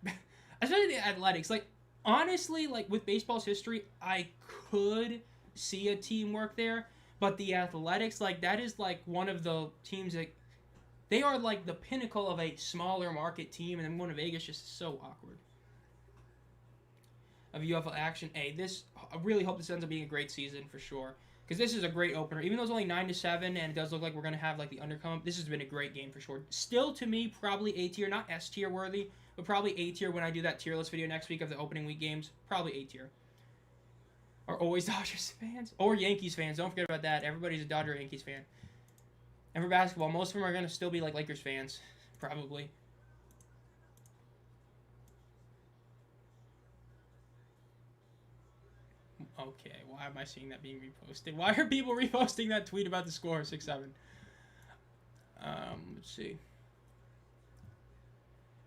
Especially the Athletics. Like, honestly, like with baseball's history, I could see a team work there. But the Athletics, like, that is like one of the teams that they are like the pinnacle of a smaller market team. And then going to Vegas just so awkward. Of UFL action. I really hope this ends up being a great season for sure. Because this is a great opener. Even though it's only 9-7 and it does look like we're going to have like the undercome, this has been a great game for sure. Still, to me, probably A tier. Not S tier worthy, but probably A tier when I do that tier list video next week of the opening week games. Probably A tier. Are always Dodgers fans. Or Yankees fans. Don't forget about that. Everybody's a Dodger or Yankees fan. And for basketball, most of them are going to still be like Lakers fans. Probably. Okay, why am I seeing that being reposted? Why are people reposting that tweet about the score 6-7? Let's see.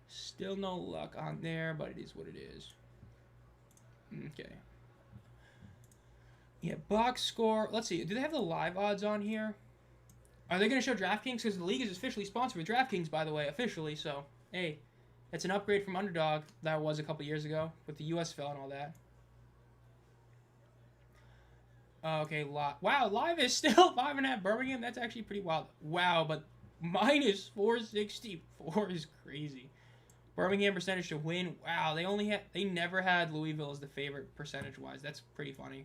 Still no luck on there, but it is what it is. Okay. Yeah, box score. Let's see. Do they have the live odds on here? Are they going to show DraftKings? Because the league is officially sponsored with DraftKings, by the way, officially. So, hey, it's an upgrade from Underdog that was a couple years ago with the USFL and all that. Okay, wow, live is still 5.5 Birmingham. That's actually pretty wild. Wow, but minus 464 is crazy. Birmingham percentage to win. Wow, they never had Louisville as the favorite percentage-wise. That's pretty funny.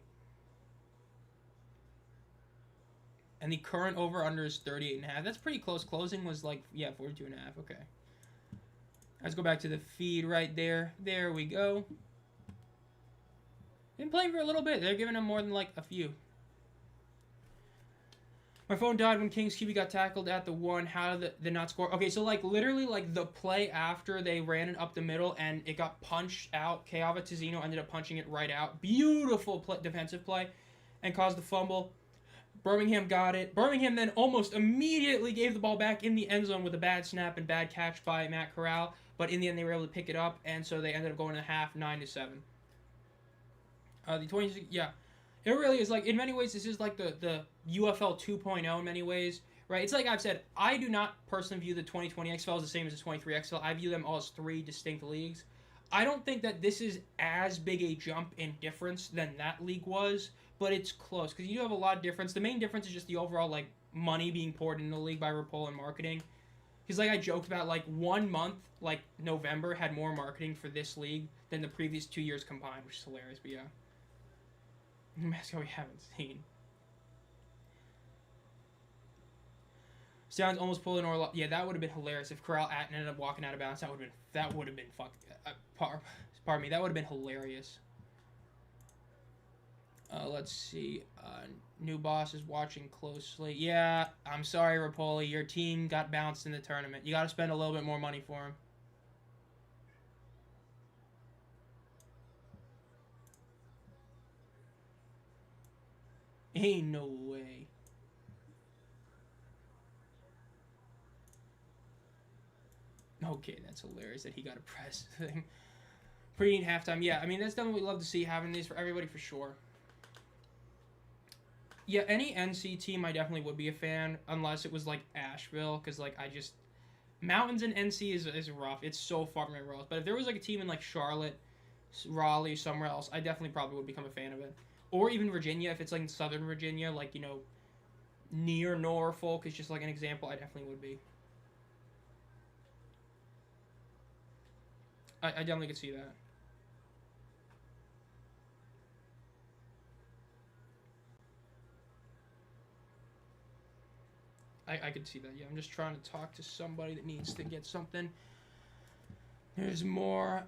And the current over-under is 38.5. That's pretty close. Closing was like, yeah, 42.5. Okay. Let's go back to the feed right there. There we go. Been playing for a little bit. They're giving him more than like a few. My phone died when Kings QB got tackled at the 1. How did they not score? Okay, so like literally like the play after they ran it up the middle and it got punched out. Keava Tizzino ended up punching it right out. Beautiful defensive play and caused the fumble. Birmingham got it. Birmingham then almost immediately gave the ball back in the end zone with a bad snap and bad catch by Matt Corral. But in the end, they were able to pick it up, and so they ended up going to half 9-7. The 26, yeah, it really is like in many ways this is like the UFL 2.0 in many ways, right? It's like I've said, I do not personally view the 2020 XFL as the same as the 23 XFL. I view them all as 3 distinct leagues. I don't think that this is as big a jump in difference than that league was, but it's close because you do have a lot of difference. The main difference is just the overall like money being poured into the league by RuPaul and marketing. Because like I joked about, like 1 month, like November had more marketing for this league than the previous 2 years combined, which is hilarious. But yeah. Mascot we haven't seen. Stallions almost pulled an Orlov. Yeah, that would have been hilarious if Corral ended up walking out of bounds. That would have been fucked. Pardon me. That would have been hilarious. Let's see. New boss is watching closely. Yeah, I'm sorry, Rapoli. Your team got bounced in the tournament. You got to spend a little bit more money for him. Ain't no way. Okay, that's hilarious that he got a press thing. Pretty neat halftime. Yeah, I mean, that's definitely what we love to see, having these for everybody for sure. Yeah, any NC team I definitely would be a fan, unless it was like Asheville, because like I just Mountains and NC is rough. It's so far from everywhere else. But if there was like a team in like Charlotte, Raleigh, somewhere else, I definitely probably would become a fan of it. Or even Virginia, if it's like in Southern Virginia, like near Norfolk is just like an example. I definitely would be. I definitely could see that. I could see that. Yeah, I'm just trying to talk to somebody that needs to get something. There's more.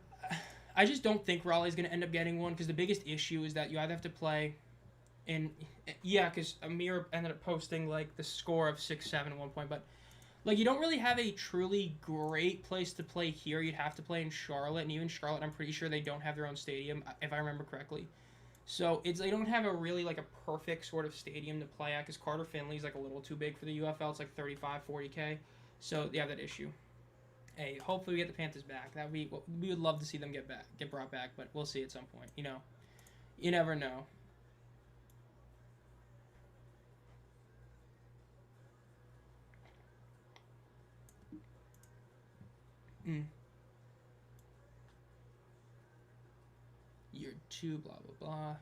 I just don't think Raleigh's going to end up getting one because the biggest issue is that you either have to play in. Yeah, because Amir ended up posting like the score of 6-7 at one point, but like you don't really have a truly great place to play here. You'd have to play in Charlotte, and even Charlotte, I'm pretty sure they don't have their own stadium, if I remember correctly. So they don't have a really like a perfect sort of stadium to play at because Carter Finley's like a little too big for the UFL. It's like 40K. So they have that issue. Hey, hopefully we get the Panthers back. That we would love to see them get brought back, but we'll see at some point. You never know. Year 2, blah blah blah.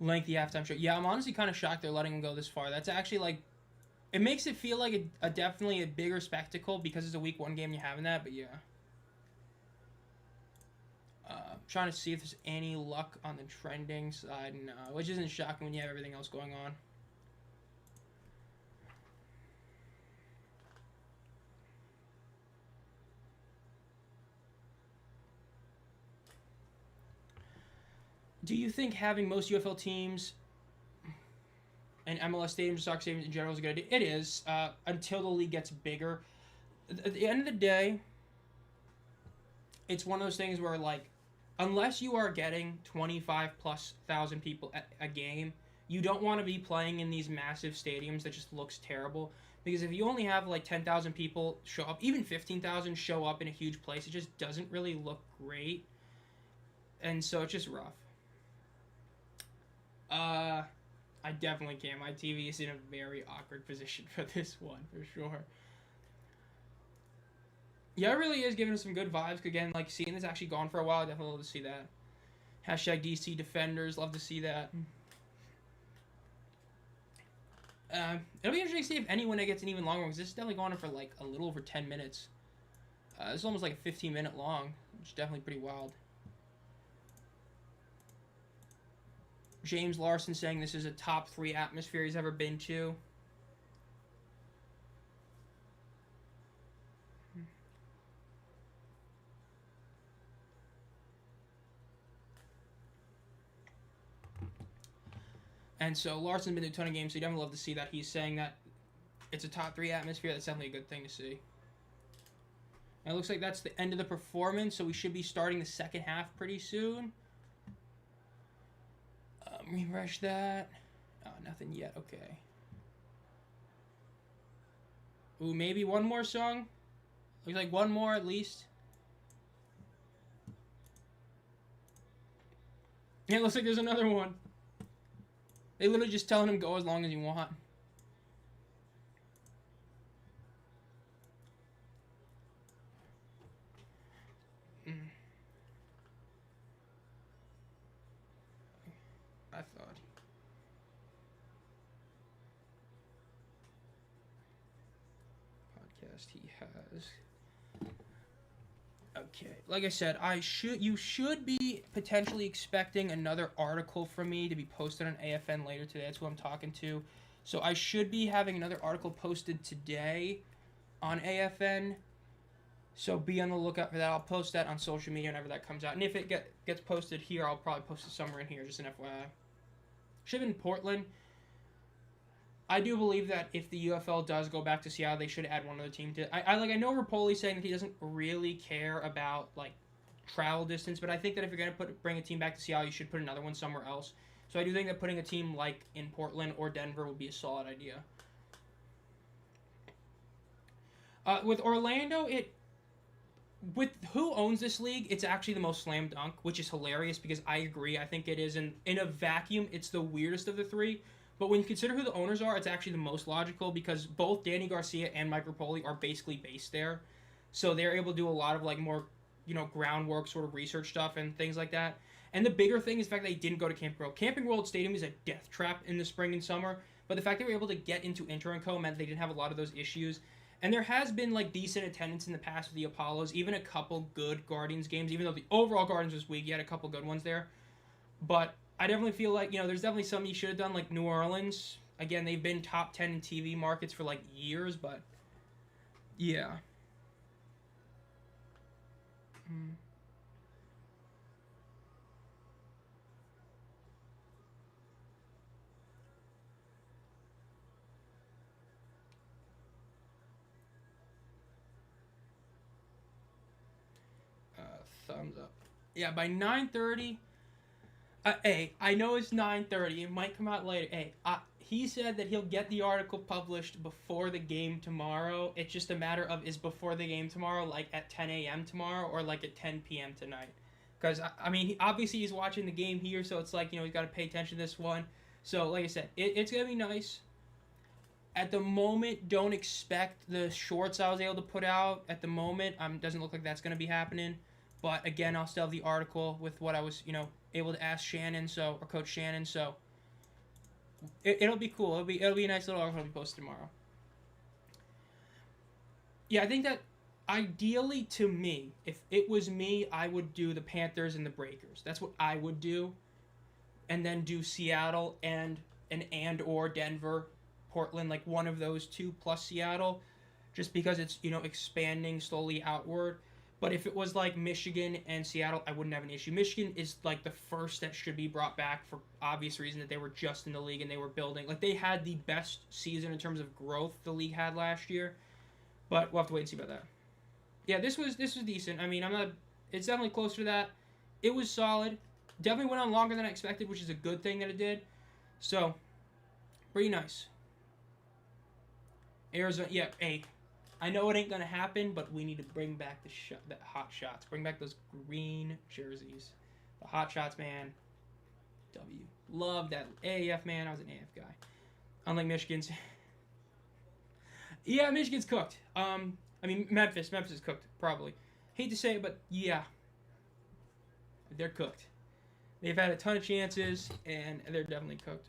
Lengthy halftime show. Yeah, I'm honestly kind of shocked they're letting him go this far. That's actually like, it makes it feel like a definitely a bigger spectacle because it's a week 1 game you're having that. But yeah, trying to see if there's any luck on the trending side. No, which isn't shocking when you have everything else going on. Do you think having most UFL teams and MLS stadiums, soccer stadiums in general is a good idea? It is, until the league gets bigger. At the end of the day, it's one of those things where, like, unless you are getting 25,000+ people at a game, you don't want to be playing in these massive stadiums that just looks terrible. Because if you only have, like, 10,000 people show up, even 15,000 show up in a huge place, it just doesn't really look great. And so it's just rough. I definitely can. My TV is in a very awkward position for this one, for sure. Yeah, it really is giving us some good vibes. Again, like, seeing this actually gone for a while, I definitely love to see that. Hashtag DC Defenders, love to see that. It'll be interesting to see if anyone gets an even longer one, because this is definitely going on for, like, a little over 10 minutes. It's almost like a 15-minute long, which is definitely pretty wild. James Larson saying this is a top 3 atmosphere he's ever been to. And so Larson's been to a ton of games, so you definitely love to see that. He's saying that it's a top 3 atmosphere. That's definitely a good thing to see. And it looks like that's the end of the performance, so we should be starting the second half pretty soon. Refresh that. Oh, nothing yet. Okay. Ooh, maybe one more song? Looks like one more at least. Yeah, it looks like there's another one. They literally just telling him go as long as you want. I thought. Podcast he has. Okay, like I said, you should be potentially expecting another article from me to be posted on AFN later today. That's who I'm talking to. So I should be having another article posted today on AFN. So be on the lookout for that. I'll post that on social media whenever that comes out. And if it gets posted here, I'll probably post it somewhere in here, just an FYI. Should have been Portland. I do believe that if the UFL does go back to Seattle, they should add one other team to. I know Rapoli's saying that he doesn't really care about like travel distance, but I think that if you're gonna bring a team back to Seattle, you should put another one somewhere else. So I do think that putting a team like in Portland or Denver would be a solid idea. With Orlando, with who owns this league, it's actually the most slam dunk, which is hilarious because I agree. I think it is. And in a vacuum, it's the weirdest of the three. But when you consider who the owners are, it's actually the most logical because both Danny Garcia and Mike Rapoli are basically based there. So they're able to do a lot of like more, groundwork sort of research stuff and things like that. And the bigger thing is the fact that they didn't go to Camping World. Camping World Stadium is a death trap in the spring and summer. But the fact they were able to get into Inter & Co. meant they didn't have a lot of those issues. And there has been like decent attendance in the past with the Apollos, even a couple good Guardians games, even though the overall Guardians was weak, you had a couple good ones there. But I definitely feel like, there's definitely some you should have done, like New Orleans. Again, they've been top 10 in TV markets for like years, but yeah. Thumbs up. Yeah, by 9:30. Hey, I know it's 9:30. It might come out later. Hey, he said that he'll get the article published before the game tomorrow. It's just a matter of is before the game tomorrow, like at 10 a.m. tomorrow, or like at 10 p.m. tonight. Because, obviously he's watching the game here, so it's like, he's got to pay attention to this one. So, like I said, it's going to be nice. At the moment, don't expect the shorts I was able to put out. At the moment, doesn't look like that's going to be happening. But again, I'll still have the article with what I was, able to ask Shannon, or Coach Shannon. So it'll be cool. It'll be a nice little article to be posted tomorrow. Yeah, I think that ideally to me, if it was me, I would do the Panthers and the Breakers. That's what I would do, and then do Seattle and or Denver, Portland, like one of those two plus Seattle, just because it's expanding slowly outward. But if it was like Michigan and Seattle, I wouldn't have an issue. Michigan is like the first that should be brought back for obvious reason that they were just in the league and they were building. Like they had the best season in terms of growth the league had last year. But we'll have to wait and see about that. Yeah, this was decent. It's definitely closer to that. It was solid. Definitely went on longer than I expected, which is a good thing that it did. So, pretty nice. Arizona, yeah, hey. I know it ain't gonna happen, but we need to bring back the hot shots. Bring back those green jerseys. The hot shots, man. W. Love that. AAF, man. I was an AAF guy. Unlike Michigan's. Yeah, Michigan's cooked. Memphis. Memphis is cooked, probably. Hate to say it, but yeah. They're cooked. They've had a ton of chances, and they're definitely cooked.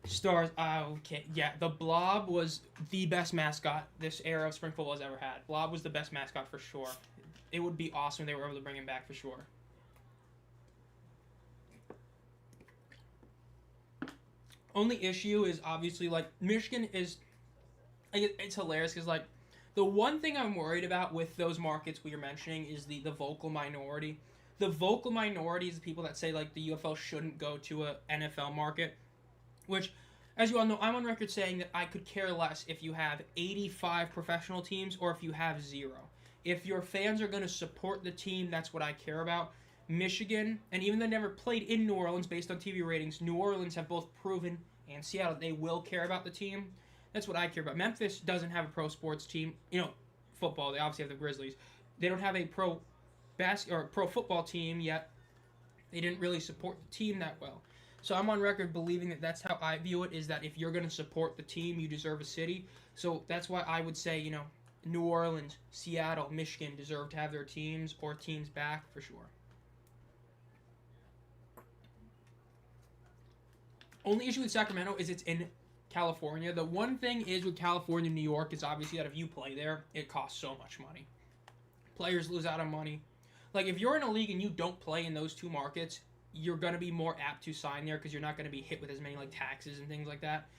Stars. Okay. Yeah, the Blob was the best mascot this era of spring football has ever had. Blob was the best mascot for sure. It would be awesome if they were able to bring him back for sure. Only issue is obviously like Michigan is. It's hilarious because like the one thing I'm worried about with those markets we are mentioning is the vocal minority. The vocal minority is the people that say like the UFL shouldn't go to a NFL market. Which, as you all know, I'm on record saying that I could care less if you have 85 professional teams or if you have 0. If your fans are going to support the team, that's what I care about. Michigan, and even though they never played in New Orleans based on TV ratings, New Orleans have both proven, and Seattle, they will care about the team. That's what I care about. Memphis doesn't have a pro sports team. Football, they obviously have the Grizzlies. They don't have a pro football team yet. They didn't really support the team that well. So I'm on record believing that that's how I view it, is that if you're going to support the team, you deserve a city. So that's why I would say, New Orleans, Seattle, Michigan deserve to have their teams or teams back for sure. Only issue with Sacramento is it's in California. The one thing is with California and New York is obviously that if you play there, it costs so much money. Players lose out on money. Like if you're in a league and you don't play in those two markets, you're going to be more apt to sign there because you're not going to be hit with as many like taxes and things like that.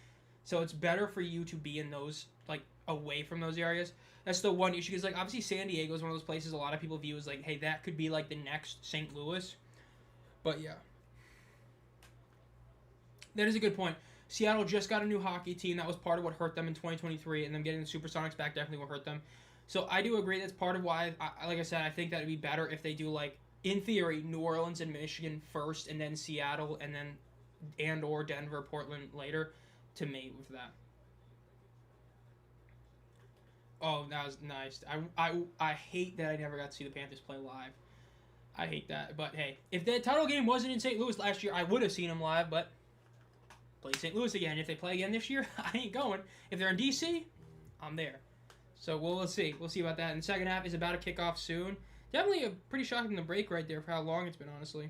So it's better for you to be in those, like, away from those areas. That's the one issue because, like, obviously San Diego is one of those places a lot of people view as, like, hey, that could be, like, the next St. Louis. But, yeah. That is a good point. Seattle just got a new hockey team. That was part of what hurt them in 2023, and them getting the Supersonics back definitely will hurt them. So I do agree that's part of why, like I said, I think that it'd be better if they do, like, in theory, New Orleans and Michigan first, and then Seattle, and then or Denver, Portland later to mate with that. Oh, that was nice. I hate that I never got to see the Panthers play live. I hate that. But hey, if the title game wasn't in St. Louis last year, I would have seen them live, but play St. Louis again. If they play again this year, I ain't going. If they're in DC, I'm there. So we'll see. We'll see about that. And the second half is about to kick off soon. Definitely a pretty shocking the break right there for how long it's been, honestly.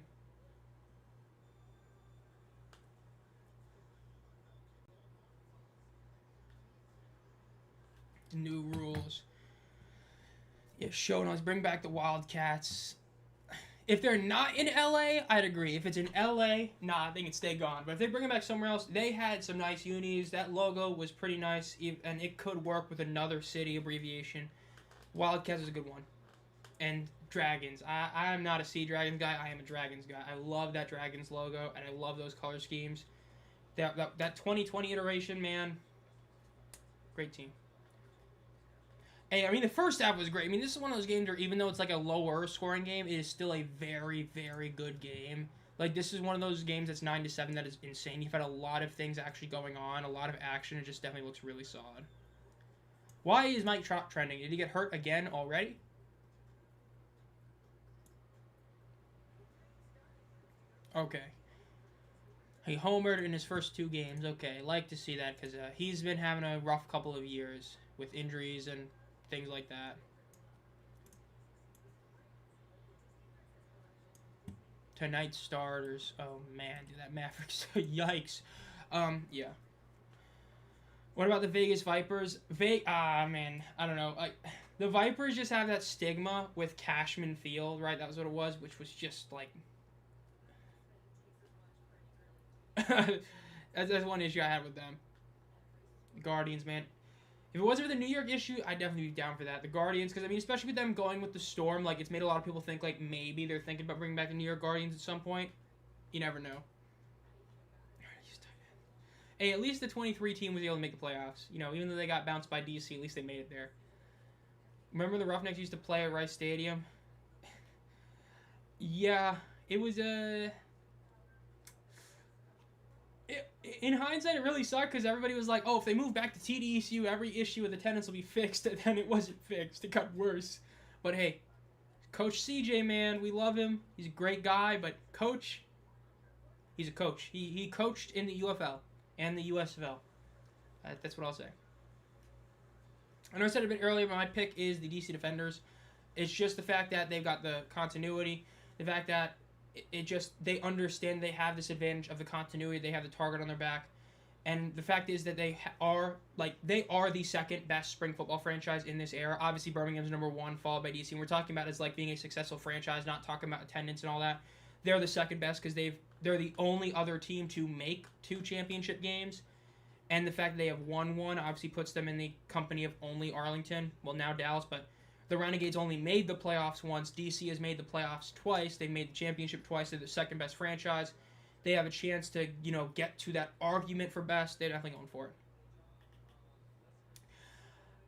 New rules. Yeah, show notes. Bring back the Wildcats. If they're not in LA, I'd agree. If it's in LA, nah, they can stay gone. But if they bring them back somewhere else, they had some nice unis. That logo was pretty nice, and it could work with another city abbreviation. Wildcats is a good one. And Dragons. I'm not a Sea Dragons guy. I am a Dragons guy. I love that Dragons logo, and I love those color schemes. That 2020 iteration, man, great team. Hey, I mean, the first half was great. I mean, this is one of those games where even though it's like a lower scoring game, it is still a very, very good game. Like, this is one of those games that's 9-7 that is insane. You've had a lot of things actually going on, a lot of action. It just definitely looks really solid. Why is Mike Trout trending? Did he get hurt again already? Okay. He homered in his first 2 games. Okay, like to see that because he's been having a rough couple of years with injuries and things like that. Tonight's starters. Oh man, dude, that Mavericks. Yikes. Yeah. What about the Vegas Vipers? Man, I don't know. The Vipers just have that stigma with Cashman Field, right? That was what it was, which was just like. that's one issue I had with them. Guardians, man. If it wasn't for the New York issue, I'd definitely be down for that. The Guardians, because, I mean, especially with them going with the Storm, like, it's made a lot of people think, like, maybe they're thinking about bringing back the New York Guardians at some point. You never know. Hey, at least the 23 team was able to make the playoffs. You know, even though they got bounced by DC, at least they made it there. Remember the Roughnecks used to play at Rice Stadium? Yeah, it was, in hindsight, it really sucked because everybody was like, oh, if they move back to TDECU, every issue with attendance will be fixed. And then it wasn't fixed. It got worse. But hey, Coach CJ, man, we love him. He's a great guy, but Coach, he's a coach. He coached in the UFL and the USFL. That's what I'll say. I know I said it a bit earlier, but my pick is the DC Defenders. It's just the fact that they've got the continuity, the fact that they understand they have this advantage of the continuity. They have the target on their back. And the fact is that they are the second best spring football franchise in this era. Obviously, Birmingham's number 1, followed by DC. And we're talking about as like being a successful franchise, not talking about attendance and all that. They're the second best because they're the only other team to make 2 championship games. And the fact that they have won one obviously puts them in the company of only Arlington. Well, now Dallas, but the Renegades only made the playoffs once. DC has made the playoffs twice. They made the championship twice. They're the second best franchise. They have a chance to, get to that argument for best. They're definitely going for it.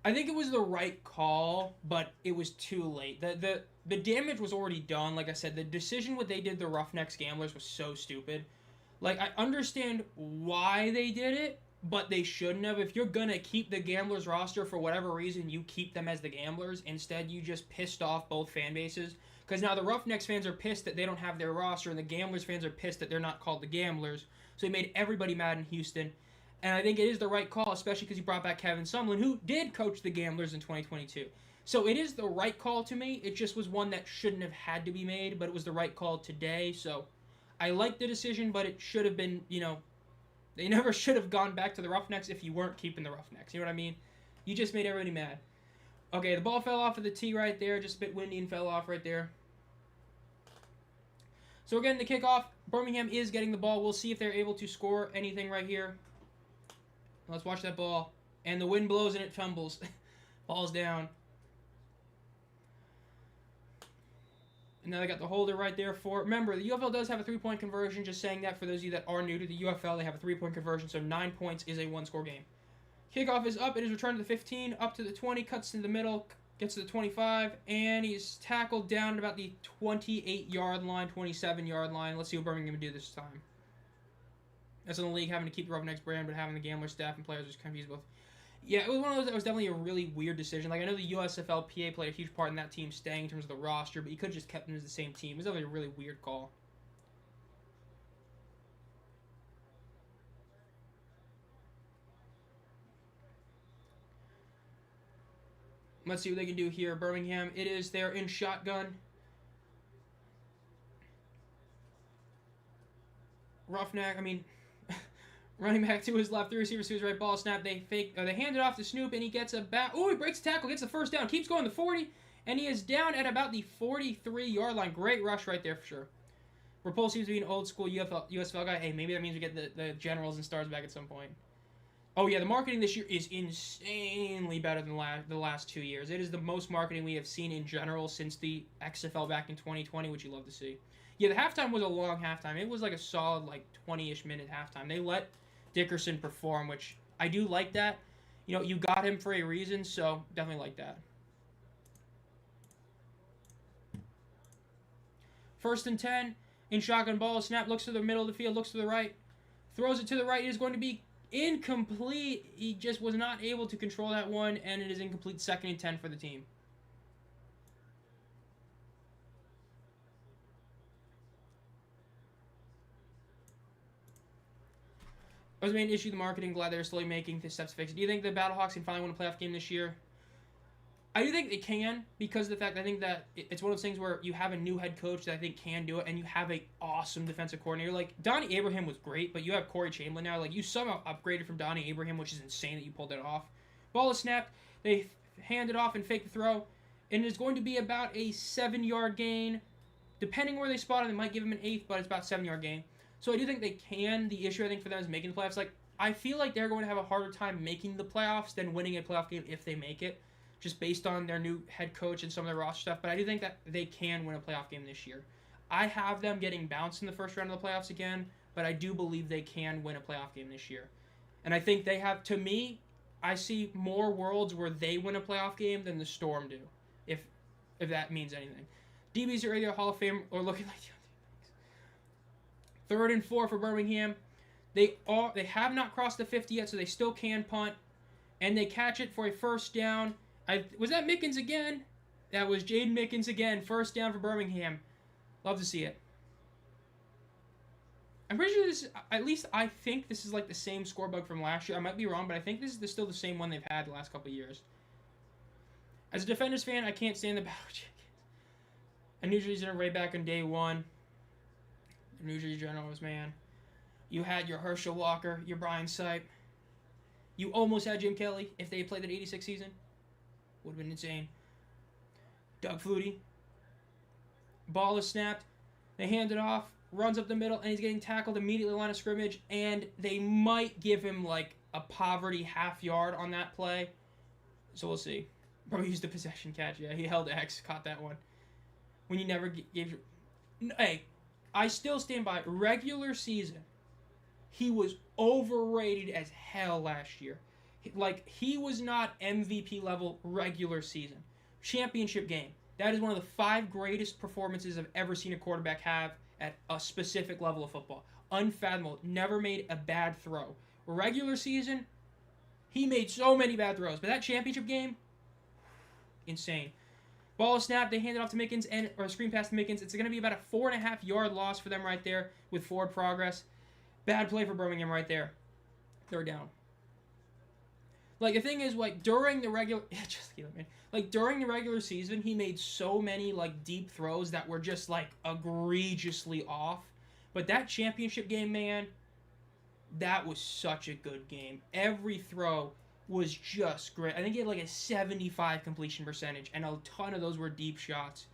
I think it was the right call, but it was too late. The damage was already done. Like I said, the decision what they did, the Roughnecks Gamblers, was so stupid. Like, I understand why they did it, but they shouldn't have. If you're going to keep the Gamblers roster for whatever reason, you keep them as the Gamblers. Instead, you just pissed off both fan bases. Because now the Roughnecks fans are pissed that they don't have their roster, and the Gamblers fans are pissed that they're not called the Gamblers. So he made everybody mad in Houston. And I think it is the right call, especially because he brought back Kevin Sumlin, who did coach the Gamblers in 2022. So it is the right call to me. It just was one that shouldn't have had to be made, but it was the right call today. So I like the decision, but it should have been, they never should have gone back to the Roughnecks if you weren't keeping the Roughnecks. You know what I mean? You just made everybody mad. Okay, the ball fell off of the tee right there. Just a bit windy and fell off right there. So again, the kickoff, Birmingham is getting the ball. We'll see if they're able to score anything right here. Let's watch that ball. And the wind blows and it tumbles. Ball's down. And now they got the holder right there for... Remember, the UFL does have a 3-point conversion. Just saying that for those of you that are new to the UFL, they have a 3-point conversion. So 9 points is a 1-score game. Kickoff is up. It is returned to the 15, up to the 20, cuts to the middle. Gets to the 25, and he's tackled down at about the 28-yard line, 27-yard line. Let's see what Birmingham can do this time. That's in the league, having to keep the Roughnecks brand, but having the Gambler staff and players just confused both. Yeah, it was one of those that was definitely a really weird decision. Like, I know the USFL PA played a huge part in that team staying in terms of the roster, but you could have just kept them as the same team. It was definitely a really weird call. Let's see what they can do here. Birmingham, it is they're in shotgun. Roughneck, running back to his left, three receivers to his right, ball snap. They hand it off to Snoop, and he gets he breaks the tackle, gets the first down, keeps going the 40, and he is down at about the 43-yard line. Great rush right there for sure. Rapol seems to be an old school USFL guy. Hey, maybe that means we get the generals and stars back at some point. Oh, yeah, the marketing this year is insanely better than the last 2 years. It is the most marketing we have seen in general since the XFL back in 2020, which you love to see. Yeah, the halftime was a long halftime. It was like a solid, 20-ish minute halftime. They let Dickerson perform, which I do like that. You know, you got him for a reason, so definitely like that. 1st and 10, in shotgun ball. Snap looks to the middle of the field, looks to the right. Throws it to the right. It is going to be incomplete. He just was not able to control that one, and it is incomplete. 2nd and 10 for the team. That was the main issue, the marketing. Glad they're slowly making the steps to fix it. Do you think the Battlehawks can finally win a playoff game this year? I do think they can, because of the fact I think that it's one of those things where you have a new head coach that I think can do it, and you have an awesome defensive coordinator. Like, Donnie Abraham was great, but you have Corey Chamberlain now. Like, you somehow upgraded from Donnie Abraham, which is insane that you pulled it off. Ball is snapped. They hand it off and fake the throw, and it's going to be about a 7-yard gain. Depending where they spot him, they might give him an 8th, but it's about a 7-yard gain. So I do think they can. The issue, I think, for them is making the playoffs. Like, I feel like they're going to have a harder time making the playoffs than winning a playoff game if they make it, just based on their new head coach and some of their roster stuff. But I do think that they can win a playoff game this year. I have them getting bounced in the first round of the playoffs again, but I do believe they can win a playoff game this year. And I think they have, to me, I see more worlds where they win a playoff game than the Storm do, if that means anything. DBs are either Hall of Fame or looking like 3rd and 4 for Birmingham. They have not crossed the 50 yet, so they still can punt. And they catch it for a first down. Was that Mickens again? That was Jaden Mickens again. First down for Birmingham. Love to see it. I'm pretty sure this, at least I think this is like the same score bug from last year. I might be wrong, but I think this is still the same one they've had the last couple of years. As a Defenders fan, I can't stand the Battle Chickens. I knew Jersey's in right back on day one. New Jersey Generals, man. You had your Herschel Walker, your Brian Sipe. You almost had Jim Kelly if they played that 86 season. Would have been insane. Doug Flutie. Ball is snapped. They hand it off. Runs up the middle, and he's getting tackled immediately line of scrimmage. And they might give him like a poverty half yard on that play. So we'll see. Probably used the possession catch. Yeah, he held X, caught that one. When you never gave your... Hey, I still stand by regular season. He was overrated as hell last year. Like, he was not MVP level regular season. Championship game. That is one of the 5 greatest performances I've ever seen a quarterback have at a specific level of football. Unfathomable. Never made a bad throw. Regular season, he made so many bad throws. But that championship game, insane. Ball is snapped. They hand it off to Mickens, or a screen pass to Mickens. It's going to be about a 4.5-yard loss for them right there with forward progress. Bad play for Birmingham right there. 3rd down. Like, the thing is, like, during the regular... during the regular season, he made so many, like, deep throws that were just, like, egregiously off. But that championship game, man, that was such a good game. Every throw was just great. I think he had like a 75 completion percentage, and a ton of those were deep shots.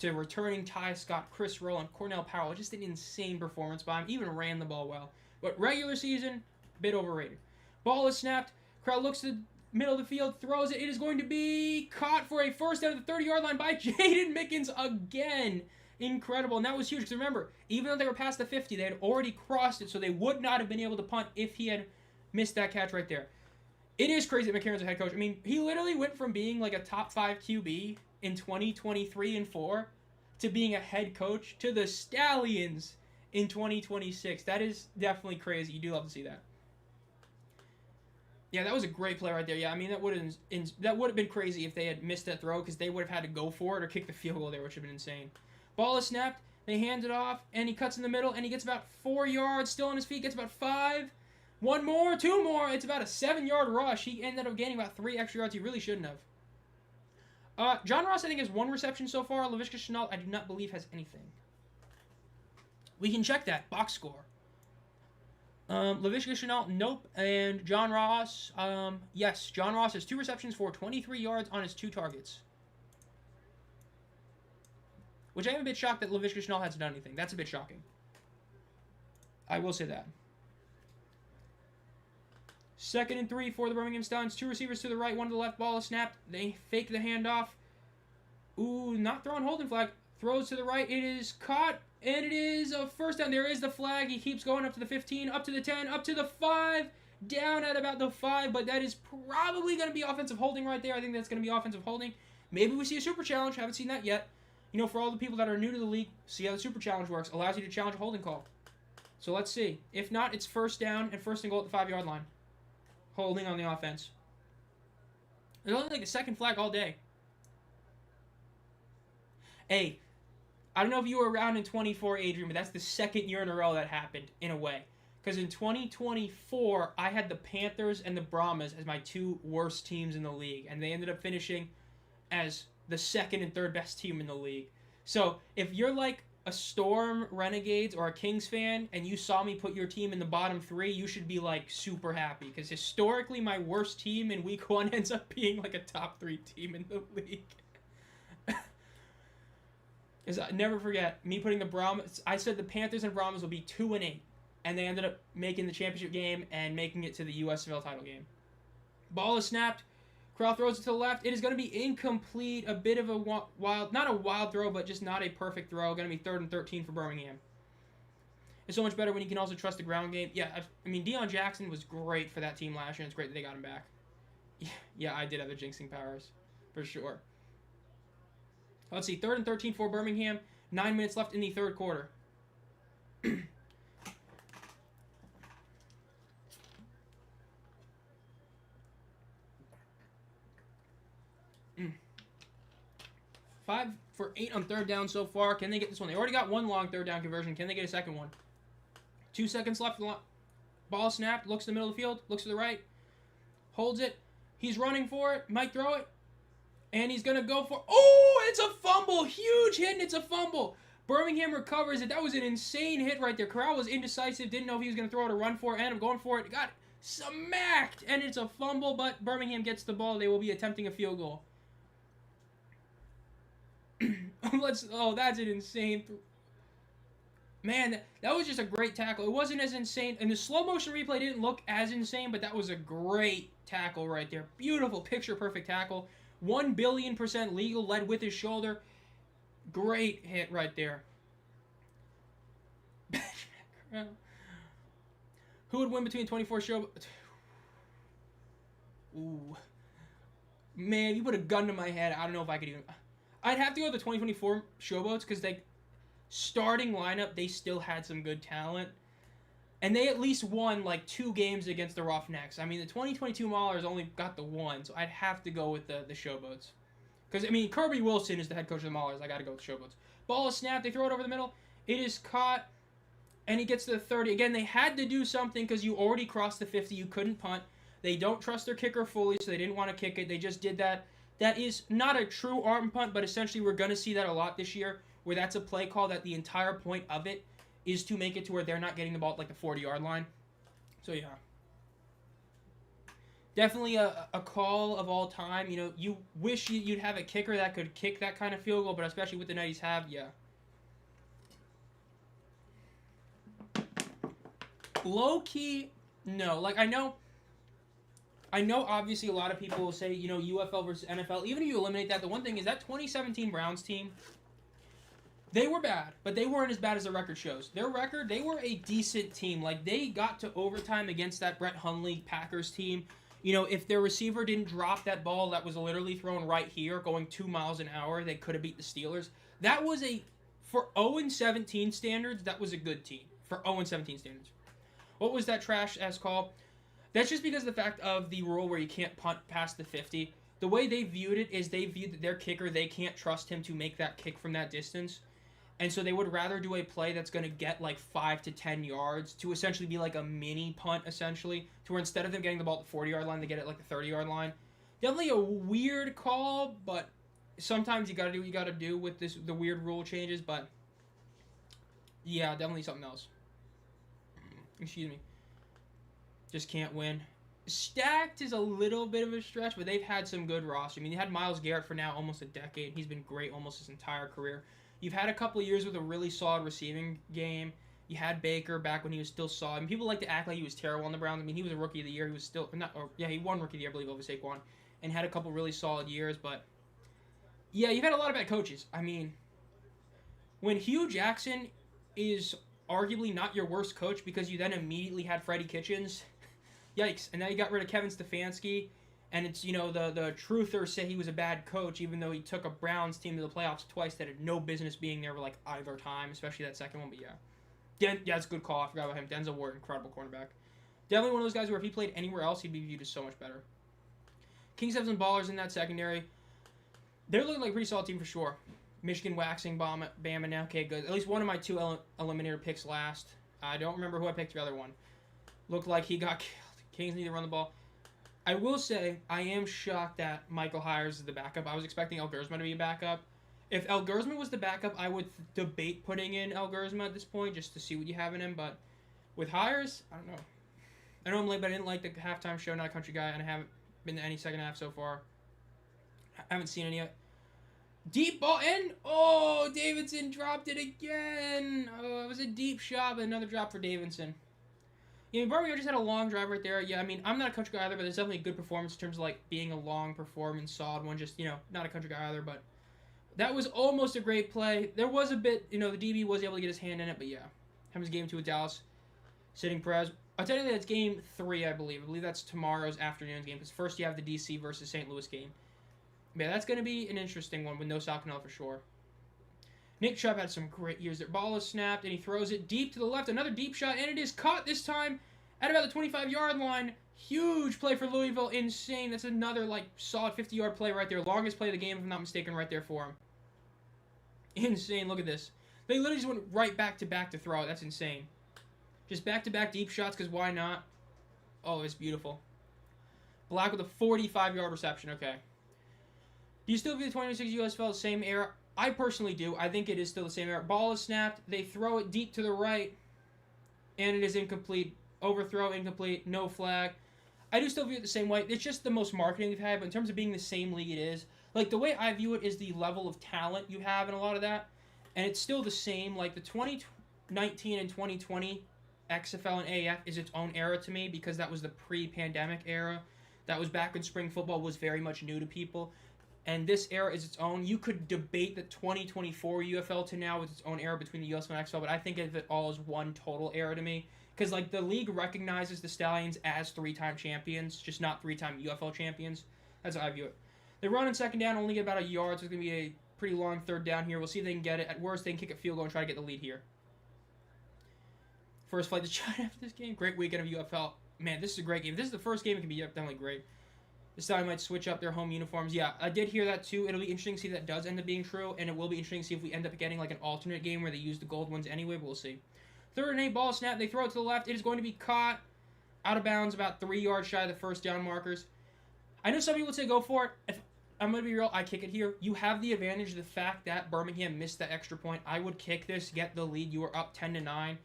To returning Ty Scott, Chris Roll, and Cornell Powell. Just an insane performance by him. Even ran the ball well. But regular season, bit overrated. Ball is snapped. Crowd looks to the middle of the field, throws it. It is going to be caught for a first down at the 30-yard line by Jaden Mickens again. Incredible. And that was huge. Because remember, even though they were past the 50, they had already crossed it, so they would not have been able to punt if he had missed that catch right there. It is crazy that McCarron's a head coach. I mean, he literally went from being like a top 5 QB in 2023 and 4 to being a head coach to the Stallions in 2026. That is definitely crazy. You do love to see that. Yeah, that was a great play right there. Yeah, I mean, that would have been crazy if they had missed that throw because they would have had to go for it or kick the field goal there, which would have been insane. Ball is snapped. They hand it off, and he cuts in the middle, and he gets about 4 yards, still on his feet, gets about 5. 1 more, 2 more. It's about a 7-yard rush. He ended up gaining about 3 extra yards he really shouldn't have. John Ross, I think, has 1 reception so far. Laviska Shenault, I do not believe, has anything. We can check that. Box score. Laviska Shenault, nope. And John Ross, yes. John Ross has 2 receptions for 23 yards on his 2 targets. Which I am a bit shocked that Laviska Shenault hasn't done anything. That's a bit shocking. I will say that. 2nd and 3 for the Birmingham Stallions. 2 receivers to the right, 1 to the left. Ball is snapped. They fake the handoff. Ooh, not throwing holding flag. Throws to the right. It is caught. And it is a first down. There is the flag. He keeps going up to the 15, up to the 10, up to the 5. Down at about the 5. But that is probably going to be offensive holding right there. I think that's going to be offensive holding. Maybe we see a super challenge. Haven't seen that yet. You know, for all the people that are new to the league, see how the super challenge works. Allows you to challenge a holding call. So let's see. If not, it's first down and first and goal at the 5-yard line. Holding on the offense. There's only like a second flag all day. Hey, I don't know if you were around in 24, Adrian, but that's the 2nd year in a row that happened, in a way. Because in 2024, I had the Panthers and the Brahmas as my 2 worst teams in the league. And they ended up finishing as the 2nd and 3rd best team in the league. So, if you're like a Storm, Renegades, or a Kings fan, and you saw me put your team in the bottom 3, you should be like super happy. Because historically, my worst team in week 1 ends up being like a top 3 team in the league. Because I never forget, me putting the Brahmas, I said the Panthers and Brahmas will be 2-8. And they ended up making the championship game and making it to the UFL title game. Ball is snapped. Corral throws it to the left. It is going to be incomplete. A bit of a wild, not a wild throw, but just not a perfect throw. Going to be 3rd and 13 for Birmingham. It's so much better when you can also trust the ground game. Yeah, I mean, Deion Jackson was great for that team last year, and it's great that they got him back. Yeah, I did have the jinxing powers, for sure. Let's see, 3rd and 13 for Birmingham. 9 minutes left in the 3rd quarter. 5 for 8 on 3rd down so far. Can they get this one? They already got 1 long 3rd down conversion. Can they get a 2nd one? 2 seconds left. Ball snapped. Looks to the middle of the field. Looks to the right. Holds it. He's running for it. Might throw it. And he's going to go for... Oh, it's a fumble. Huge hit, and it's a fumble. Birmingham recovers it. That was an insane hit right there. Corral was indecisive. Didn't know if he was going to throw it or run for it. Ended up going for it. Got smacked. And it's a fumble, but Birmingham gets the ball. They will be attempting a field goal. Oh, that's an insane... Man, that was just a great tackle. It wasn't as insane. And the slow motion replay didn't look as insane, but that was a great tackle right there. Beautiful, picture-perfect tackle. 1,000,000,000% legal, led with his shoulder. Great hit right there. Who would win between 24 show... Ooh. Man, you put a gun to my head. I don't know if I could even... I'd have to go with the 2024 Showboats because they... Starting lineup, they still had some good talent. And they at least won, like, 2 games against the Roughnecks. I mean, the 2022 Maulers only got the 1, so I'd have to go with the Showboats. Because, I mean, Kirby Wilson is the head coach of the Maulers. I got to go with the Showboats. Ball is snapped. They throw it over the middle. It is caught. And he gets to the 30. Again, they had to do something because you already crossed the 50. You couldn't punt. They don't trust their kicker fully, so they didn't want to kick it. They just did that. That is not a true arm punt, but essentially we're going to see that a lot this year, where that's a play call that the entire point of it is to make it to where they're not getting the ball at like the 40-yard line. So, yeah. Definitely a call of all time. You know, you wish you'd have a kicker that could kick that kind of field goal, but especially with the Knights have, yeah. Low-key, no. Like, I know obviously a lot of people will say, you know, UFL versus NFL. Even if you eliminate that, the one thing is that 2017 Browns team, they were bad, but they weren't as bad as the record shows. Their record, they were a decent team. Like, they got to overtime against that Brett Hundley Packers team. You know, if their receiver didn't drop that ball that was literally thrown right here, going 2 miles an hour, they could have beat the Steelers. That was for 0-17 standards, that was a good team. For 0-17 standards. What was that trash-ass call? That's just because of the fact of the rule where you can't punt past the 50. The way they viewed it is they viewed that their kicker, they can't trust him to make that kick from that distance. And so they would rather do a play that's going to get like 5 to 10 yards to essentially be like a mini punt, essentially, to where instead of them getting the ball at the 40-yard line, they get it at like the 30-yard line. Definitely a weird call, but sometimes you got to do what you got to do with the weird rule changes. But yeah, definitely something else. Excuse me. Just can't win. Stacked is a little bit of a stretch, but they've had some good roster. I mean, you had Myles Garrett for now almost a decade. He's been great almost his entire career. You've had a couple of years with a really solid receiving game. You had Baker back when he was still solid. I mean, people like to act like he was terrible on the Browns. I mean, he was a Rookie of the Year. He was still he won Rookie of the Year, I believe, over Saquon, and had a couple really solid years. But yeah, you've had a lot of bad coaches. I mean, when Hugh Jackson is arguably not your worst coach because you then immediately had Freddie Kitchens, yikes! And now you got rid of Kevin Stefanski. And it's, you know, the truthers say he was a bad coach, even though he took a Browns team to the playoffs twice that had no business being there for, like, either time, especially that second one. But, yeah. Yeah, it's a good call. I forgot about him. Denzel Ward, incredible cornerback. Definitely one of those guys where if he played anywhere else, he'd be viewed as so much better. Kings have some ballers in that secondary. They're looking like a pretty solid team for sure. Michigan waxing Bama now. Okay, good. At least one of my two eliminator picks last. I don't remember who I picked the other one. Looked like he got killed. Kings need to run the ball. I will say, I am shocked that Michael Hires is the backup. I was expecting El Gersma to be a backup. If El Gersma was the backup, I would debate putting in El Gersma at this point just to see what you have in him. But with Hires, I don't know. I know I'm late, but I didn't like the halftime show. Not a country guy, and I haven't been to any second half so far. I haven't seen any yet. Deep ball, and oh, Davidson dropped it again. Oh, it was a deep shot, but another drop for Davidson. Yeah, Birmingham just had a long drive right there. Yeah, I mean, I'm not a country guy either, but there's definitely a good performance in terms of, like, being a long performance, solid one. Just, you know, not a country guy either, but that was almost a great play. There was a bit, you know, the DB was able to get his hand in it, but yeah. Happens game 2 with Dallas. Sitting Perez. Technically, that's game 3, I believe. I believe that's tomorrow's afternoon's game, because first you have the DC versus St. Louis game. But yeah, that's going to be an interesting one with no Salcanella for sure. Nick Chubb had some great years there. Ball is snapped, and he throws it deep to the left. Another deep shot, and it is caught this time at about the 25-yard line. Huge play for Louisville. Insane. That's another, like, solid 50-yard play right there. Longest play of the game, if I'm not mistaken, right there for him. Insane. Look at this. They literally just went right back-to-back to throw it. That's insane. Just back-to-back deep shots, because why not? Oh, it's beautiful. Black with a 45-yard reception. Okay. Do you still view the 2026 UFL the same era? I personally do. I think it is still the same era. Ball is snapped. They throw it deep to the right. And it is incomplete. Overthrow, incomplete. No flag. I do still view it the same way. It's just the most marketing we've had. But in terms of being the same league it is. Like, the way I view it is the level of talent you have in a lot of that. And it's still the same. Like, the 2019 and 2020 XFL and AAF is its own era to me. Because that was the pre-pandemic era. That was back when spring football was very much new to people. And this era is its own. You could debate the 2024 UFL to now with its own era between the USL and XFL, but I think of it all as one total era to me. Because, like, the league recognizes the Stallions as 3-time champions, just not 3-time UFL champions. That's how I view it. They run in second down, only get about a yard, so it's going to be a pretty long third down here. We'll see if they can get it. At worst, they can kick a field goal and try to get the lead here. First flight to China after this game. Great weekend of UFL. Man, this is a great game. If this is the first game, it can be definitely great. This time I might switch up their home uniforms. Yeah, I did hear that too. It'll be interesting to see if that does end up being true, and it will be interesting to see if we end up getting like an alternate game where they use the gold ones anyway, but we'll see. 3rd and 8, ball snap. They throw it to the left. It is going to be caught out of bounds about 3 yards shy of the first down markers. I know some people would say go for it. If I'm going to be real, I kick it here. You have the advantage of the fact that Birmingham missed that extra point. I would kick this, get the lead. You are up 10-9.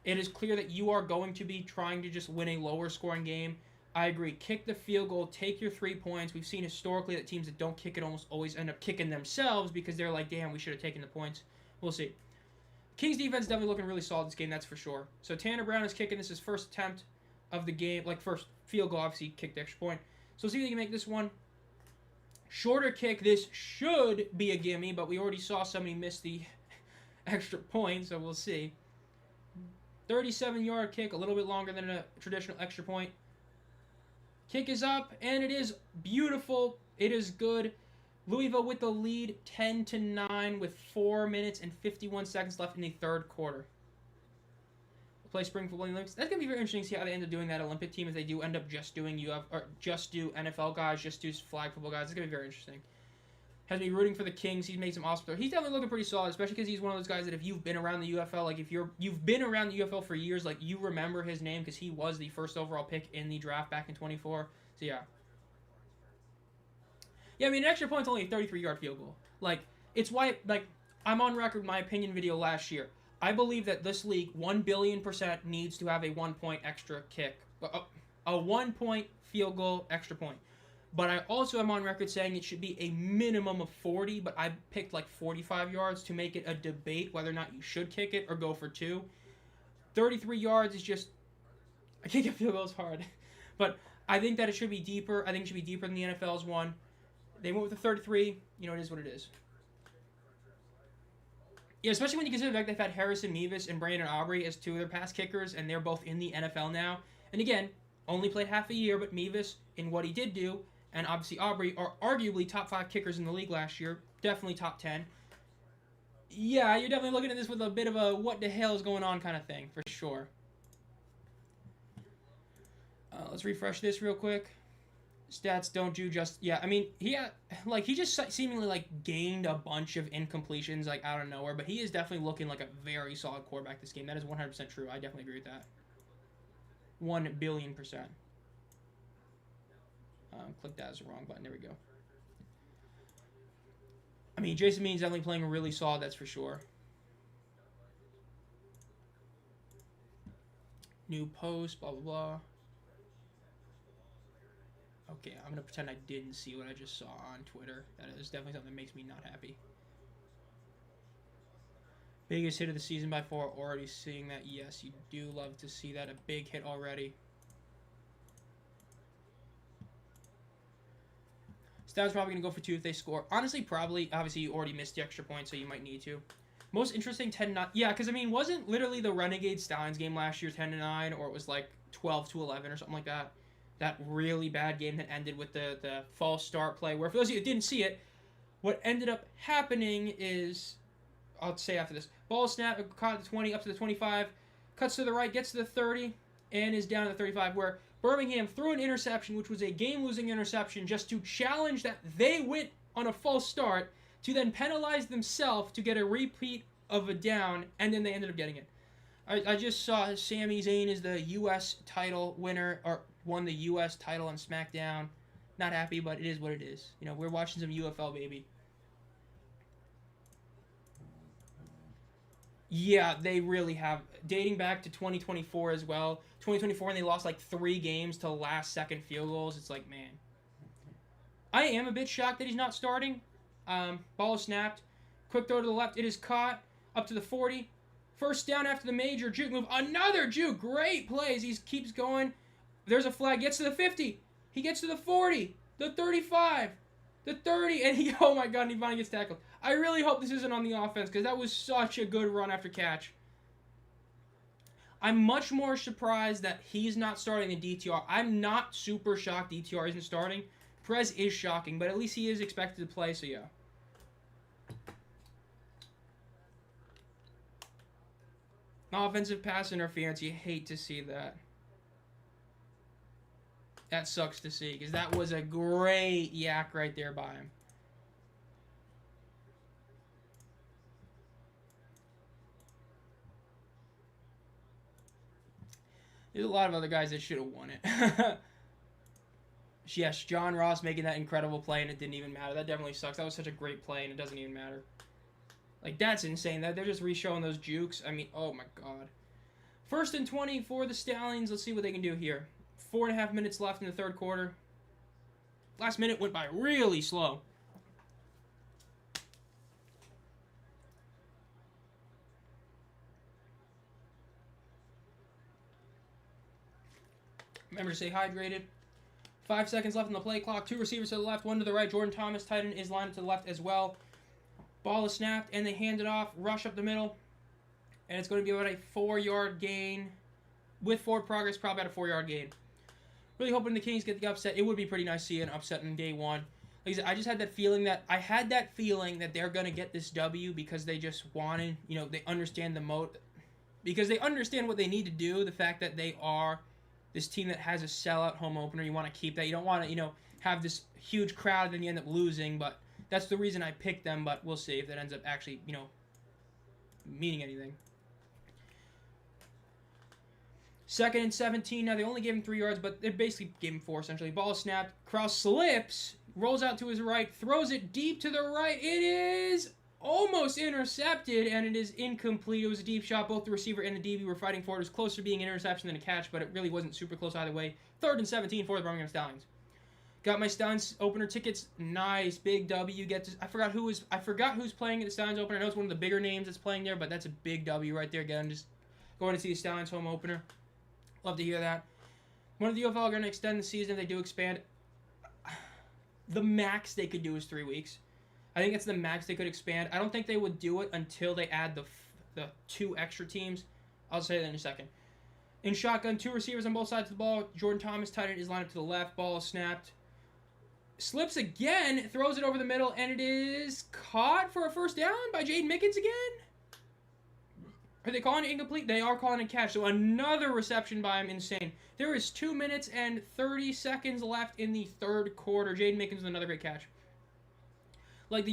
It is clear that you are going to be trying to just win a lower scoring game. I agree. Kick the field goal. Take your 3 points. We've seen historically that teams that don't kick it almost always end up kicking themselves because they're like, damn, we should have taken the points. We'll see. Kings defense is definitely looking really solid this game, that's for sure. So Tanner Brown is kicking. This is his first attempt of the game. Like, first field goal, obviously, kicked the extra point. So see if they can make this one. Shorter kick. This should be a gimme, but we already saw somebody miss the extra point, so we'll see. 37-yard kick, a little bit longer than a traditional extra point. Kick is up, and it is beautiful. It is good. Louisville with the lead, 10-9, with 4 minutes and 51 seconds left in the third quarter. We'll play spring football Olympics. That's gonna be very interesting to see how they end up doing that Olympic team if they do end up just doing just do NFL guys, just do flag football guys. It's gonna be very interesting. Has me rooting for the Kings. He's made some awesome throws. He's definitely looking pretty solid, especially because he's one of those guys that if you've been around the UFL, like if you've been around the UFL for years, like you remember his name because he was the first overall pick in the draft back in 24. So yeah. Yeah, I mean, an extra point's only a 33-yard field goal. Like, it's why, like, I'm on record my opinion video last year. I believe that this league, 1,000,000,000% needs to have a 1-point extra kick. A 1-point field goal extra point. But I also am on record saying it should be a minimum of 40, but I picked like 45 yards to make it a debate whether or not you should kick it or go for 2. 33 yards is just... I can't get field goals hard. But I think that it should be deeper. I think it should be deeper than the NFL's one. They went with the 33. You know, it is what it is. Yeah, especially when you consider the fact they've had Harrison Mevis and Brandon Aubrey as 2 of their pass kickers, and they're both in the NFL now. And again, only played half a year, but Mevis, in what he did do, and obviously Aubrey, are arguably top 5 kickers in the league last year. Definitely top 10. Yeah, you're definitely looking at this with a bit of a what the hell is going on kind of thing, for sure. Let's refresh this real quick. Stats don't do just... Yeah, I mean, he just seemingly, like, gained a bunch of incompletions, like, out of nowhere. But he is definitely looking like a very solid quarterback this game. That is 100% true. I definitely agree with that. 1,000,000,000%. Click that as the wrong button. There we go. I mean, Jason Means definitely playing really solid, that's for sure. New post, blah, blah, blah. Okay, I'm going to pretend I didn't see what I just saw on Twitter. That is definitely something that makes me not happy. Biggest hit of the season by 4. Already seeing that. Yes, you do love to see that. A big hit already. Stav's probably going to go for 2 if they score. Honestly, probably. Obviously, you already missed the extra point, so you might need to. Most interesting, 10-9. Yeah, because, I mean, wasn't literally the Renegade Stallions game last year 10-9, or it was like 12-11 or something like that? That really bad game that ended with the false start play, where for those of you who didn't see it, what ended up happening is, I'll say after this, ball snap, caught at the 20, up to the 25, cuts to the right, gets to the 30, and is down to the 35, where Birmingham threw an interception, which was a game-losing interception, just to challenge that they went on a false start, to then penalize themselves to get a repeat of a down, and then they ended up getting it. I just saw Sami Zayn is the U.S. title winner, or won the U.S. title on SmackDown. Not happy, but it is what it is. You know, we're watching some UFL, baby. Yeah, they really have. Dating back to 2024 as well. 2024, and they lost like 3 games to last-second field goals. It's like, man. I am a bit shocked that he's not starting. Ball is snapped. Quick throw to the left. It is caught. Up to the 40. First down after the major juke move. Another juke. Great plays. He keeps going. There's a flag. Gets to the 50. He gets to the 40. The 35. The 30. And he, oh my God, and he finally gets tackled. I really hope this isn't on the offense because that was such a good run after catch. I'm much more surprised that he's not starting than DTR. I'm not super shocked DTR isn't starting. Perez is shocking, but at least he is expected to play, so yeah. Offensive pass interference, you hate to see that. That sucks to see, because that was a great yak right there by him. There's a lot of other guys that should have won it. Yes, John Ross making that incredible play, and it didn't even matter. That definitely sucks. That was such a great play, and it doesn't even matter. Like, that's insane. That they're just re-showing those jukes. I mean, oh my God. 1st and 20 for the Stallions. Let's see what they can do here. 4.5 minutes left in the third quarter. Last minute went by really slow. Remember to stay hydrated. 5 seconds left on the play clock. 2 receivers to the left, 1 to the right. Jordan Thomas, tight end, is lined up to the left as well. Ball is snapped, and they hand it off. Rush up the middle. And it's going to be about a 4-yard gain. With forward progress, probably about a 4-yard gain. Really hoping the Kings get the upset. It would be pretty nice to see an upset in day one. Like I said, I just had that feeling that they're gonna get this W because they just wanted, they understand the mode, because they understand what they need to do. The fact that they are this team that has a sellout home opener, you want to keep that. You don't want to, have this huge crowd and then you end up losing. But that's the reason I picked them. But we'll see if that ends up actually, meaning anything. 2nd and 17. Now, they only gave him 3 yards, but they basically gave him 4, essentially. Ball snapped. Kraus slips, rolls out to his right, throws it deep to the right. It is almost intercepted, and it is incomplete. It was a deep shot. Both the receiver and the DB were fighting for it. It was closer to being an interception than a catch, but it really wasn't super close either way. 3rd and 17 for the Birmingham Stallions. Got my Stallions opener tickets. Nice. Big W. I forgot who's playing at the Stallions opener. I know it's one of the bigger names that's playing there, but that's a big W right there. Again, just going to see the Stallions home opener. Love to hear that. One of the UFL are going to extend the season if they do expand. The max they could do is 3 weeks. I think it's the max they could expand. I don't think they would do it until they add the 2 extra teams. I'll say that in a second. In shotgun, 2 receivers on both sides of the ball. Jordan Thomas tight end is lined up to the left. Ball is snapped. Slips again, throws it over the middle, and it is caught for a first down by Jaden Mickens again. Are they calling it incomplete? They are calling it catch. So another reception by him. Insane. There is 2 minutes and 30 seconds left in the 3rd quarter. Jaden Mickens with another great catch. Like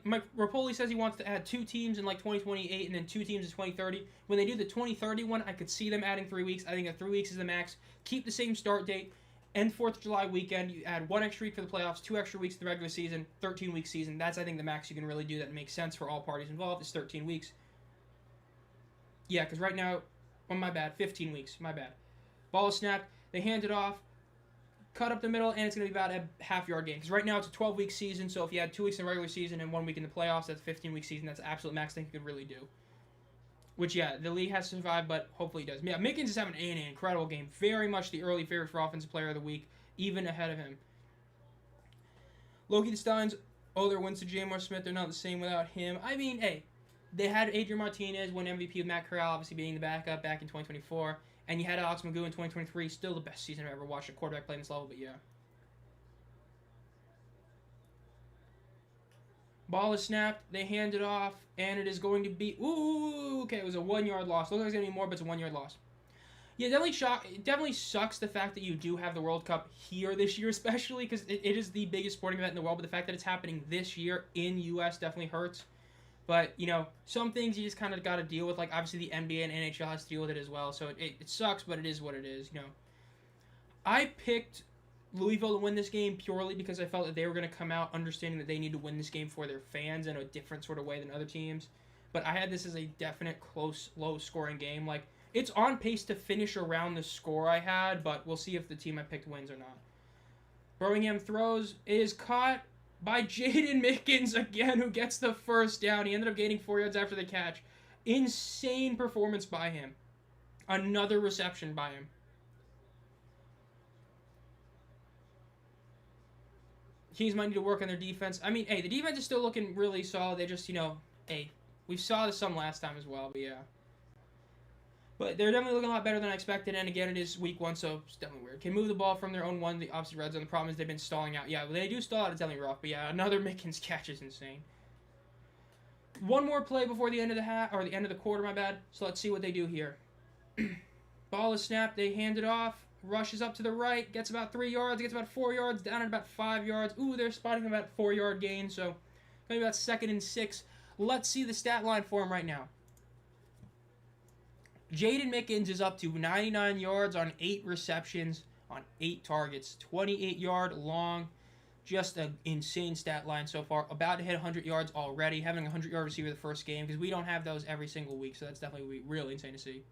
Mike Rapoli says he wants to add 2 teams in 2028 and then 2 teams in 2030. When they do the 2030 one, I could see them adding 3 weeks. I think that 3 weeks is the max. Keep the same start date. End 4th of July weekend. You add 1 extra week for the playoffs, 2 extra weeks for the regular season, 13-week season. That's, I think, the max you can really do that makes sense for all parties involved is 13 weeks. Yeah, because right now, my bad, 15 weeks, my bad. Ball is snapped, they hand it off, cut up the middle, and it's going to be about a half-yard gain. Because right now it's a 12-week season, so if you had 2 weeks in the regular season and 1 week in the playoffs, that's a 15-week season. That's the absolute max thing you could really do. Which, yeah, the league has to survive, but hopefully it does. Yeah, Mickens is having an incredible game. Very much the early favorite for Offensive Player of the Week, even ahead of him. Loki the Stallions, they're Winston Jamar Smith. They're not the same without him. I mean, hey. They had Adrian Martinez win MVP with Matt Corral, obviously being the backup back in 2024. And you had Alex Magoo in 2023. Still the best season I've ever watched a quarterback play in this level, but yeah. Ball is snapped. They hand it off, and it is going to be... Ooh, okay, it was a 1-yard loss. Looks like it's going to be more, but it's a 1-yard loss. Yeah, it definitely sucks the fact that you do have the World Cup here this year, especially because it is the biggest sporting event in the world. But the fact that it's happening this year in U.S. definitely hurts. But, some things you just kind of got to deal with. Like, obviously, the NBA and NHL has to deal with it as well. So, it sucks, but it is what it is, I picked Louisville to win this game purely because I felt that they were going to come out understanding that they need to win this game for their fans in a different sort of way than other teams. But I had this as a definite close, low-scoring game. Like, it's on pace to finish around the score I had, but we'll see if the team I picked wins or not. Birmingham throws. It is caught by Jaden Mickens again, who gets the first down. He ended up gaining 4 yards after the catch. Insane performance by him. Another reception by him. Kings might need to work on their defense. I mean, hey, the defense is still looking really solid. They just, hey, we saw this some last time as well, but yeah. But they're definitely looking a lot better than I expected, and again, it is week 1, so it's definitely weird. Can move the ball from their own 1 to the opposite red zone. The problem is they've been stalling out. Yeah, they do stall out. It's definitely rough, but yeah, another Mickens catch is insane. One more play before the end of the the end of the quarter, my bad. So let's see what they do here. Ball is snapped. They hand it off. Rushes up to the right. Gets about 3 yards. Gets about 4 yards. Down at about 5 yards. Ooh, they're spotting about 4-yard gain, so maybe about 2nd and 6. Let's see the stat line for him right now. Jaden Mickens is up to 99 yards on 8 receptions on 8 targets. 28-yard long. Just an insane stat line so far. About to hit 100 yards already. Having a 100-yard receiver the first game because we don't have those every single week, so that's definitely really insane to see.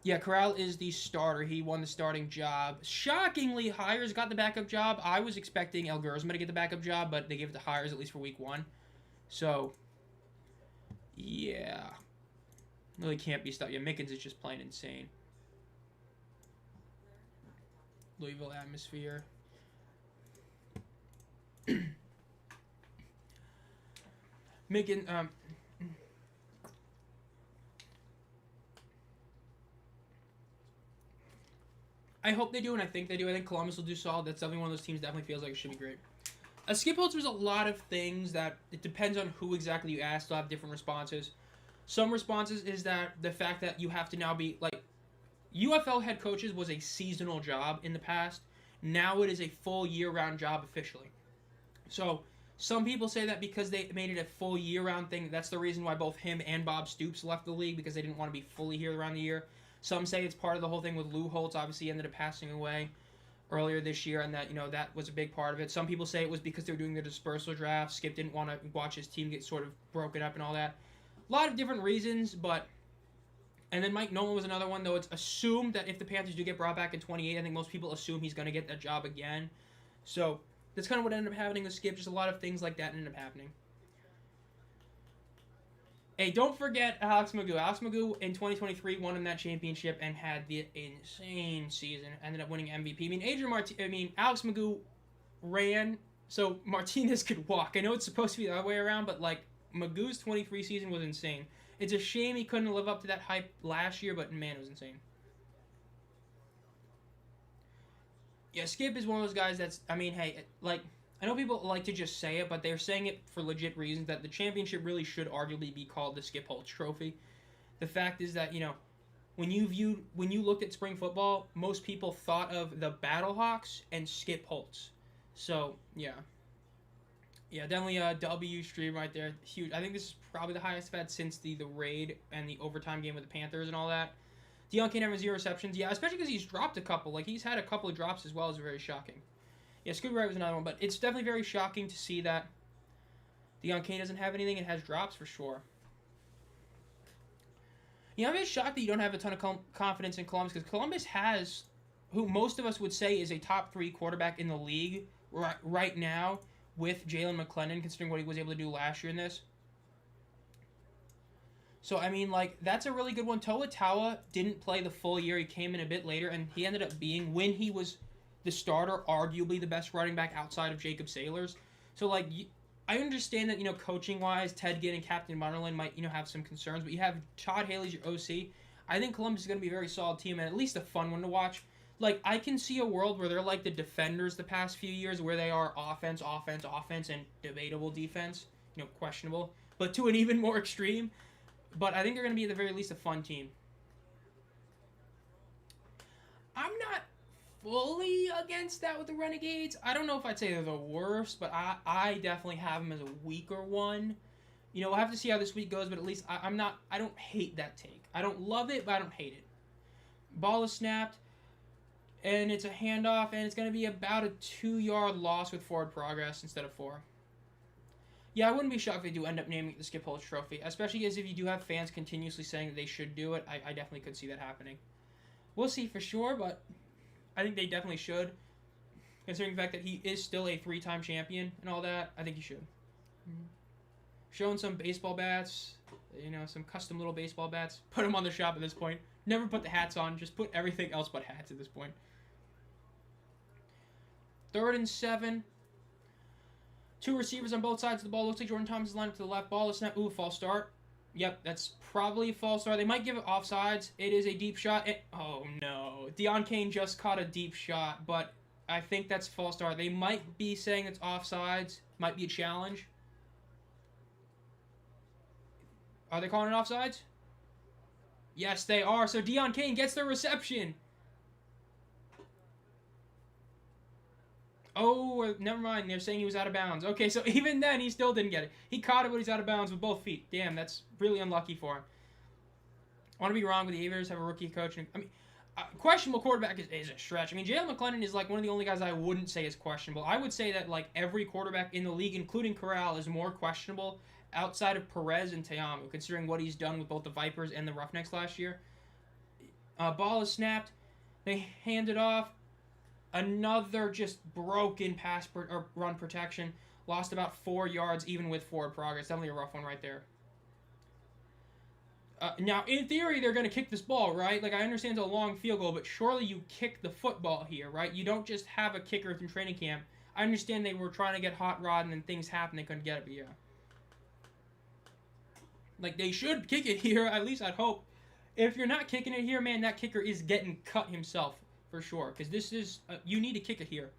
Yeah, Corral is the starter. He won the starting job. Shockingly, Hires got the backup job. I was expecting El Guerzma to get the backup job, but they gave it to Hires at least for week 1. So, yeah. Really can't be stopped. Yeah, Mickens is just plain insane. Louisville atmosphere. Mickens, I hope they do, and I think they do. I think Columbus will do solid. That's definitely one of those teams. Definitely feels like it should be great. Skip Holtz was a lot of things that it depends on who exactly you ask. They'll have different responses. Some responses is that the fact that you have to now be like UFL head coaches was a seasonal job in the past. Now it is a full year-round job officially. So some people say that because they made it a full year-round thing, that's the reason why both him and Bob Stoops left the league, because they didn't want to be fully here around the year. Some say it's part of the whole thing with Lou Holtz. Obviously, he ended up passing away earlier this year, and that that was a big part of it. Some people say it was because they were doing the dispersal draft. Skip didn't want to watch his team get sort of broken up and all that. A lot of different reasons, but... And then Mike Nolan was another one, though it's assumed that if the Panthers do get brought back in 28, I think most people assume he's going to get that job again. So that's kind of what ended up happening with Skip. Just a lot of things like that ended up happening. Hey, don't forget Alex Magoo. Alex Magoo in 2023 won him that championship and had the insane season. Ended up winning MVP. Alex Magoo ran so Martinez could walk. I know it's supposed to be the other way around, but like Magoo's 23 season was insane. It's a shame he couldn't live up to that hype last year, but man, it was insane. Yeah, Skip is one of those guys that's, hey, like, I know people like to just say it, but they're saying it for legit reasons, that the championship really should arguably be called the Skip Holtz Trophy. The fact is that, when you looked at spring football, most people thought of the Battlehawks and Skip Holtz. So, yeah. Yeah, definitely a W stream right there. Huge. I think this is probably the highest I've had since the raid and the overtime game with the Panthers and all that. Deion Kane having 0 receptions. Yeah, especially because he's dropped a couple. Like, he's had a couple of drops as well. Is very shocking. Yeah, Scooby Wright was another one. But it's definitely very shocking to see that Deion Kane doesn't have anything and has drops for sure. I'm just shocked that you don't have a ton of confidence in Columbus, because Columbus has, who most of us would say is a top 3 quarterback in the league right now, with Jalen McClendon, considering what he was able to do last year in this. So, that's a really good one. Toa Taua didn't play the full year. He came in a bit later, and he ended up being, when he was the starter, arguably the best running back outside of Jacob Saylors. So, I understand that, coaching-wise, Ted Ginn and Captain Munderland might, have some concerns, but you have Todd Haley's your OC. I think Columbus is going to be a very solid team, and at least a fun one to watch. I can see a world where they're like the Defenders the past few years, where they are offense, and debatable defense, questionable, but to an even more extreme. But I think they're going to be, at the very least, a fun team. I'm not fully against that with the Renegades. I don't know if I'd say they're the worst, but I definitely have them as a weaker one. We'll have to see how this week goes, but at least I don't hate that take. I don't love it, but I don't hate it. Ball is snapped. And it's a handoff, and it's going to be about a 2-yard loss with forward progress instead of 4. Yeah, I wouldn't be shocked if they do end up naming it the Skip Holtz Trophy, especially as if you do have fans continuously saying that they should do it. I definitely could see that happening. We'll see for sure, but I think they definitely should. Considering the fact that he is still a 3-time champion and all that, I think he should. Showing some baseball bats, some custom little baseball bats. Put them on the shop at this point. Never put the hats on, just put everything else but hats at this point. 3rd and 7. 2 receivers on both sides of the ball. Looks like Jordan Thomas is lined up to the left. Ball is snap. Ooh, false start. Yep, that's probably a false start. They might give it offsides. It is a deep shot. Oh, no. Deion Kane just caught a deep shot, but I think that's a false start. They might be saying it's offsides. Might be a challenge. Are they calling it offsides? Yes, they are. So Deion Kane gets the reception. Oh, never mind. They're saying he was out of bounds. Okay, so even then, he still didn't get it. He caught it, but he's out of bounds with both feet. Damn, that's really unlucky for him. I want to be wrong, but the Aviators have a rookie coach. Questionable quarterback is a stretch. Jalen McClendon is like one of the only guys I wouldn't say is questionable. I would say that like every quarterback in the league, including Corral, is more questionable outside of Perez and Teamu, considering what he's done with both the Vipers and the Roughnecks last year. Ball is snapped. They hand it off. Another just broken or run protection. Lost about 4 yards even with forward progress. Definitely a rough one right there. Now, in theory, they're going to kick this ball, right? I understand it's a long field goal, but surely you kick the football here, right? You don't just have a kicker from training camp. I understand they were trying to get hot rod and then things happened. They couldn't get it, but yeah. They should kick it here, at least I'd hope. If you're not kicking it here, man, that kicker is getting cut himself. for sure, because this is you need to kick it here.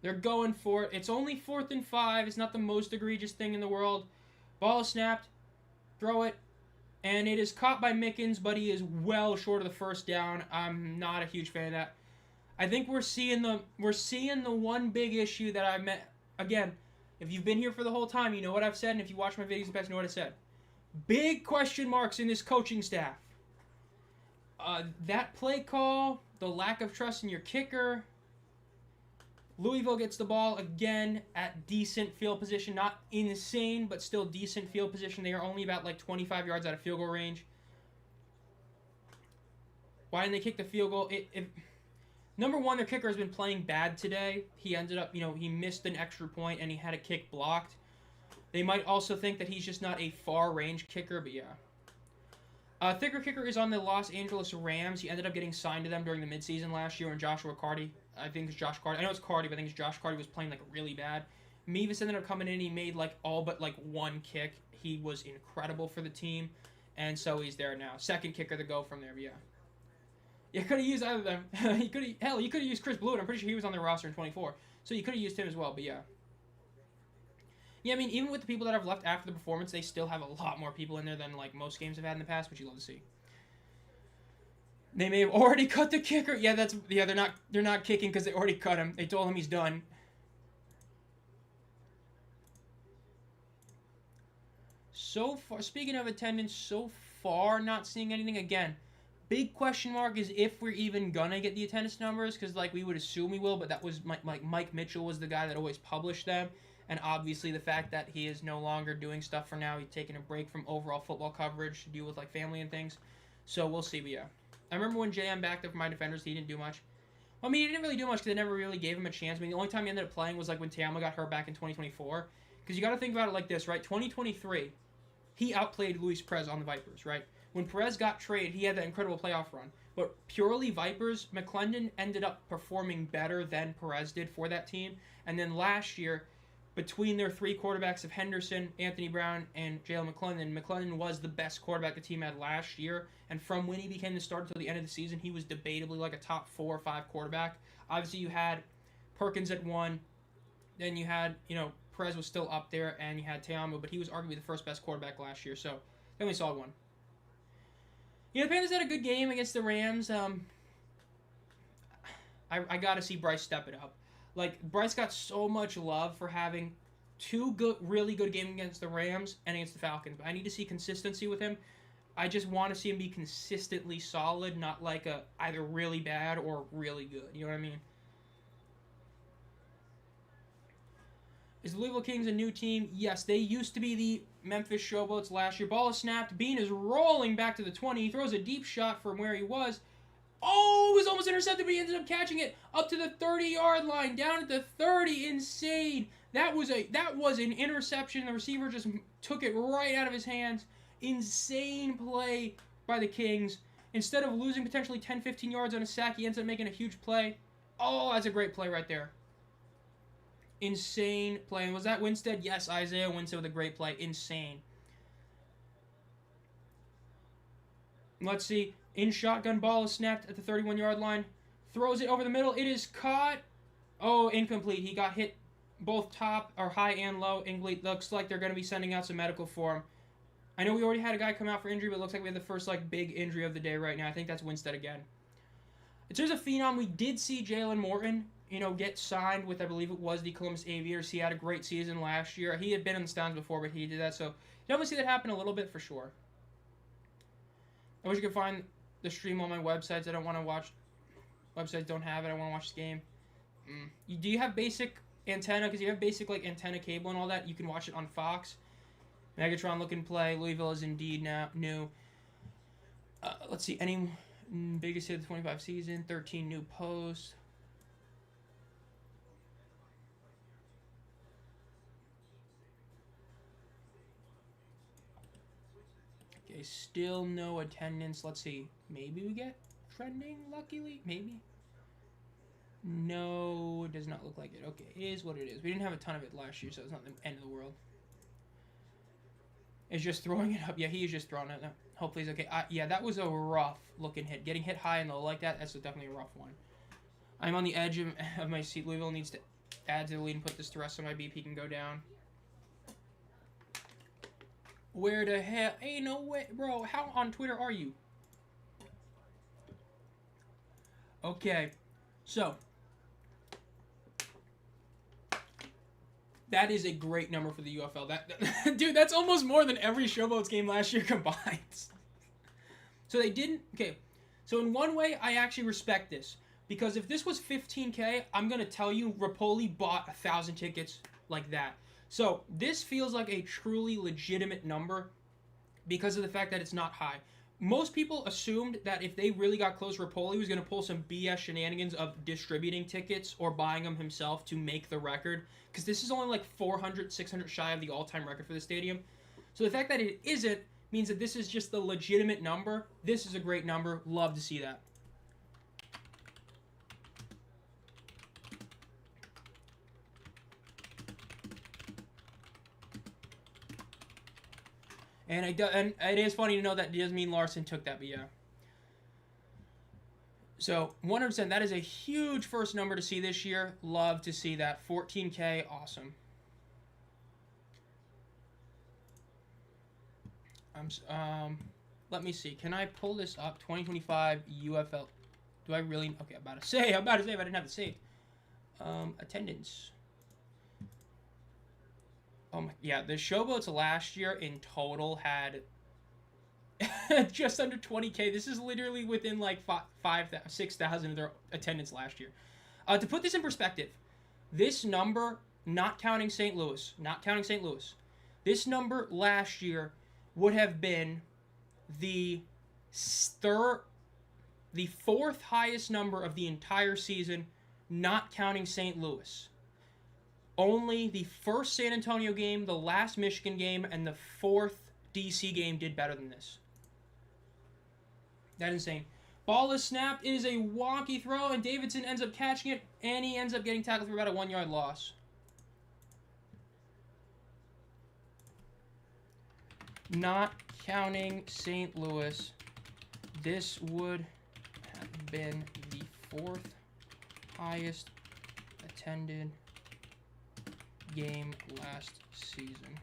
They're going for it. It's only 4th and 5. It's not the most egregious thing in the world. Ball is snapped. Throw it. And it is caught by Mickens, but he is well short of the first down. I'm not a huge fan of that. I think we're seeing the one big issue that I met. Again, if you've been here for the whole time, you know what I've said, and if you watch my videos in the past, you know what I said. Big question marks in this coaching staff. That play call, the lack of trust in your kicker. Louisville gets the ball again at decent field position. Not insane, but still decent field position. They are only about like 25 yards out of field goal range. Why didn't they kick the field goal? Number one, their kicker has been playing bad today. He ended up, he missed an extra point and he had a kick blocked. They might also think that he's just not a far-range kicker, but yeah. Thicker kicker is on the Los Angeles Rams. He ended up getting signed to them during the midseason last year when Joshua Carty, I think it's Josh Carty. I know it's Carty, but I think it's Josh Carty was playing like really bad. Mevis ended up coming in. He made like all but like one kick. He was incredible for the team, and so he's there now. Second kicker to go from there, but yeah. You could have used either of them. You could have used Chris Blewett. I'm pretty sure he was on the roster in 24, so you could have used him as well. But yeah. Yeah, I mean, even with the people that have left after the performance, they still have a lot more people in there than like most games have had in the past, which you love to see. They may have already cut the kicker. Yeah, they're not kicking because they already cut him. They told him he's done. So far, speaking of attendance, so far not seeing anything again. Big question mark is if we're even gonna get the attendance numbers, because like we would assume we will, but that was Mike Mitchell was the guy that always published them, and obviously the fact that he is no longer doing stuff for now, he's taking a break from overall football coverage to deal with like family and things. So we'll see, but yeah. I remember when JM backed up for my defenders, he didn't do much. Well, I mean, he didn't really do much because they never really gave him a chance. I mean, the only time he ended up playing was like when Teama got hurt back in 2024. Because you got to think about it like this, right? 2023, he outplayed Luis Perez on the Vipers, right? When Perez got traded, he had that incredible playoff run. But purely Vipers, McClendon ended up performing better than Perez did for that team. And then last year, between their three quarterbacks of Henderson, Anthony Brown, and Jalen McClendon, McClendon was the best quarterback the team had last year. And from when he became the starter until the end of the season, he was debatably like a top 4 or 5 quarterback. Obviously, you had Perkins at 1. Then you had, Perez was still up there, and you had Teamo, but he was arguably the first best quarterback last year. So, then we saw one. The Panthers had a good game against the Rams. I got to see Bryce step it up. Like, Bryce got so much love for having 2 really good games against the Rams and against the Falcons. But I need to see consistency with him. I just want to see him be consistently solid, not like either really bad or really good. You know what I mean? Is the Louisville Kings a new team? Yes, they used to be the Memphis Showboats last year. Ball is snapped. Bean is rolling back to the 20. He throws a deep shot from where he was. Oh, it was almost intercepted, but he ended up catching it up to the 30-yard line, down at the 30. Insane. That was an interception. The receiver just took it right out of his hands. Insane play by the Kings. Instead of losing potentially 10, 15 yards on a sack, he ends up making a huge play. Oh, that's a great play right there. Insane play. And was that Winstead? Yes, Isaiah Winstead with a great play. Insane. Let's see. In shotgun, ball is snapped at the 31-yard line. Throws it over the middle. It is caught. Oh, incomplete. He got hit both top or high and low. Incomplete. Looks like they're going to be sending out some medical for him. I know we already had a guy come out for injury, but it looks like we have the first big injury of the day right now. I think that's Winstead again. In terms of phenom, we did see Jalen Morton, get signed with, I believe it was the Columbus Aviators. He had a great season last year. He had been in the Stallions before, but he did that. So you definitely see that happen a little bit for sure. I wish you could find the stream on my websites. I don't want to watch. Websites don't have it. I want to watch this game. Do you have basic antenna? Because you have basic antenna cable and all that. You can watch it on Fox. Megatron looking play. Louisville is indeed now new. Let's see. Any biggest hit of the 25 season. 13 new posts. Okay, still no attendance. Let's see. Maybe we get trending, luckily. Maybe. No, it does not look like it. Okay, it is what it is. We didn't have a ton of it last year, so it's not the end of the world. It's just throwing it up. Yeah, he is just throwing it up. Hopefully he's okay. Yeah, that was a rough looking hit. Getting hit high and low like that, that's definitely a rough one. I'm on the edge of my seat. Louisville needs to add to the lead and put this to rest so my BP can go down. Where the hell? Ain't no way. Bro, how on Twitter are you? Okay. So. That is a great number for the UFL. Dude, that's almost more than every Showboats game last year combined. So they didn't... Okay. So in one way, I actually respect this. Because if this was 15K, I'm going to tell you, Rapoli bought 1,000 tickets like that. So this feels like a truly legitimate number because of the fact that it's not high. Most people assumed that if they really got close, Rapoli was going to pull some BS shenanigans of distributing tickets or buying them himself to make the record. Because this is only like 400, 600 shy of the all-time record for the stadium. So the fact that it isn't means that this is just the legitimate number. This is a great number. Love to see that. And it is funny to know that Yasmin Larson took that, but yeah. So, 100%, that is a huge first number to see this year. Love to see that. 14K, awesome. Let me see. Can I pull this up? 2025 UFL. Do I really? Okay, I'm about to say if I didn't have it saved. Attendance. Oh my, yeah, the Showboats last year in total had just under 20K. This is literally within like 6,000 of their attendance last year. To put this in perspective, this number, not counting St. Louis, this number last year would have been the fourth highest number of the entire season, not counting St. Louis. Only the first San Antonio game, the last Michigan game, and the fourth DC game did better than this. That's insane. Ball is snapped. It is a wonky throw, and Davidson ends up catching it, and he ends up getting tackled for about a 1-yard loss. Not counting St. Louis, this would have been the fourth highest attended game last season.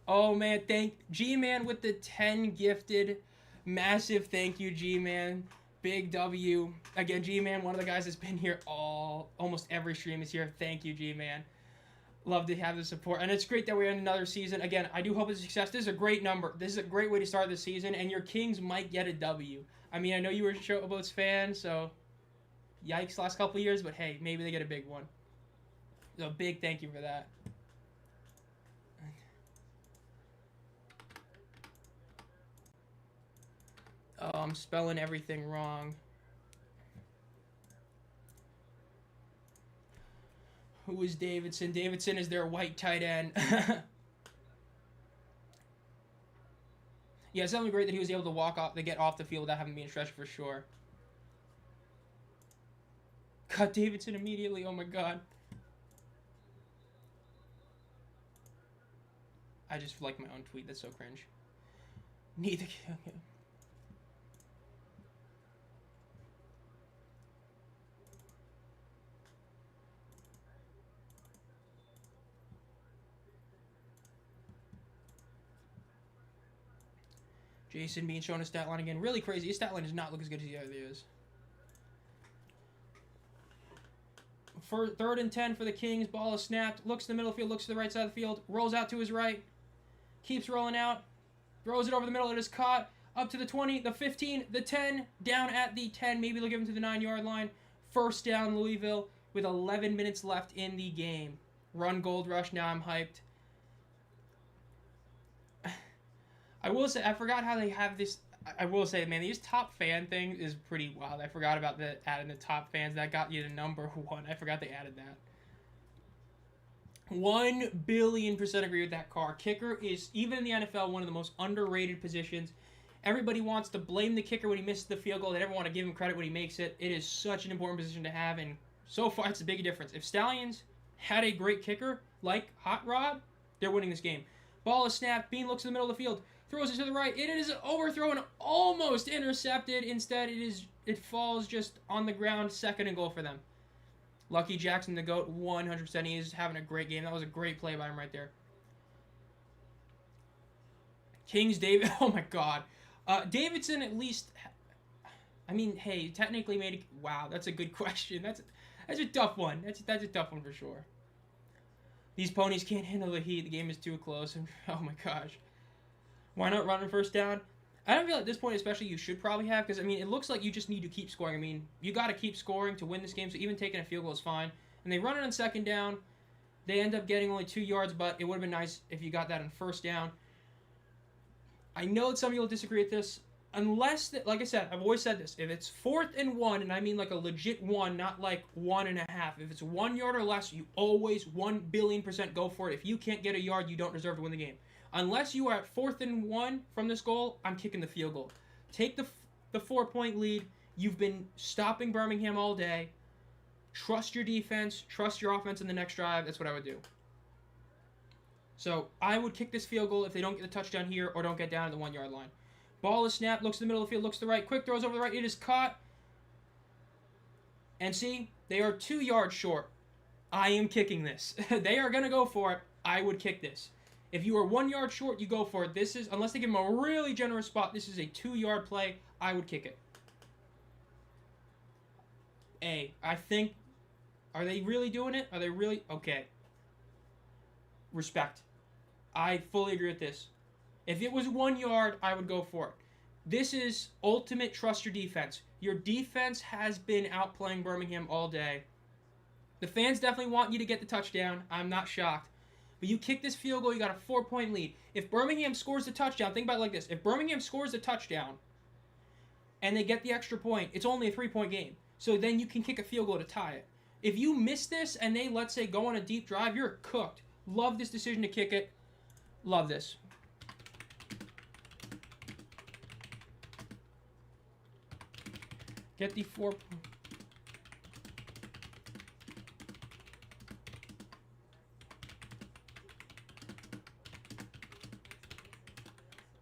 Oh man, thank G-Man with the 10 gifted. Massive thank you, G-Man. Big W. Again, G-Man, one of the guys that's been here almost every stream is here. Thank you, G-Man. Love to have the support. And it's great that we're in another season. Again, I do hope it's a success. This is a great number. This is a great way to start the season, and your Kings might get a W. I mean, I know you were a Showboats fan, so yikes last couple of years, but hey, maybe they get a big one. So big thank you for that. Oh, I'm spelling everything wrong. Who is Davidson? Davidson is their white tight end. Yeah, it's definitely great that he was able to get off the field without having to be in stretcher for sure. Cut Davidson immediately. Oh my god. I just like my own tweet. That's so cringe. Neither. Okay. Jason being shown his stat line again. Really crazy. His stat line does not look as good as he ever is. For 3rd and 10 for the Kings. Ball is snapped. Looks to the middle of the field. Looks to the right side of the field. Rolls out to his right. Keeps rolling out. Throws it over the middle. It is caught. Up to the 20, the 15, the 10. Down at the 10. Maybe they'll give him to the 9-yard line. First down, Louisville, with 11 minutes left in the game. Run Gold Rush. Now I'm hyped. I will say, I forgot how they have this. I will say, man, these top fan thing is pretty wild. I forgot about adding the top fans. That got you to number 1. I forgot they added that. 1,000,000,000% agree with that car. Kicker is, even in the NFL, one of the most underrated positions. Everybody wants to blame the kicker when he misses the field goal. They never want to give him credit when he makes it. It is such an important position to have, and so far it's a big difference. If Stallions had a great kicker like Hot Rod, they're winning this game. Ball is snapped. Bean looks in the middle of the field. throws it to the right. It is an overthrow and almost intercepted. Instead, it falls just on the ground. Second and goal for them. Lucky Jackson, the GOAT, 100%. He is having a great game. That was a great play by him right there. Kings, David. Oh, my God. Davidson at least... I mean, hey, technically made it... Wow, that's a good question. That's a tough one. That's a tough one for sure. These ponies can't handle the heat. The game is too close. Oh, my gosh. Why not run on first down? I don't feel at this point, especially, you should probably have, because, I mean, it looks like you just need to keep scoring. I mean, you got to keep scoring to win this game, so even taking a field goal is fine. And they run it on second down. They end up getting only 2 yards, but it would have been nice if you got that on first down. I know that some people disagree with this. Unless, that, like I said, I've always said this. If it's 4th and 1, and I mean like a legit 1, not like 1.5. If it's 1 yard or less, you always 1,000,000,000% go for it. If you can't get a yard, you don't deserve to win the game. Unless you are at 4th and 1 from this goal, I'm kicking the field goal. Take the 4-point lead. You've been stopping Birmingham all day. Trust your defense. Trust your offense in the next drive. That's what I would do. So I would kick this field goal if they don't get the touchdown here or don't get down to the 1 yard line. Ball is snapped, looks to the middle of the field, looks to the right, quick throws over the right, it is caught. And see, they are 2 yards short. I am kicking this. They are going to go for it. I would kick this. If you are 1 yard short, you go for it. This is, unless they give them a really generous spot, this is a 2-yard play. I would kick it. I think, are they really doing it? Are they really? Okay. Respect. I fully agree with this. If it was 1 yard, I would go for it. This is ultimate trust your defense. Your defense has been outplaying Birmingham all day. The fans definitely want you to get the touchdown. I'm not shocked. But you kick this field goal, you got a 4-point lead. If Birmingham scores the touchdown, think about it like this. If Birmingham scores the touchdown and they get the extra point, it's only a 3-point game. So then you can kick a field goal to tie it. If you miss this and they, let's say, go on a deep drive, you're cooked. Love this decision to kick it. Love this. Get the 4...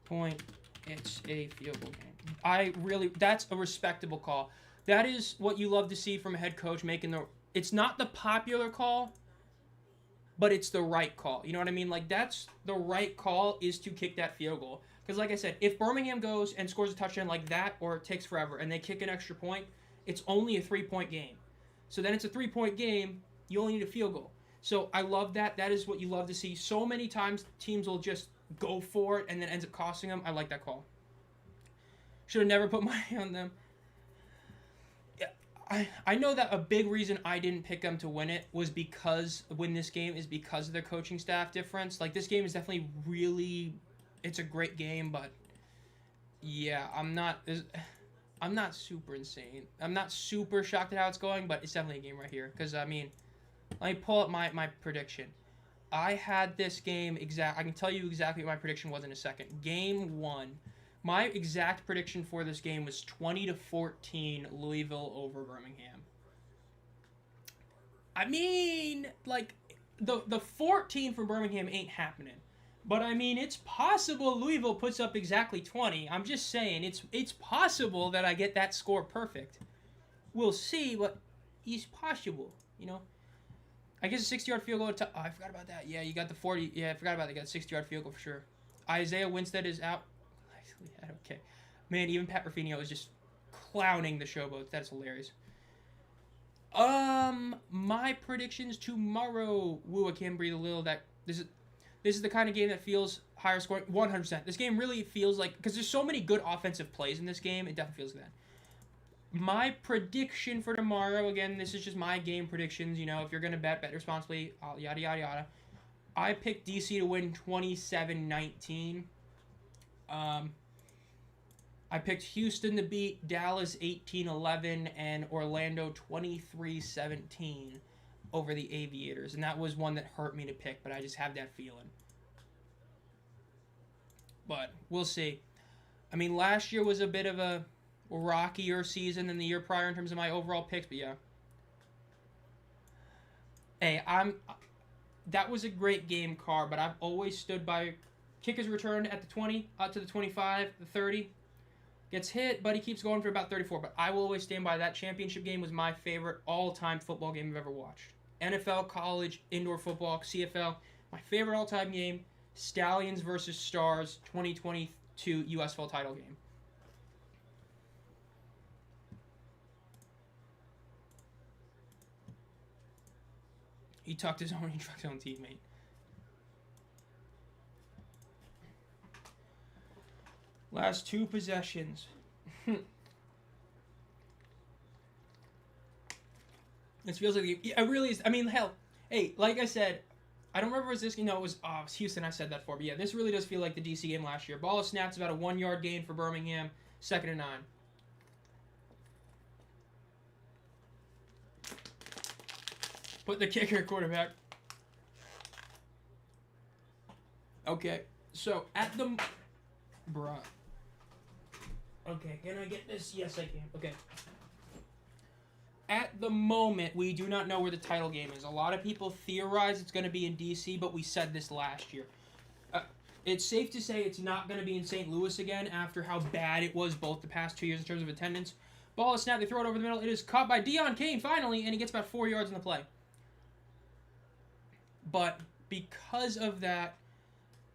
point. It's a field goal game. That's a respectable call. That is what you love to see from a head coach making it's not the popular call, but it's the right call. You know what I mean? Like, that's the right call, is to kick that field goal. Because like I said, if Birmingham goes and scores a touchdown like that, or it takes forever, and they kick an extra point, it's only a 3-point game. So then it's a 3-point game, you only need a field goal. So I love that. That is what you love to see. So many times teams will just go for it and then ends up costing them. I like that call. Should have never put money on them. Yeah, I know that a big reason I didn't pick them to win it was because win this game is because of their coaching staff difference. Like, this game is definitely really, it's a great game, but yeah, I'm not super insane. I'm not super shocked at how it's going, but it's definitely a game right here. Because, I mean, let me pull up my prediction. I had this game I can tell you exactly what my prediction was in a second. Game 1. My exact prediction for this game was 20-14 Louisville over Birmingham. I mean, like, the 14 from Birmingham ain't happening. But, I mean, it's possible Louisville puts up exactly 20. I'm just saying, it's possible that I get that score perfect. We'll see, but it's possible, you know? I guess a 60-yard field goal. Oh, I forgot about that. Yeah, you got the 40. Yeah, I forgot about that. You got a 60-yard field goal for sure. Isaiah Winstead is out. Okay. Man, even Pat Ruffino is just clowning the Showboats. That's hilarious. My predictions tomorrow. Woo, I can't breathe a little. This is the kind of game that feels higher scoring. 100%. This game really feels like, because there's so many good offensive plays in this game, it definitely feels like that. My prediction for tomorrow, again, this is just my game predictions. You know, if you're going to bet responsibly, yada, yada, yada. I picked DC to win 27-19. I picked Houston to beat Dallas 18-11 and Orlando 23-17 over the Aviators. And that was one that hurt me to pick, but I just have that feeling. But we'll see. I mean, last year was a bit of a rockier season than the year prior in terms of my overall picks, but yeah. Hey, that was a great game, Carr, but I've always stood by Kick is returned at the 20, out to the 25, the 30. Gets hit, but he keeps going for about 34. But I will always stand by that. Championship game was my favorite all-time football game I've ever watched. NFL, college, indoor football, CFL. My favorite all-time game, Stallions versus Stars, 2022 UFL title game. He tucked his own teammate. Last 2 possessions. This feels like it really is. I mean, hell, hey, like I said, I don't remember if it was this. It was Houston. I said that for, but yeah, this really does feel like the DC game last year. Ball is snapped, about a 1-yard gain for Birmingham. 2nd and 9. Put the kicker at quarterback. Okay, so at the... Bruh. Okay, can I get this? Yes, I can. Okay. At the moment, we do not know where the title game is. A lot of people theorize it's going to be in DC, but we said this last year. It's safe to say it's not going to be in St. Louis again after how bad it was both the past 2 years in terms of attendance. Ball is snapped. They throw it over the middle. It is caught by Deon Cain finally, and he gets about 4 yards in the play. But because of that,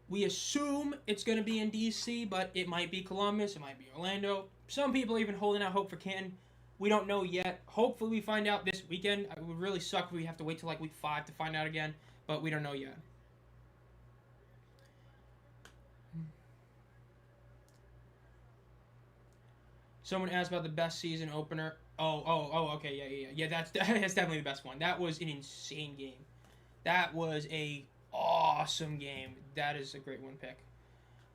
we assume it's going to be in DC, but it might be Columbus. It might be Orlando. Some people are even holding out hope for Canton. We don't know yet. Hopefully we find out this weekend. It would really suck if we have to wait till like week 5 to find out again, but we don't know yet. Someone asked about the best season opener. Okay, yeah. That's definitely the best one. That was an insane game. That was a awesome game. That is a great one pick.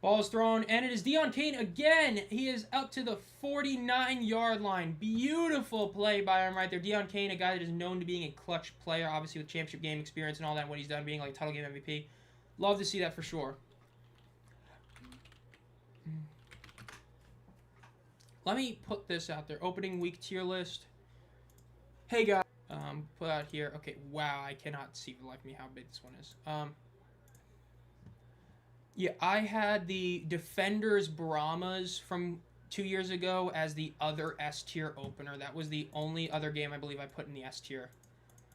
Ball is thrown, and it is Deon Cain again. He is up to the 49-yard line. Beautiful play by him right there. Deon Cain, a guy that is known to being a clutch player, obviously with championship game experience and all that, what he's done being like a title game MVP. Love to see that for sure. Let me put this out there. Opening week tier list. Hey, guys. Put out here. Okay, wow, I cannot see for the life of me how big this one is. Yeah, I had the Defenders Brahmas from 2 years ago as the other S tier opener. That was the only other game I believe I put in the S tier.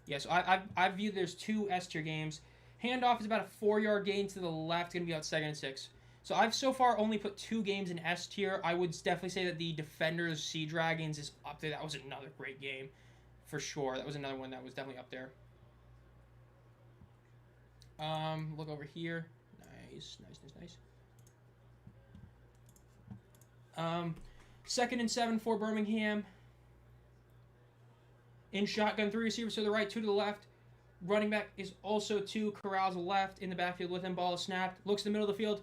Yeah, so I view there's 2 S tier games. Handoff is about a 4-yard gain to the left, going to be out 2nd and 6. So I've so far only put 2 games in S tier. I would definitely say that the Defenders Sea Dragons is up there. That was another great game, for sure. That was another one that was definitely up there. Look over here. Nice. 2nd and 7 for Birmingham. In shotgun, 3 receivers to the right, 2 to the left. Running back is also 2. Corrals left in the backfield with him. Ball is snapped. Looks in the middle of the field.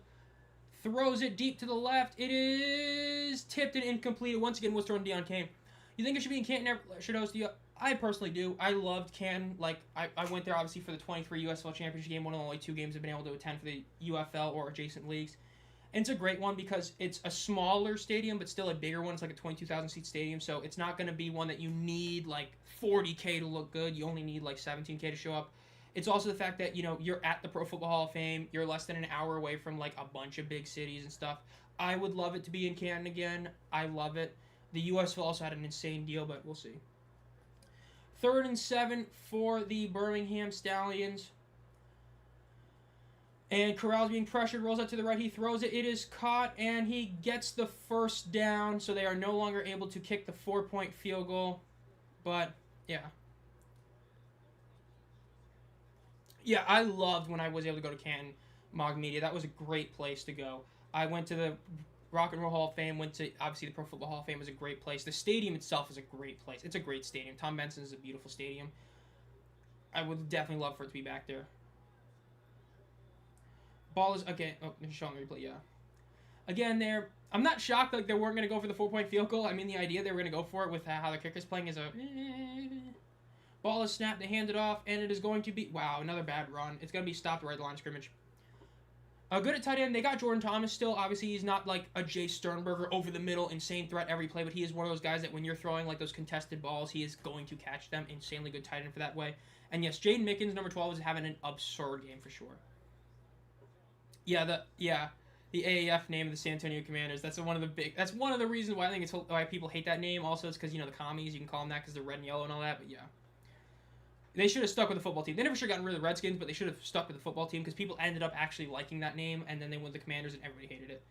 Throws it deep to the left. It is tipped and incomplete. Once again, was thrown to Deon Cain. You think it should be in Canton? Should host the... I personally do. I loved Canton. Like, I went there, obviously, for the 23 USFL Championship game. One of the only 2 games I've been able to attend for the UFL or adjacent leagues. And it's a great one because it's a smaller stadium, but still a bigger one. It's like a 22,000-seat stadium, so it's not going to be one that you need, like, 40K to look good. You only need, like, 17K to show up. It's also the fact that, you know, you're at the Pro Football Hall of Fame. You're less than an hour away from, like, a bunch of big cities and stuff. I would love it to be in Canton again. I love it. The USFL also had an insane deal, but we'll see. 3rd and 7 for the Birmingham Stallions. And Corral's being pressured, rolls out to the right, he throws it, it is caught, and he gets the 1st down, so they are no longer able to kick the 4-point field goal. But, yeah. Yeah, I loved when I was able to go to Canton Mog Media. That was a great place to go. I went to the Rock and Roll Hall of Fame, went to, obviously, the Pro Football Hall of Fame was a great place. The stadium itself is a great place. It's a great stadium. Tom Benson is a beautiful stadium. I would definitely love for it to be back there. Ball is, okay, oh, they're showing the replay, yeah. Again, I'm not shocked like they weren't going to go for the 4-point field goal. I mean, the idea they were going to go for it with how the kicker's playing is a... Ball is snapped, they hand it off, and it is going to be... Wow, another bad run. It's going to be stopped right at the line of scrimmage. Good at tight end. They got Jordan Thomas still. Obviously, he's not like a Jay Sternberger over the middle, insane threat every play, but he is one of those guys that when you're throwing like those contested balls, he is going to catch them. Insanely good tight end for that way. And yes, Jaden Mickens, number 12, is having an absurd game for sure. The AAF name of the San Antonio Commanders. That's one of the reasons why I think why people hate that name. Also, it's because the commies. You can call them that because they're red and yellow and all that. But yeah, they should have stuck with the football team. They never should have gotten rid of the Redskins, but they should have stuck with the football team because people ended up actually liking that name, and then they went with the Commanders, and everybody hated it.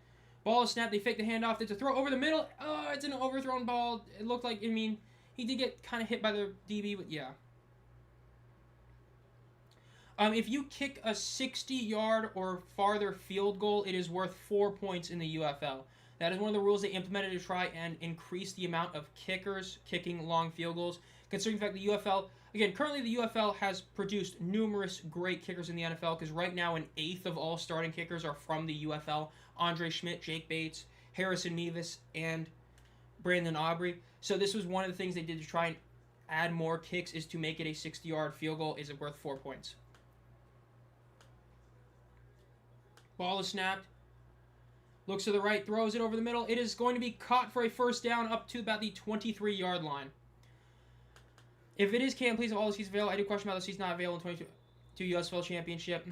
Ball is snapped. They fake the handoff. It's a throw over the middle. Oh, it's an overthrown ball. It looked like, he did get kind of hit by the DB, but yeah. If you kick a 60-yard or farther field goal, it is worth 4 points in the UFL. That is one of the rules they implemented to try and increase the amount of kickers kicking long field goals. Considering the fact the UFL, again, currently the UFL has produced numerous great kickers in the NFL because right now an eighth of all starting kickers are from the UFL. Andre Schmidt, Jake Bates, Harrison Mevis, and Brandon Aubrey. So this was one of the things they did to try and add more kicks is to make it a 60-yard field goal. Is it worth 4 points? Ball is snapped. Looks to the right, throws it over the middle. It is going to be caught for a first down up to about the 23-yard line. If it is Cam, please have all the seats available. I do question about the seats not available in 22 USFL Championship.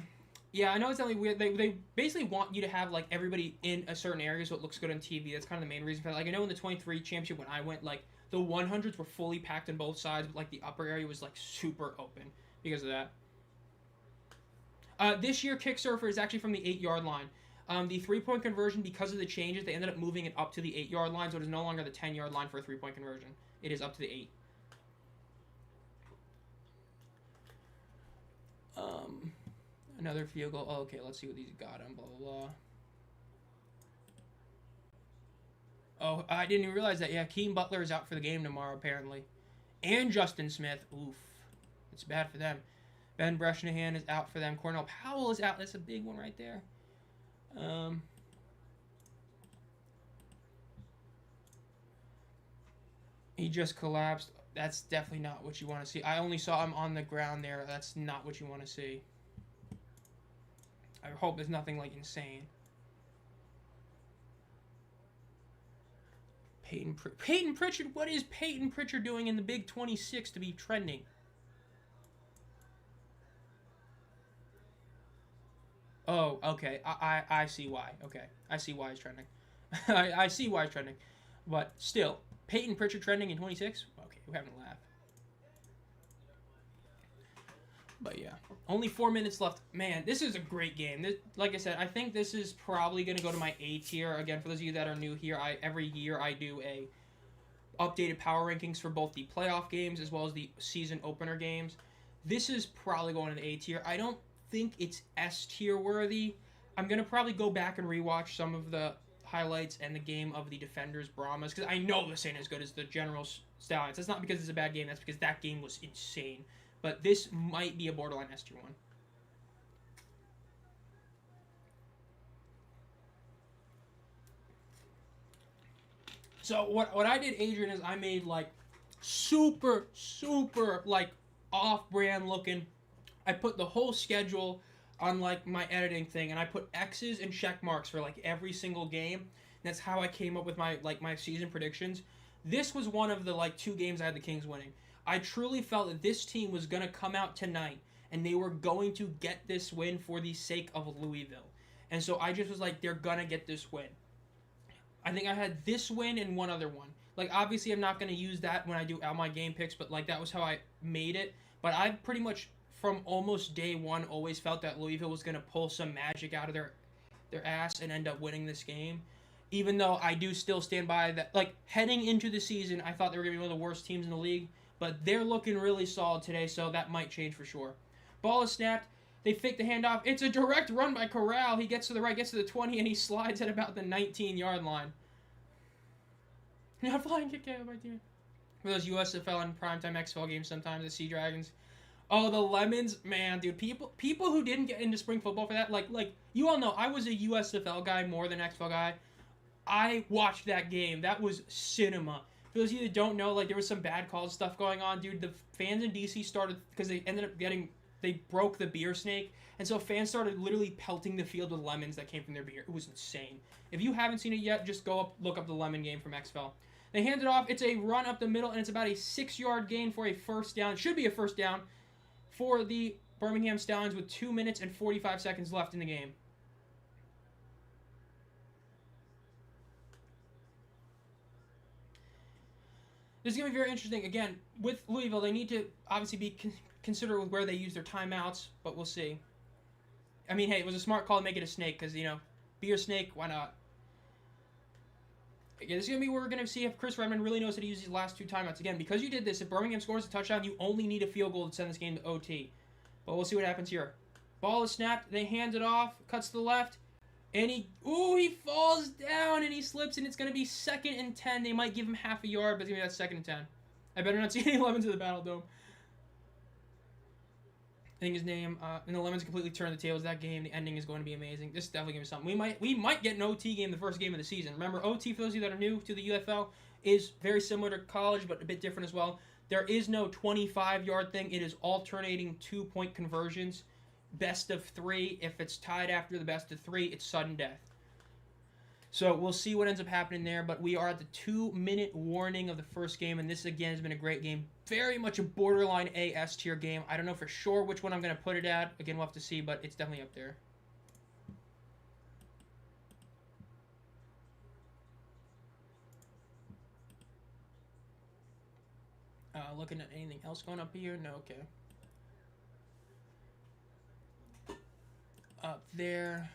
Yeah, I know it's definitely weird. They basically want you to have like everybody in a certain area so it looks good on TV. That's kind of the main reason for that. Like I know in the 23 championship when I went, like the 100s were fully packed on both sides, but like the upper area was like super open because of that. This year, Kick Surfer is actually from the 8-yard line. The 3-point conversion, because of the changes, they ended up moving it up to the 8-yard line, so it is no longer the 10-yard line for a 3-point conversion. It is up to the 8. Another field goal. Oh, okay, let's see what these got on, blah, blah, blah. Oh, I didn't even realize that. Yeah, Keem Butler is out for the game tomorrow, apparently. And Justin Smith. Oof. It's bad for them. Ben Bresnahan is out for them. Cornell Powell is out. That's a big one right there. He just collapsed. That's definitely not what you want to see. I only saw him on the ground there. That's not what you want to see. I hope there's nothing like insane. Peyton Pritchard. What is Peyton Pritchard doing in the Big 26 to be trending? Oh, okay. I see why. Okay. I see why he's trending. I see why he's trending. But still, Peyton Pritchard trending in 26? Okay, we're having a laugh. But yeah, only 4 minutes left. Man, this is a great game. Like I said, I think this is probably going to go to my A tier. Again, for those of you that are new here, every year I do a updated power rankings for both the playoff games as well as the season opener games. This is probably going to the A tier. I don't think it's S tier worthy. I'm going to probably go back and rewatch some of the highlights and the game of the Defenders Brahmas because I know this ain't as good as the General Stallions. That's not because it's a bad game. That's because that game was insane. But this might be a borderline S tier one. So what I did, Adrian, is I made like super like off-brand looking. I put the whole schedule on like my editing thing, and I put X's and check marks for like every single game. That's how I came up with my season predictions. This was one of the like 2 games I had the Kings winning. I truly felt that this team was going to come out tonight and they were going to get this win for the sake of Louisville. And so I just was like, they're going to get this win. I think I had this win and one other one. Like, obviously, I'm not going to use that when I do all my game picks, but like that was how I made it. But I pretty much, from almost day one, always felt that Louisville was going to pull some magic out of their ass and end up winning this game. Even though I do still stand by that. Like, heading into the season, I thought they were going to be one of the worst teams in the league. But they're looking really solid today, so that might change for sure. Ball is snapped. They fake the handoff. It's a direct run by Corral. He gets to the right, gets to the 20, and he slides at about the 19-yard line. Not flying kick out by team. For those USFL and primetime XFL games sometimes, the Sea Dragons. Oh, the Lemons. Man, dude, people who didn't get into spring football for that, like you all know, I was a USFL guy more than XFL guy. I watched that game. That was cinema. For those of you that don't know, like, there was some bad call stuff going on, dude. The fans in DC started, because they ended up they broke the beer snake, and so fans started literally pelting the field with lemons that came from their beer. It was insane. If you haven't seen it yet, just look up the lemon game from XFL. They hand it off. It's a run up the middle, and it's about a 6-yard gain for a first down. It should be a first down for the Birmingham Stallions with 2 minutes and 45 seconds left in the game. This is going to be very interesting. Again, with Louisville, they need to obviously be considerate with where they use their timeouts, but we'll see. I mean, hey, it was a smart call to make it a snake because, you know, be your snake, why not? Again, this is going to be where we're going to see if Chris Redmond really knows how to use these last 2 timeouts. Again, because you did this, if Birmingham scores a touchdown, you only need a field goal to send this game to OT. But we'll see what happens here. Ball is snapped. They hand it off. Cuts to the left. And he falls down and he slips, and it's going to be 2nd and 10. They might give him half a yard, but it's going to be that 2nd and 10. I better not see any lemons in the Battle Dome. I think his name, and the lemons completely turned the tables that game. The ending is going to be amazing. This is definitely going to be something. We might get an OT game the first game of the season. Remember, OT, for those of you that are new to the UFL, is very similar to college, but a bit different as well. There is no 25-yard thing. It is alternating 2-point conversions. Best of 3. If it's tied after the best of 3, it's sudden death. So we'll see what ends up happening there, but we are at the 2-minute warning of the first game, and this, again, has been a great game. Very much a borderline A-S tier game. I don't know for sure which one I'm going to put it at. Again, we'll have to see, but it's definitely up there. Looking at anything else going up here? No, okay. Up there.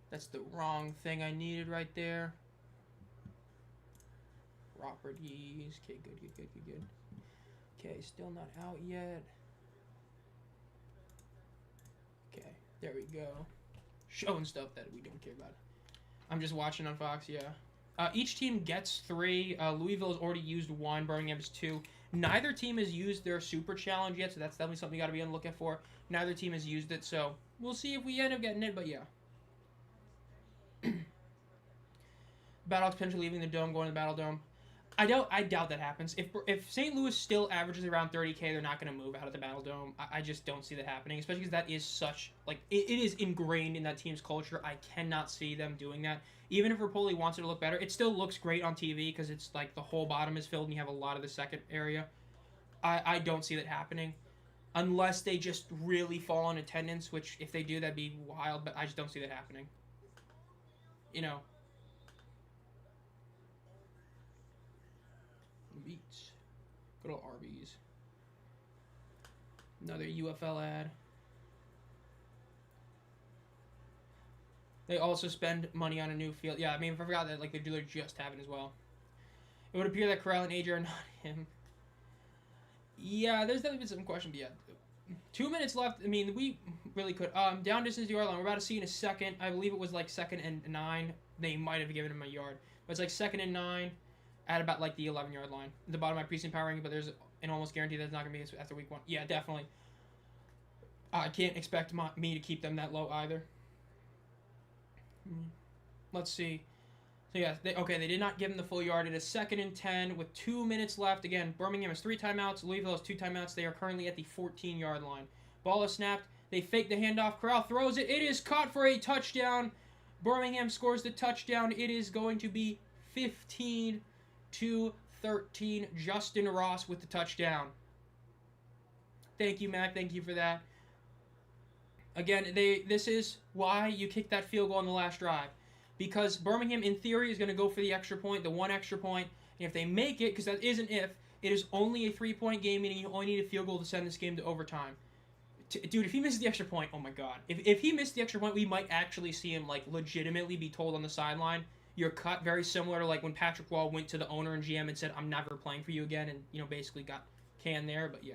That's the wrong thing I needed right there. Properties. Okay, good. Okay, still not out yet. Okay, there we go. Showing stuff that we don't care about. I'm just watching on Fox, yeah. Each team gets 3. Louisville has already used 1. Birmingham is 2. Neither team has used their Super Challenge yet, so that's definitely something you got to be on the lookout for. Neither team has used it, so we'll see if we end up getting it, but yeah. Battlehawks potentially leaving the Dome, going to the Battle Dome. I doubt that happens. If St. Louis still averages around 30K, they're not going to move out of the Battle Dome. I just don't see that happening, especially because that is such, like, it is ingrained in that team's culture. I cannot see them doing that. Even if Rapoli wants it to look better, it still looks great on TV because it's like the whole bottom is filled and you have a lot of the second area. I don't see that happening unless they just really fall on attendance, which if they do, that'd be wild, but I just don't see that happening. You know. Beats. Good old Arby's. Another UFL ad. They also spend money on a new field. Yeah, I mean, I forgot that like they do just have it as well. It would appear that Corral and AJ are not him. Yeah, there's definitely been some question, but yeah. 2 minutes left. I mean, we really could. Down distance to yard line. We're about to see in a second. I believe it was like 2nd and 9. They might have given him a yard, but it's like 2nd and 9 at about like the 11-yard line. At the bottom of my preseason power ranking, but there's an almost guarantee that's not gonna be after week 1. Yeah, definitely. I can't expect me to keep them that low either. Let's see. So yeah, they did not give him the full yard. It is 2nd and 10 with 2 minutes left. Again, Birmingham has 3 timeouts. Louisville has 2 timeouts. They are currently at the 14-yard line. Ball is snapped. They fake the handoff. Corral throws it. It is caught for a touchdown. Birmingham scores the touchdown. It is going to be 15-13. Justin Ross with the touchdown. Thank you, Mac. Thank you for that. Again, this is why you kick that field goal on the last drive. Because Birmingham, in theory, is going to go for the extra point, the 1 extra point. And if they make it, because that is an if, it is only a 3-point game, meaning you only need a field goal to send this game to overtime. Dude, if he misses the extra point, oh my god. If he missed the extra point, we might actually see him, like, legitimately be told on the sideline, you're cut, very similar to, like, when Patrick Wall went to the owner and GM and said, I'm never playing for you again, and, you know, basically got canned there, but yeah.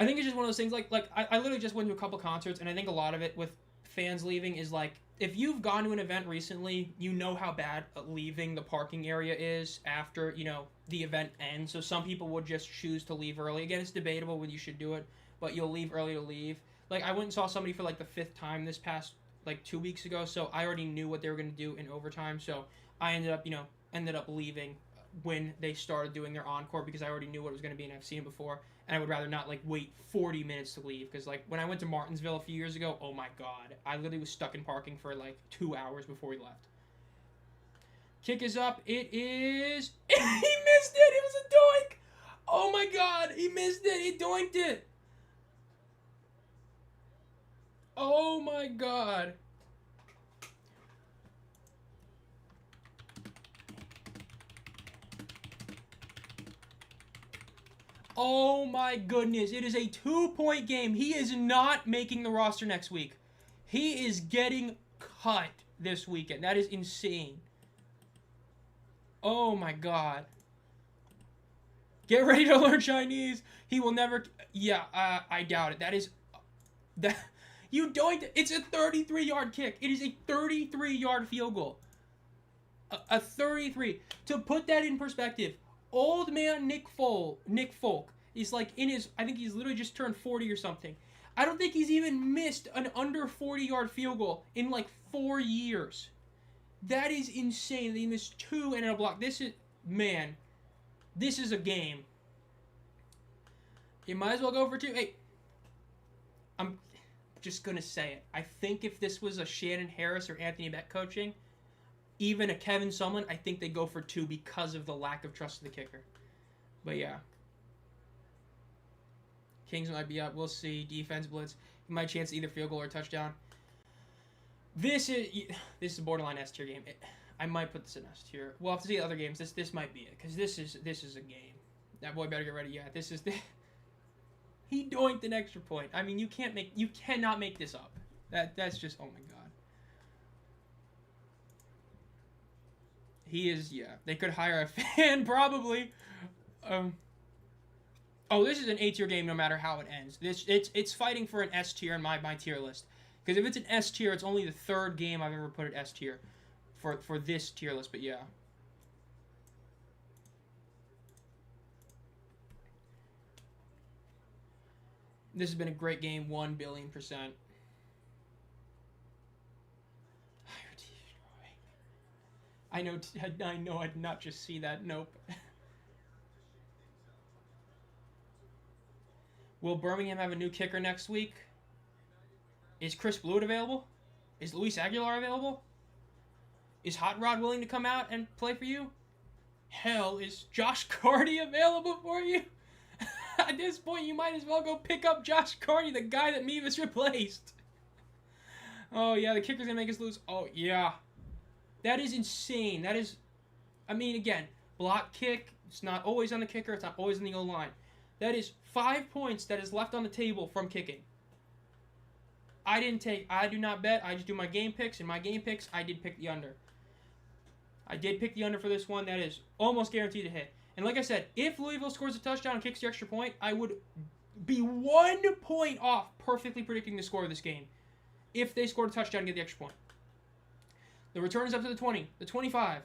I think it's just one of those things, like I literally just went to a couple concerts, and I think a lot of it with fans leaving is, like, if you've gone to an event recently, you know how bad leaving the parking area is after, you know, the event ends. So some people would just choose to leave early. Again, it's debatable when you should do it, but you'll leave early to leave. Like, I went and saw somebody for, like, the 5th time this past, like, 2 weeks ago, so I already knew what they were going to do in overtime, so I ended up leaving when they started doing their encore because I already knew what it was going to be and I've seen it before. And I would rather not, like, wait 40 minutes to leave. Because, like, when I went to Martinsville a few years ago, oh, my God. I literally was stuck in parking for, like, 2 hours before we left. Kick is up. It is... he missed it! It was a doink! Oh, my God. He missed it. He doinked it. Oh, my God. Oh my goodness. It is a 2-point game. He is not making the roster next week. He is getting cut this weekend. That is insane. Oh my god. Get ready to learn Chinese. He will never... Yeah, I doubt it. That is... That... You don't... It's a 33-yard kick. It is a 33-yard field goal. A 33. To put that in perspective, old man Nick Folk is like in his... I think he's literally just turned 40 or something. I don't think he's even missed an under 40-yard field goal in like 4 years. That is insane. They missed 2 and a block. This is... Man. This is a game. You might as well go for 2. Hey. I'm just going to say it. I think if this was a Shannon Harris or Anthony Beck coaching, even a Kevin Sumlin, I think they go for 2 because of the lack of trust in the kicker. But yeah. Kings might be up. We'll see. Defense blitz. He might chance either field goal or touchdown. This is a borderline S tier game. I might put this in S tier. We'll have to see the other games. This might be it because this is a game. That boy better get ready. Yeah, this is the. He doinked an extra point. I mean, you cannot make this up. That's just, oh my god. He is, yeah. They could hire a fan probably. Oh, this is an A tier game no matter how it ends. It's fighting for an S tier in my tier list. Because if it's an S tier, it's only the 3rd game I've ever put at S tier for this tier list. But yeah. This has been a great game, 1 billion %. I know I did not just see that. Nope. Will Birmingham have a new kicker next week? Is Chris Blewett available? Is Luis Aguilar available? Is Hot Rod willing to come out and play for you? Hell, is Josh Carty available for you? At this point, you might as well go pick up Josh Carty, the guy that Mevis replaced. Oh, yeah, the kicker's going to make us lose. Oh, yeah. That is insane. That is, I mean, again, block kick. It's not always on the kicker. It's not always on the O-line. That is 5 points that is left on the table from kicking. I do not bet. I just do my game picks. In my game picks, I did pick the under. I did pick the under for this one. That is almost guaranteed to hit. And like I said, if Louisville scores a touchdown and kicks the extra point, I would be 1 point off perfectly predicting the score of this game. If they scored a touchdown and get the extra point. The return is up to the 20, the 25,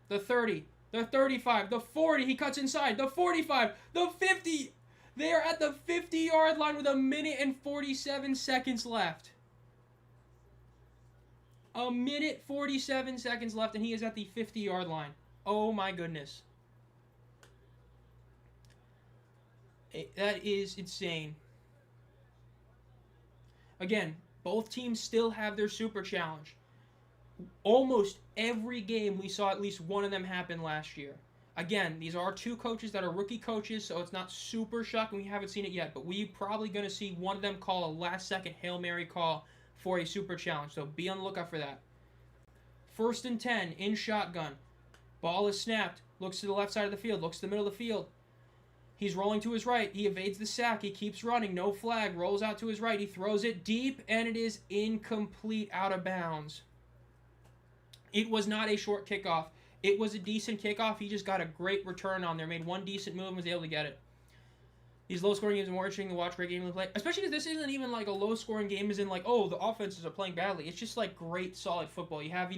the 30, the 35, the 40. He cuts inside. The 45, the 50. They are at the 50-yard line with 1 minute and 47 seconds left. 1 minute 47 seconds left, and he is at the 50-yard line. Oh my goodness. That is insane. Again, both teams still have their super challenge. Almost every game we saw at least one of them happen last year. Again, these are 2 coaches that are rookie coaches, so it's not super shocking we haven't seen it yet, but we're probably going to see one of them call a last-second Hail Mary call for a super challenge, so be on the lookout for that. 1st and 10 in shotgun. Ball is snapped. Looks to the left side of the field. Looks to the middle of the field. He's rolling to his right. He evades the sack. He keeps running. No flag. Rolls out to his right. He throws it deep, and it is incomplete, out of bounds. It was not a short kickoff. It was a decent kickoff. He just got a great return on there. Made one decent move and was able to get it. These low-scoring games are more interesting to watch. Great game to play. Especially because this isn't even like a low-scoring game as in like, oh, the offenses are playing badly. It's just like great, solid football. You have,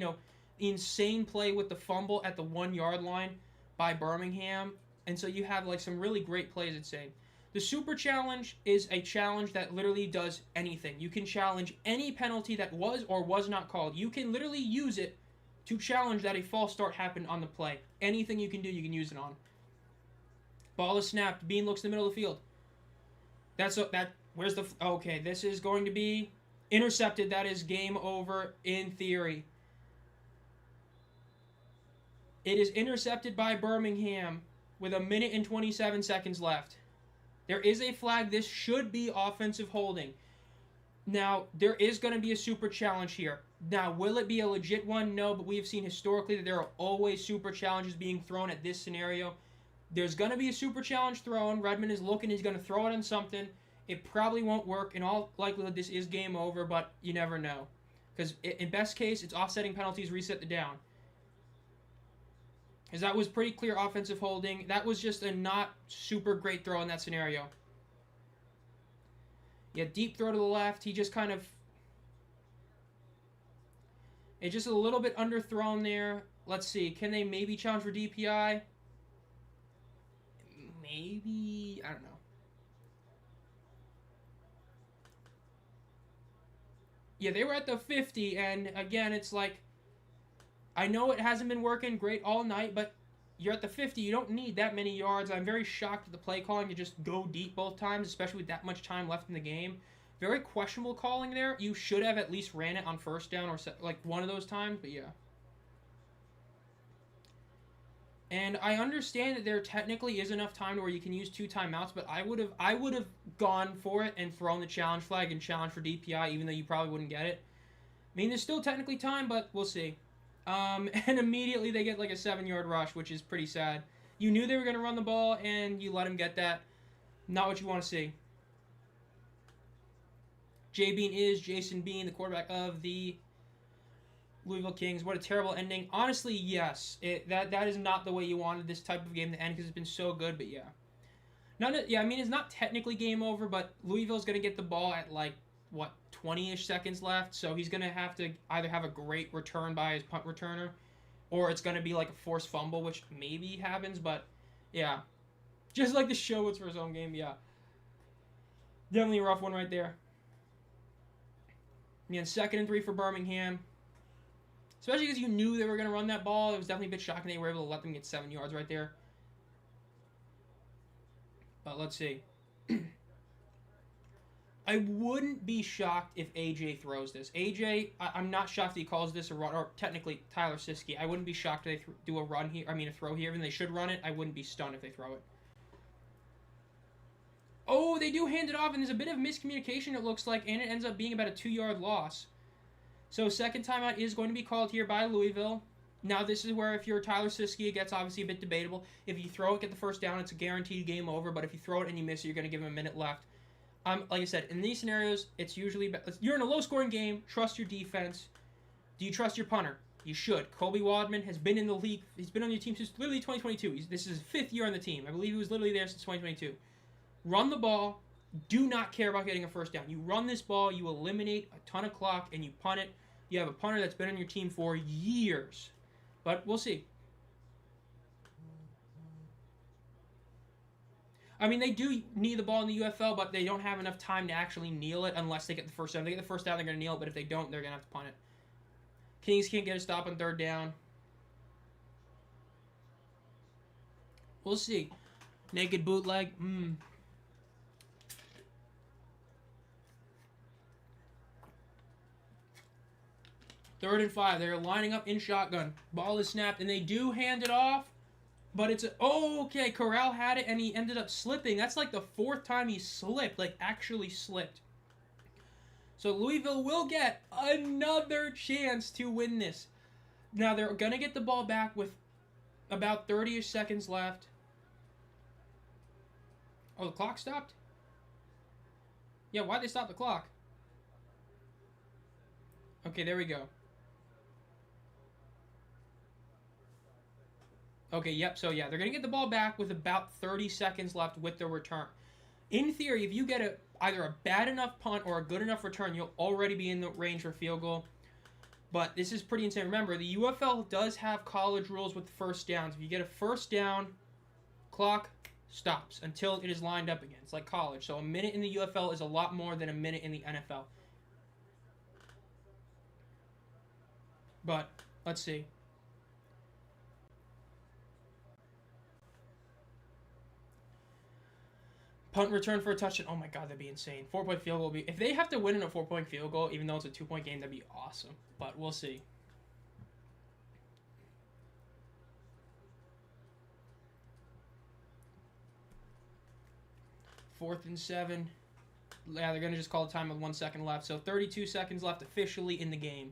insane play with the fumble at the 1-yard line by Birmingham. And so you have like some really great plays, it's saying. The Super Challenge is a challenge that literally does anything. You can challenge any penalty that was or was not called. You can literally use it to challenge that a false start happened on the play. Anything you can do, you can use it on. Ball is snapped. Bean looks in the middle of the field. Okay, this is going to be intercepted. That is game over in theory. It is intercepted by Birmingham with 1 minute and 27 seconds left. There is a flag. This should be offensive holding. Now, there is going to be a super challenge here. Now, will it be a legit one? No, but we have seen historically that there are always super challenges being thrown at this scenario. There's going to be a super challenge thrown. Redmond is looking. He's going to throw it on something. It probably won't work. In all likelihood, this is game over, but you never know. Because in best case, it's offsetting penalties, reset the down. Because that was pretty clear offensive holding. That was just a not super great throw in that scenario. Yeah, deep throw to the left. He just kind of... It's just a little bit underthrown there. Let's see. Can they maybe challenge for DPI? Maybe. I don't know. Yeah, they were at the 50, and again, it's like... I know it hasn't been working great all night, but you're at the 50. You don't need that many yards. I'm very shocked at the play calling to just go deep both times, especially with that much time left in the game. Very questionable calling there. You should have at least ran it on first down or like one of those times, but yeah. And I understand that there technically is enough time to where you can use 2 timeouts, but I would have gone for it and thrown the challenge flag and challenged for DPI, even though you probably wouldn't get it. I mean, there's still technically time, but we'll see. And immediately they get like a 7-yard rush, which is pretty sad. You knew they were going to run the ball, and you let them get that. Not what you want to see. Jay Bean is Jason Bean, the quarterback of the Louisville Kings. What a terrible ending. Honestly, yes. That is not the way you wanted this type of game to end because it's been so good, but yeah. I mean, it's not technically game over, but Louisville's going to get the ball at like, 20-ish seconds left, so he's going to have to either have a great return by his punt returner, or it's going to be like a forced fumble, which maybe happens, but yeah. Just like the show it's for his own game, yeah. Definitely a rough one right there. Again, 2nd and 3 for Birmingham. Especially because you knew they were going to run that ball. It was definitely a bit shocking they were able to let them get 7 yards right there. But let's see. I wouldn't be shocked if AJ throws this. AJ, I'm not shocked that he calls this a run, or technically Tyler Siskey. I wouldn't be shocked if they do a run here. I mean, a throw here, and they should run it. I wouldn't be stunned if they throw it. Oh, they do hand it off, and there's a bit of miscommunication, it looks like, and it ends up being about a 2-yard loss. So second timeout is going to be called here by Louisville. Now, this is where if you're Tyler Siskey, it gets obviously a bit debatable. If you throw it, get the first down, it's a guaranteed game over, but if you throw it and you miss it, you're going to give him a minute left. Like I said, in these scenarios, it's usually... You're in a low-scoring game. Trust your defense. Do you trust your punter? You should. Colby Wadman has been in the league. He's been on your team since literally 2022. This is his 5th year on the team. I believe he was literally there since 2022. Run the ball. Do not care about getting a first down. You run this ball, you eliminate a ton of clock, and you punt it. You have a punter that's been on your team for years. But we'll see. I mean, they do need the ball in the UFL, but they don't have enough time to actually kneel it unless they get the first down. If they get the first down, they're going to kneel it, but if they don't, they're going to have to punt it. Kings can't get a stop on 3rd down. We'll see. Naked bootleg. 3rd and 5. They're lining up in shotgun. Ball is snapped, and they do hand it off. But it's okay, Corral had it, and he ended up slipping. That's like the 4th time he slipped, like actually slipped. So Louisville will get another chance to win this. Now, they're going to get the ball back with about 30-ish seconds left. Oh, the clock stopped? Yeah, why'd they stop the clock? Okay, there we go. Okay, yep, so yeah, they're going to get the ball back with about 30 seconds left with the return. In theory, if you get either a bad enough punt or a good enough return, you'll already be in the range for field goal. But this is pretty insane. Remember, the UFL does have college rules with first downs. If you get a first down, clock stops until it is lined up again. It's like college. So a minute in the UFL is a lot more than a minute in the NFL. But, let's see. Punt return for a touchdown. Oh my god, that'd be insane. 4-point field goal would be... If they have to win in a 4-point field goal, even though it's a 2-point game, that'd be awesome. But we'll see. Fourth and 7. Yeah, they're going to just call the time with 1 second left. So 32 seconds left officially in the game.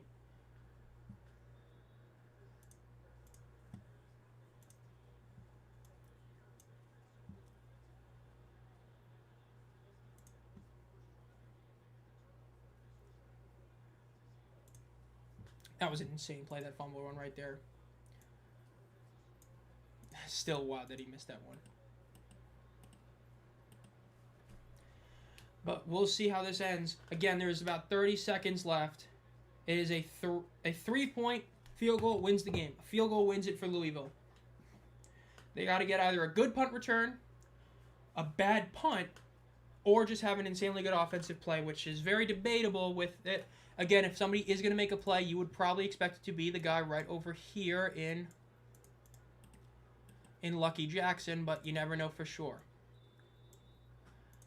That was an insane play, that fumble run right there. Still wild that he missed that one. But we'll see how this ends. Again, there's about 30 seconds left. It is a 3-point field goal wins the game. A field goal wins it for Louisville. They got to get either a good punt return, a bad punt, or just have an insanely good offensive play, which is very debatable with it. Again, if somebody is going to make a play, you would probably expect it to be the guy right over here in Lucky Jackson, but you never know for sure.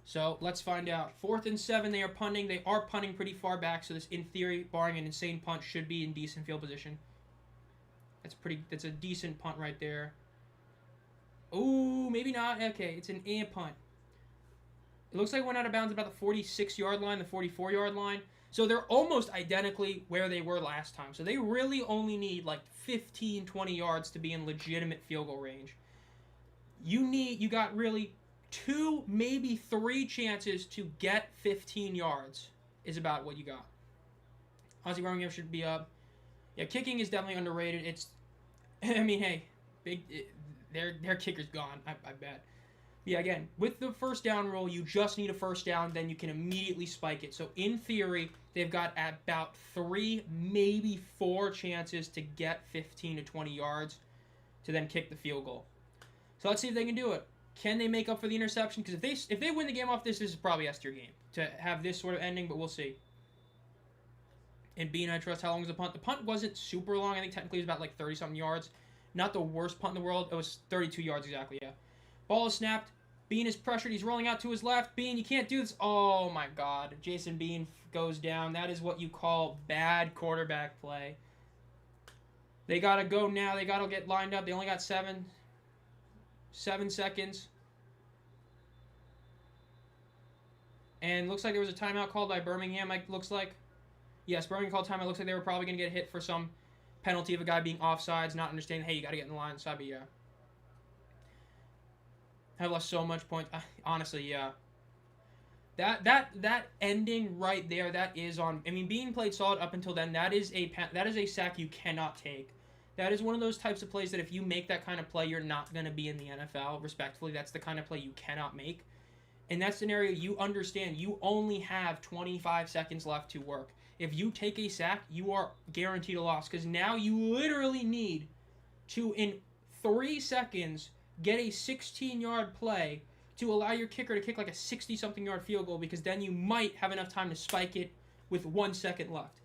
So let's find out. 4th and 7, they are punting. They are punting pretty far back, so this, in theory, barring an insane punt, should be in decent field position. That's a decent punt right there. Ooh, maybe not. Okay, it's an punt. It looks like it went out of bounds about the 46-yard line, the 44-yard line. So they're almost identically where they were last time. So they really only need like 15, 20 yards to be in legitimate field goal range. You got really 2, maybe 3 chances to get 15 yards is about what you got. Honestly, Birmingham should be up. Yeah, kicking is definitely underrated. It's, I mean, hey, their kicker's gone, I bet. Yeah, again, with the first down rule, you just need a first down, then you can immediately spike it. So in theory, they've got about 3, maybe 4 chances to get 15 to 20 yards to then kick the field goal. So let's see if they can do it. Can they make up for the interception? Because if they win the game off this is probably S tier game to have this sort of ending, but we'll see. And Bean, I trust. How long was the punt? The punt wasn't super long. I think technically it was about like 30-something yards. Not the worst punt in the world. It was 32 yards exactly, yeah. Ball is snapped. Bean is pressured. He's rolling out to his left. Bean, you can't do this. Oh, my God. Jason Bean goes down. That is what you call bad quarterback play. They got to go now. They got to get lined up. They only got 7 seconds. And looks like there was a timeout called by Birmingham, looks like. Yes, Birmingham called timeout. Looks like they were probably going to get hit for some penalty of a guy being offsides, not understanding, hey, you got to get in the line. So, yeah. I've lost so much points. Honestly, yeah. That ending right there, that is on. I mean, Bean played solid up until then. That is a sack you cannot take. That is one of those types of plays that if you make that kind of play, you're not going to be in the NFL. Respectfully, that's the kind of play you cannot make. In that scenario, you understand you only have 25 seconds left to work. If you take a sack, you are guaranteed a loss because now you literally need to, in 3 seconds, get a 16-yard play to allow your kicker to kick like a 60-something yard field goal because then you might have enough time to spike it with 1 second left.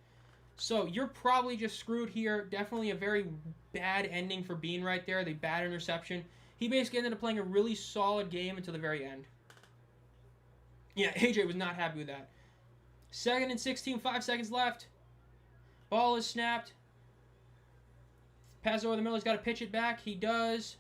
So you're probably just screwed here. Definitely a very bad ending for Bean right there, the bad interception. He basically ended up playing a really solid game until the very end. Yeah, AJ was not happy with that. 2nd and 16, 5 seconds left. Ball is snapped. Pass over the middle. He's got to pitch it back. He does.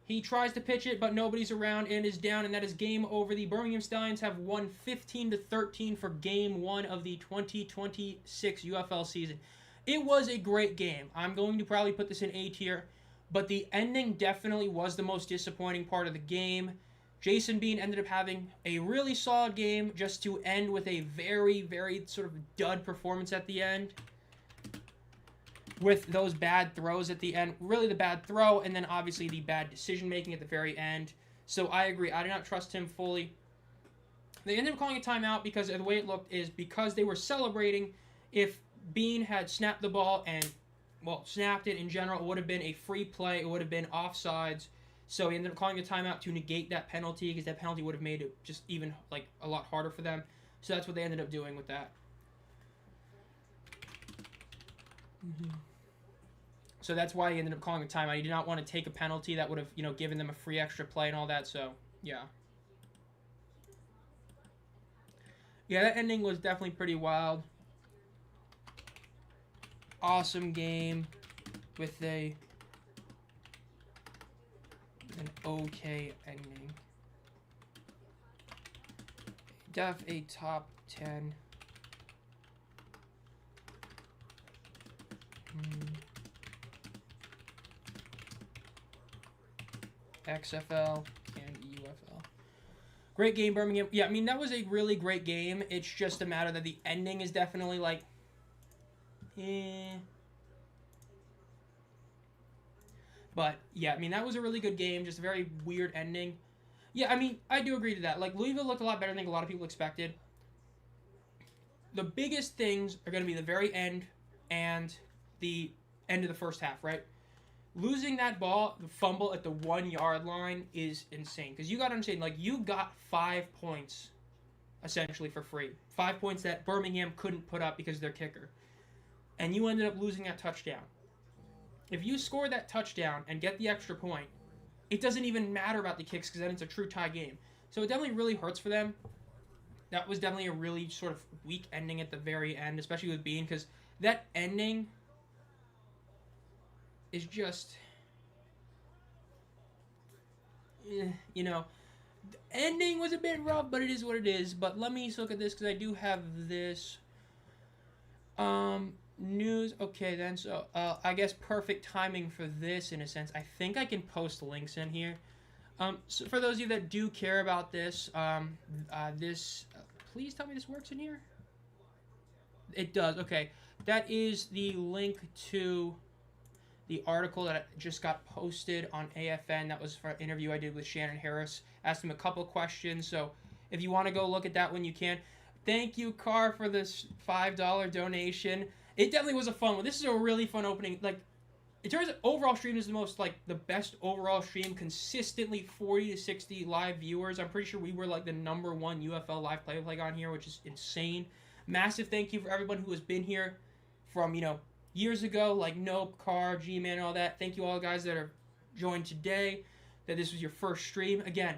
He tries to pitch it, but nobody's around and is down, and that is game over. The Birmingham Stallions have won 15-13 for game 1 of the 2026 UFL season. It was a great game. I'm going to probably put this in A tier, but the ending definitely was the most disappointing part of the game. Jason Bean ended up having a really solid game just to end with a very, very sort of dud performance at the end. With those bad throws at the end. Really the bad throw, and then obviously the bad decision-making at the very end. So I agree. I do not trust him fully. They ended up calling a timeout because the way it looked is because they were celebrating. If Bean had snapped the ball and, well, snapped it in general, it would have been a free play. It would have been offsides. So he ended up calling a timeout to negate that penalty because that penalty would have made it just even, like, a lot harder for them. So that's what they ended up doing with that. So that's why he ended up calling a timeout. He did not want to take a penalty that would have, you know, given them a free extra play and all that. So, yeah. Yeah, that ending was definitely pretty wild. Awesome game with an okay ending. A top 10. XFL and UFL. Great game, Birmingham. Yeah, I mean, that was a really great game. It's just a matter that the ending is definitely like, But yeah, I mean that was a really good game. Just a very weird ending. Yeah, I mean I do agree to that. Like Louisville looked a lot better than I think a lot of people expected. The biggest things are going to be the very end and the end of the first half, right? Losing that ball, the fumble at the 1 yard line is insane. Because you got to understand, like, you got 5 points essentially for free. 5 points that Birmingham couldn't put up because of their kicker. And you ended up losing that touchdown. If you score that touchdown and get the extra point, it doesn't even matter about the kicks because then it's a true tie game. So it definitely really hurts for them. That was definitely a really sort of weak ending at the very end, especially with Bean, because that ending is just, you know, the ending was a bit rough, but it is what it is. But let me look at this because I do have this news. Okay, then, so I guess perfect timing for this in a sense. I think I can post links in here. So for those of you that do care about this, please tell me this works in here. It does. Okay, that is the link to the article that just got posted on AFN. That was for an interview I did with Shannon Harris. Asked him a couple questions. So if you want to go look at that when you can. Thank you, Carr, for this $5 donation. It definitely was a fun one. This is a really fun opening. Like, in terms of overall stream, is the most, like, the best overall stream. Consistently 40 to 60 live viewers. I'm pretty sure we were, like, the #1 UFL live play on here, which is insane. Massive thank you for everyone who has been here from, you know, years ago, like Nope, Carr, G-Man, and all that. Thank you all guys that are joined today, that this was your first stream. Again,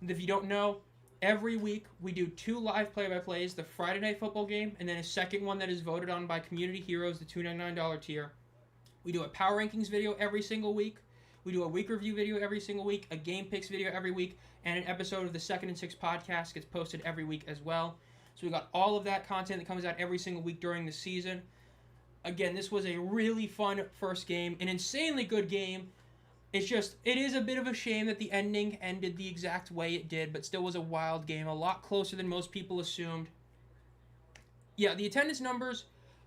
if you don't know, every week we do 2 live play-by-plays, the Friday Night Football game, and then a second one that is voted on by community heroes, the $299 tier. We do a power rankings video every single week. We do a week review video every single week, a game picks video every week, and an episode of the Second and Sixth podcast gets posted every week as well. So we got all of that content that comes out every single week during the season. Again, this was a really fun first game, an insanely good game. It's just, it is a bit of a shame that the ending ended the exact way it did, but still was a wild game, a lot closer than most people assumed. Yeah, the attendance numbers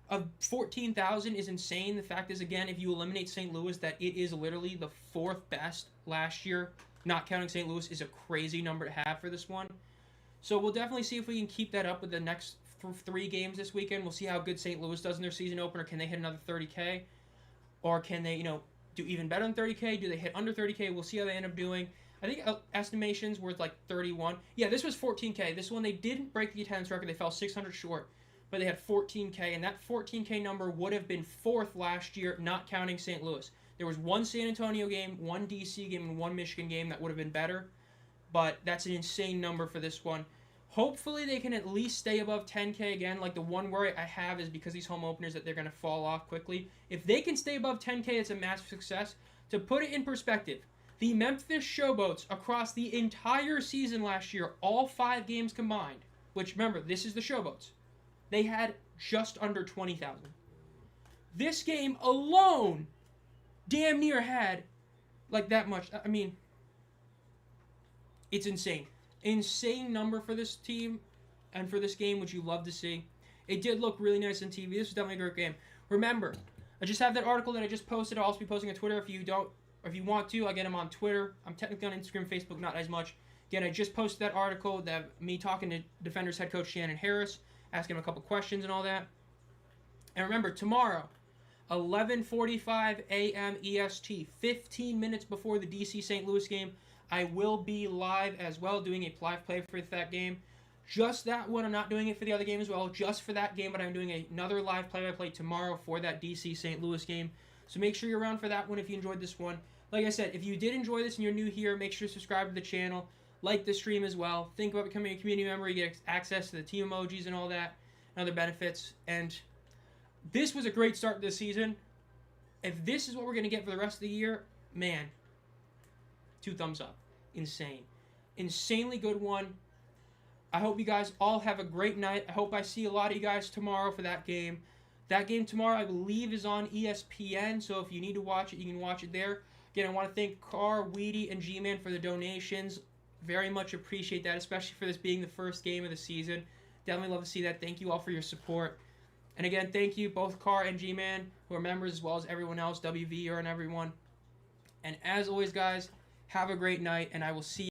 of 14,000 is insane. The fact is, again, if you eliminate St. Louis, that it is literally the 4th best last year. Not counting St. Louis is a crazy number to have for this one. So we'll definitely see if we can keep that up with the next 3 games this weekend. We'll see how good St. Louis does in their season opener. Can they hit another 30K? Or can they, you know, do even better than 30K? Do they hit under 30K? We'll see how they end up doing. I think estimations worth like 31. Yeah, this was 14K. This one, they didn't break the attendance record. They fell 600 short. But they had 14K. And that 14K number would have been 4th last year, not counting St. Louis. There was 1 San Antonio game, 1 DC game, and 1 Michigan game that would have been better. But that's an insane number for this one. Hopefully they can at least stay above 10K again. Like, the one worry I have is because these home openers that they're going to fall off quickly. If they can stay above 10K, it's a massive success. To put it in perspective, the Memphis Showboats across the entire season last year, all 5 games combined, which, remember, this is the Showboats, they had just under 20,000. This game alone damn near had, like, that much. I mean, it's insane. Insane number for this team and for this game, which you love to see. It did look really nice on TV. This was definitely a great game. Remember, I just have that article that I just posted. I'll also be posting on Twitter if you don't, or if you want to. I'll get them on Twitter. I'm technically on Instagram, Facebook, not as much. Again, I just posted that article, that me talking to Defenders head coach Shannon Harris, asking him a couple questions and all that. And remember, tomorrow, 11:45 a.m. EST, 15 minutes before the DC St. Louis game, I will be live as well, doing a live play for that game. Just that one. I'm not doing it for the other game as well, just for that game, but I'm doing another live play-by-play tomorrow for that DC St. Louis game. So make sure you're around for that one if you enjoyed this one. Like I said, if you did enjoy this and you're new here, make sure to subscribe to the channel, like the stream as well. Think about becoming a community member. You get access to the team emojis and all that, and other benefits. And this was a great start to the season. If this is what we're going to get for the rest of the year, man, 2 thumbs up. Insane. Insanely good one. I hope you guys all have a great night. I hope I see a lot of you guys tomorrow for that game. That game tomorrow, I believe, is on ESPN, so if you need to watch it, you can watch it there. Again, I want to thank Carr, Weedy, and G-Man for the donations. Very much appreciate that, especially for this being the first game of the season. Definitely love to see that. Thank you all for your support. And again, thank you, both Carr and G-Man, who are members, as well as everyone else, WV and everyone. And as always, guys, have a great night, and I will see you